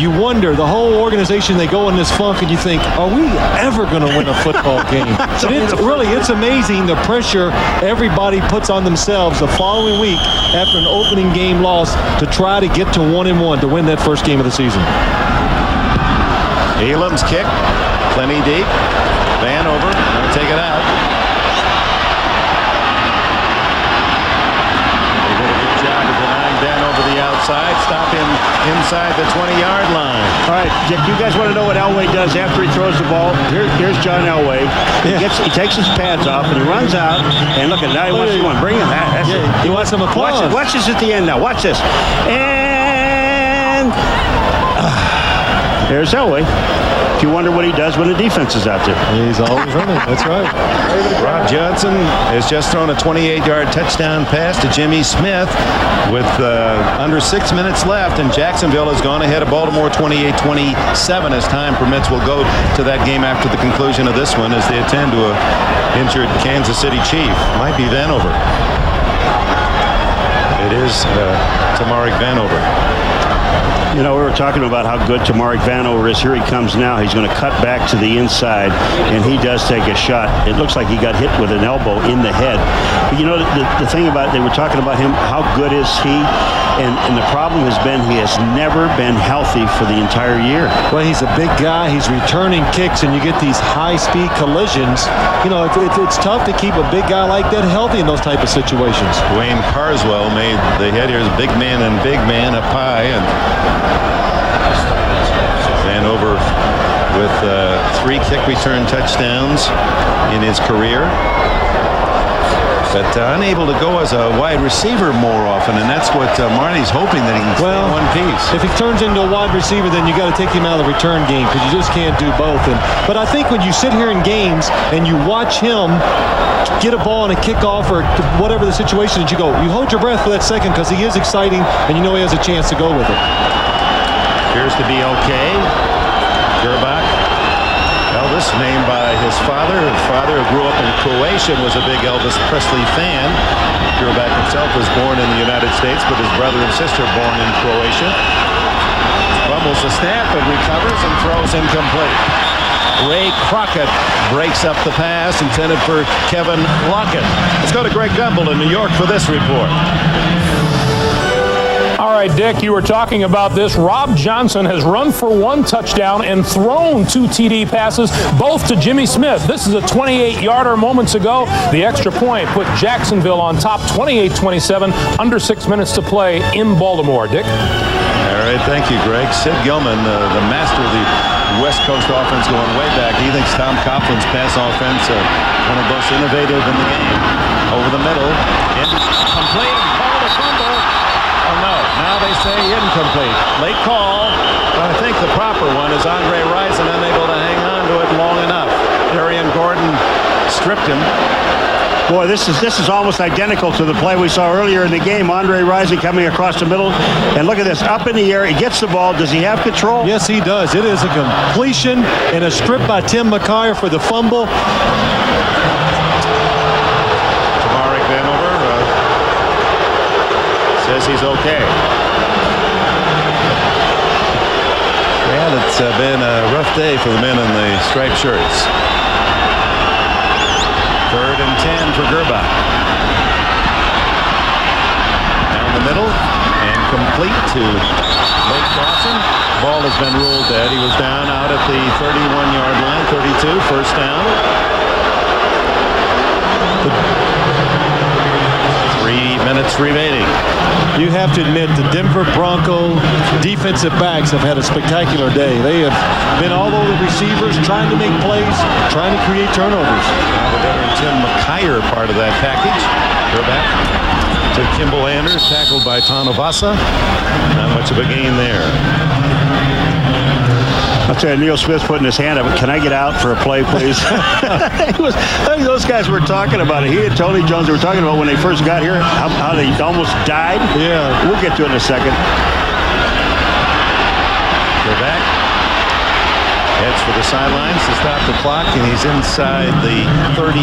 You wonder, the whole organization, they go in this funk, and you think, are we ever going to win a football game? It's amazing the pressure everybody puts on themselves the following week after an opening game loss to try to get to 1-1 to win that first game of the season. Elam's kick, plenty deep. Vanover, going to take it out. They did a good job of denying Vanover the outside, stop him inside the 20-yard line. All right, Dick, you guys want to know what Elway does after he throws the ball? Here's John Elway. He takes his pads off and he runs out. And look at now he wants to bring him. He wants some applause. Watch this at the end now. Watch this. And there's Elway. You wonder what he does when the defense is out there. He's always running. That's right. Rob Johnson has just thrown a 28-yard touchdown pass to Jimmy Smith with under 6 minutes left, and Jacksonville has gone ahead of Baltimore 28-27 as time permits. We'll go to that game after the conclusion of this one as they attend to a injured Kansas City Chief. Might be Vanover. It is Tamarick Vanover. You know, we were talking about how good Tamarick Vanover is. Here he comes now. He's going to cut back to the inside, and he does take a shot. It looks like he got hit with an elbow in the head. But you know, the thing about, they were talking about him, how good is he? And the problem has been he has never been healthy for the entire year. Well, he's a big guy. He's returning kicks, and you get these high-speed collisions. You know, it's tough to keep a big guy like that healthy in those type of situations. Dwayne Carswell made the head here as big man and big man up high, and Vanover with 3 kick return touchdowns in his career, but unable to go as a wide receiver more often, and that's what Marty's hoping, that he can stay in one piece. If he turns into a wide receiver, then you got to take him out of the return game, because you just can't do both. But I think when you sit here in games and you watch him get a ball on a kickoff or whatever the situation is, you hold your breath for that second, because he is exciting and you know he has a chance to go with it. Appears to be okay. Gerbach. Elvis, named by his father. His father, who grew up in Croatia, was a big Elvis Presley fan. Gerbach himself was born in the United States, but his brother and sister born in Croatia. Fumbles the snap and recovers and throws incomplete. Ray Crockett breaks up the pass intended for Kevin Lockett. Let's go to Greg Gumbel in New York for this report. All right, Dick, you were talking about this. Rob Johnson has run for 1 touchdown and thrown 2 TD passes, both to Jimmy Smith. This is a 28-yarder moments ago. The extra point put Jacksonville on top, 28-27, under 6 minutes to play in Baltimore. Dick? All right, thank you, Greg. Sid Gilman, the master of the West Coast offense going way back. He thinks Tom Coughlin's pass offense one of the most innovative in the game. Over the middle, incomplete, and called a fumble. Oh no, now they say incomplete. Late call, but I think the proper one is Andre Rison unable to hang on to it long enough. Darian Gordon stripped him. Boy, this is almost identical to the play we saw earlier in the game. Andre Rison coming across the middle, and look at this, up in the air. He gets the ball. Does he have control? Yes, he does. It is a completion and a strip by Tim McCarr for the fumble. Tamarick Vanover says he's okay. Well, it's been a rough day for the men in the striped shirts. 3rd and 10 for Gerbach. Down the middle. and complete to Lake Dawson. Ball has been ruled dead. He was down out at the 31-yard line, 32, first down. 3 minutes remaining. You have to admit the Denver Broncos defensive backs have had a spectacular day. They have been all over the receivers, trying to make plays, trying to create turnovers. The veteran Tim McKyer part of that package. Go back to Kimball Anders, tackled by Tanavasa. Not much of a gain there. I'll tell you, Neil Smith's putting his hand up. Can I get out for a play, please? I think those guys were talking about it. He and Tony Jones were talking about when they first got here, how they almost died. Yeah. We'll get to it in a second. Go back. Heads for the sidelines to stop the clock, and he's inside the 30.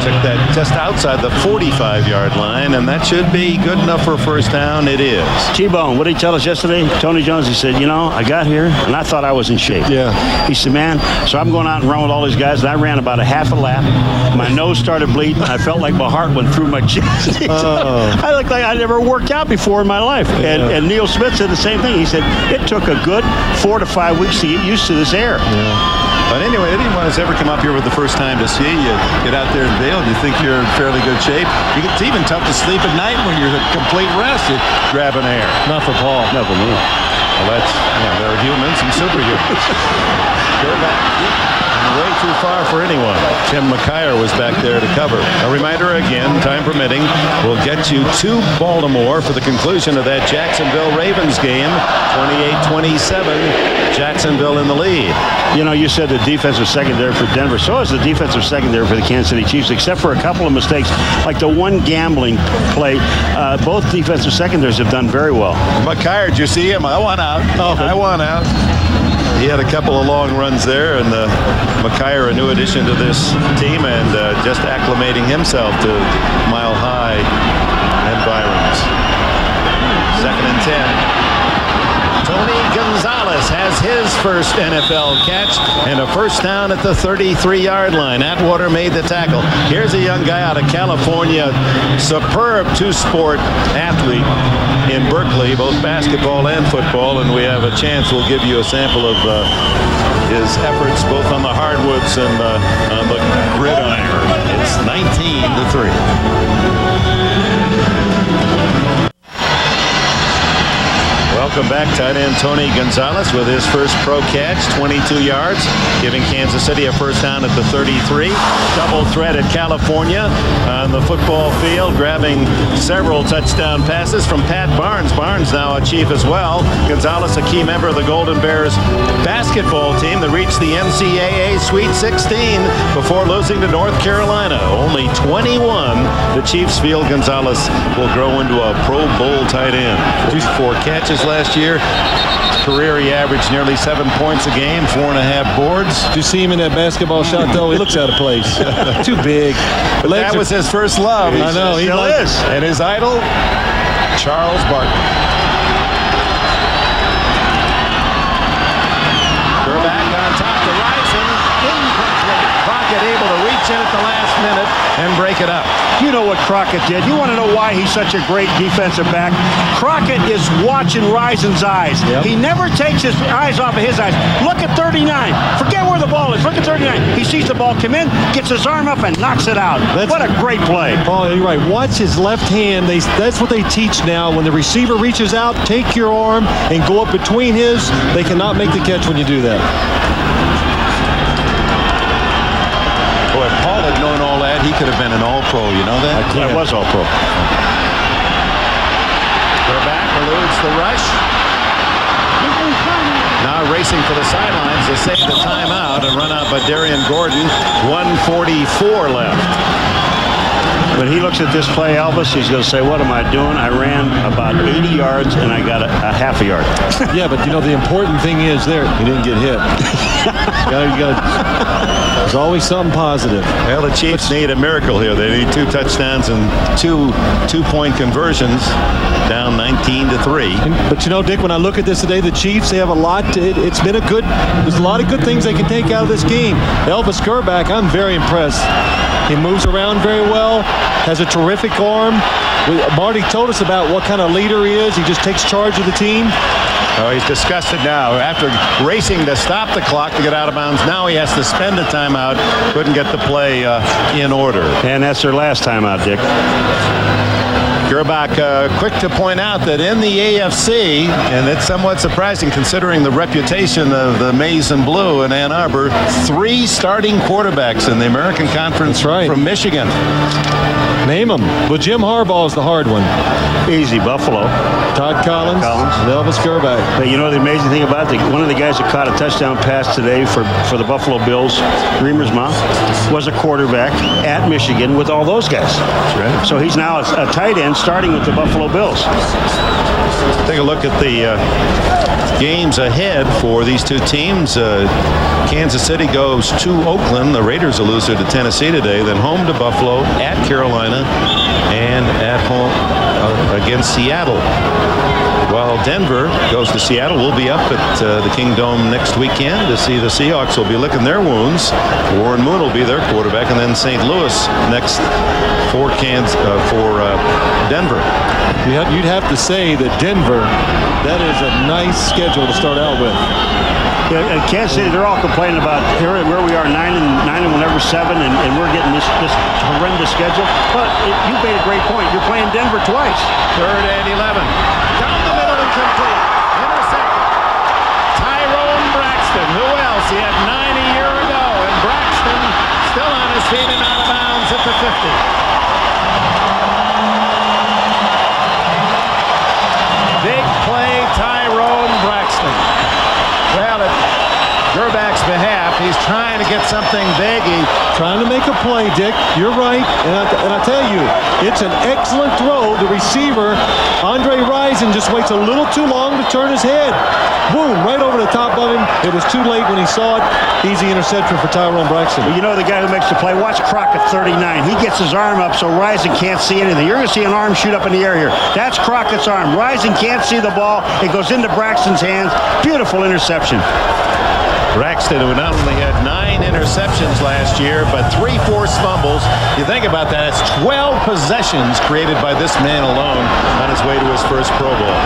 Check that, just outside the 45-yard line, and that should be good enough for a first down. It is. T-Bone, what did he tell us yesterday? Tony Jones, he said, I got here, and I thought I was in shape. Yeah. He said, man, so I'm going out and run with all these guys, and I ran about a half a lap. My nose started bleeding. I felt like my heart went through my chest. I looked like I never worked out before in my life. Yeah. And Neil Smith said the same thing. He said, it took a good 4 to 5 weeks to get used to this air. Yeah. But anyway, anyone who's ever come up here for the first time to see you, get out there in Vail, you think you're in fairly good shape. It's even tough to sleep at night when you're at complete rest. You grab an air. Not for Paul. Not for me. Well, that's, there are humans and superhumans. Go back. Way too far for anyone. Tim McKyer was back there to cover. A reminder again, time permitting, we'll get you to Baltimore for the conclusion of that Jacksonville Ravens game. 28-27, Jacksonville in the lead. You said the defensive secondary for Denver. So is the defensive secondary for the Kansas City Chiefs, except for a couple of mistakes, like the one gambling play. Both defensive secondaries have done very well. McKyer, did you see him? I want out. I want out. He had a couple of long runs there, and McKyer, a new addition to this team, and just acclimating himself to Mile High environs. 2nd and 10. Tony Gonzalez has his first NFL catch and a first down at the 33-yard line. Atwater made the tackle. Here's a young guy out of California, superb two-sport athlete in Berkeley, both basketball and football, and we have a chance. We'll give you a sample of his efforts both on the hardwoods and on the gridiron. It's 19-3. Welcome back, tight end Tony Gonzalez with his first pro catch, 22 yards, giving Kansas City a first down at the 33. Double threat at California on the football field, grabbing several touchdown passes from Pat Barnes. Barnes now a Chief as well. Gonzalez, a key member of the Golden Bears basketball team that reached the NCAA Sweet 16 before losing to North Carolina. Only 21. The Chiefs feel Gonzalez will grow into a Pro Bowl tight end. 4 catches last year. His career, he averaged nearly 7 points a game, 4.5 boards. Did you see him in that basketball shot, though? He looks out of place. Too big. But that was his first love. I know. He still is. And his idol, Charles Barkley. Back on top to Rising. Incomplete. Crockett able to reach in at the last minute and break it up. You know what Crockett did. You want to know why he's such a great defensive back? Crockett is watching Rising's eyes. Yep. He never takes his eyes off of his eyes. Look at 39. Forget where the ball is. Look at 39. He sees the ball come in, gets his arm up, and knocks it out. What a great play. Paul, you're right. Watch his left hand. That's what they teach now. When the receiver reaches out, take your arm and go up between his. They cannot make the catch when you do that. Boy, if Paul had known all that, he could have been an all-pro. You know that? I was all-pro. They're back, eludes the rush. Now racing for the sidelines to save the timeout and run out by Darian Gordon. 1:44 left. When he looks at this play, Elvis, he's going to say, what am I doing? I ran about 80 yards and I got a half a yard. Yeah, but the important thing is there, he didn't get hit. There's always something positive. Well, the Chiefs need a miracle here. They need 2 touchdowns and 2 two-point conversions, down 19-3. But Dick, when I look at this today, the Chiefs, they have a lot. There's a lot of good things they can take out of this game. Elvis Gerback, I'm very impressed. He moves around very well, has a terrific arm, Marty told us about what kind of leader he is. He just takes charge of the team. Oh, he's disgusted now. After racing to stop the clock to get out of bounds, now he has to spend a timeout. Couldn't get the play in order. And that's their last timeout, Dick. Gerbach quick to point out that in the AFC, and it's somewhat surprising considering the reputation of the Maize and Blue in Ann Arbor, 3 starting quarterbacks in the American Conference from Michigan. Name them. Well, Jim Harbaugh is the hard one. Easy. Buffalo. Todd Collins. And Elvis Gerbach. But you know the amazing thing about it? One of the guys that caught a touchdown pass today for the Buffalo Bills, Reamer's mom, was a quarterback at Michigan with all those guys. That's right. So he's now a tight end starting with the Buffalo Bills. Take a look at the games ahead for these two teams. Kansas City goes to Oakland. The Raiders will lose to Tennessee today. Then home to Buffalo, at Carolina, and at home against Seattle. While Denver goes to Seattle, we'll be up at the Kingdome next weekend to see the Seahawks will be licking their wounds. Warren Moon will be their quarterback, and then St. Louis next for Denver. You'd have to say that Denver, that is a nice schedule to start out with. Yeah, Kansas City, they're all complaining about here where we are 9 and whenever 7, and we're getting this horrendous schedule. But you made a great point. You're playing Denver twice. 3rd and 11. Down the middle and complete. Intercepted. Tyrone Braxton. Who else? He had 9 a year ago. And Braxton still on his feet and out of bounds at the 50. Big play, Tyrone Braxton. Well, at Gerbach's behalf, he's trying to get something big. He's trying to make a play, Dick. You're right. And I tell you, it's an excellent throw. The receiver, Andre Rison, just waits a little too long to turn his head. Boom, right over the top of him. It was too late when he saw it. Easy interception for Tyrone Braxton. Well, you know the guy who makes the play? Watch Crockett, 39. He gets his arm up so Rison can't see anything. You're going to see an arm shoot up in the air here. That's Crockett's arm. Rison can't see the ball. It goes into Braxton's hands. Beautiful interception. Braxton, who not only had 9 interceptions last year, but 3 forced fumbles. You think about that, it's 12 possessions created by this man alone on his way to his first Pro Bowl.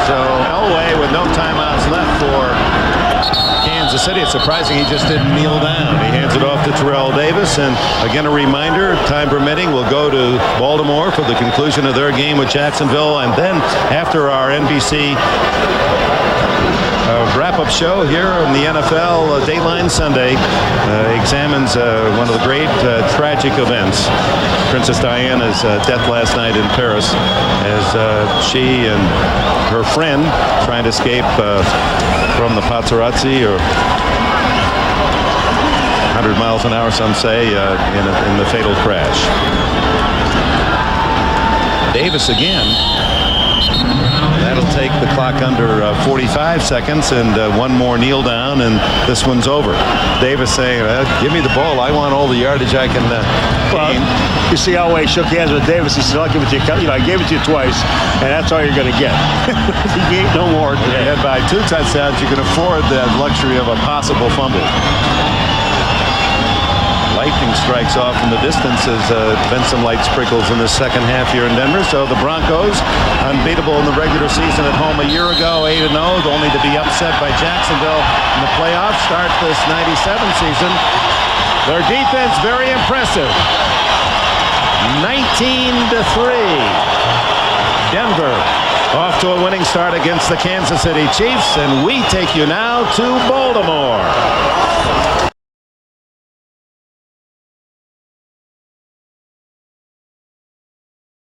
So Elway with no timeouts left for Kansas City. It's surprising he just didn't kneel down. He hands it off to Terrell Davis, and again a reminder, time permitting, we'll go to Baltimore for the conclusion of their game with Jacksonville, and then after our NBC wrap-up show here in the NFL Dateline Sunday examines one of the great tragic events, Princess Diana's death last night in Paris, as she and her friend trying to escape from the paparazzi, or 100 miles an hour, some say, in the fatal crash. Davis again. That'll take the clock under 45 seconds, and one more kneel down, and this one's over. Davis saying, give me the ball. I want all the yardage I can gain. You see how he shook hands with Davis. He said, I'll give it to you. I gave it to you twice, and that's all you're going to get. He gave no more today. And by 2 touchdowns, you can afford that luxury of a possible fumble. Lightning strikes off in the distance. Has been some light sprinkles in the second half here in Denver. So the Broncos, unbeatable in the regular season at home a year ago, 8-0, only to be upset by Jacksonville in the playoffs. Start this 97 season. Their defense very impressive. 19-3. Denver off to a winning start against the Kansas City Chiefs, and we take you now to Baltimore.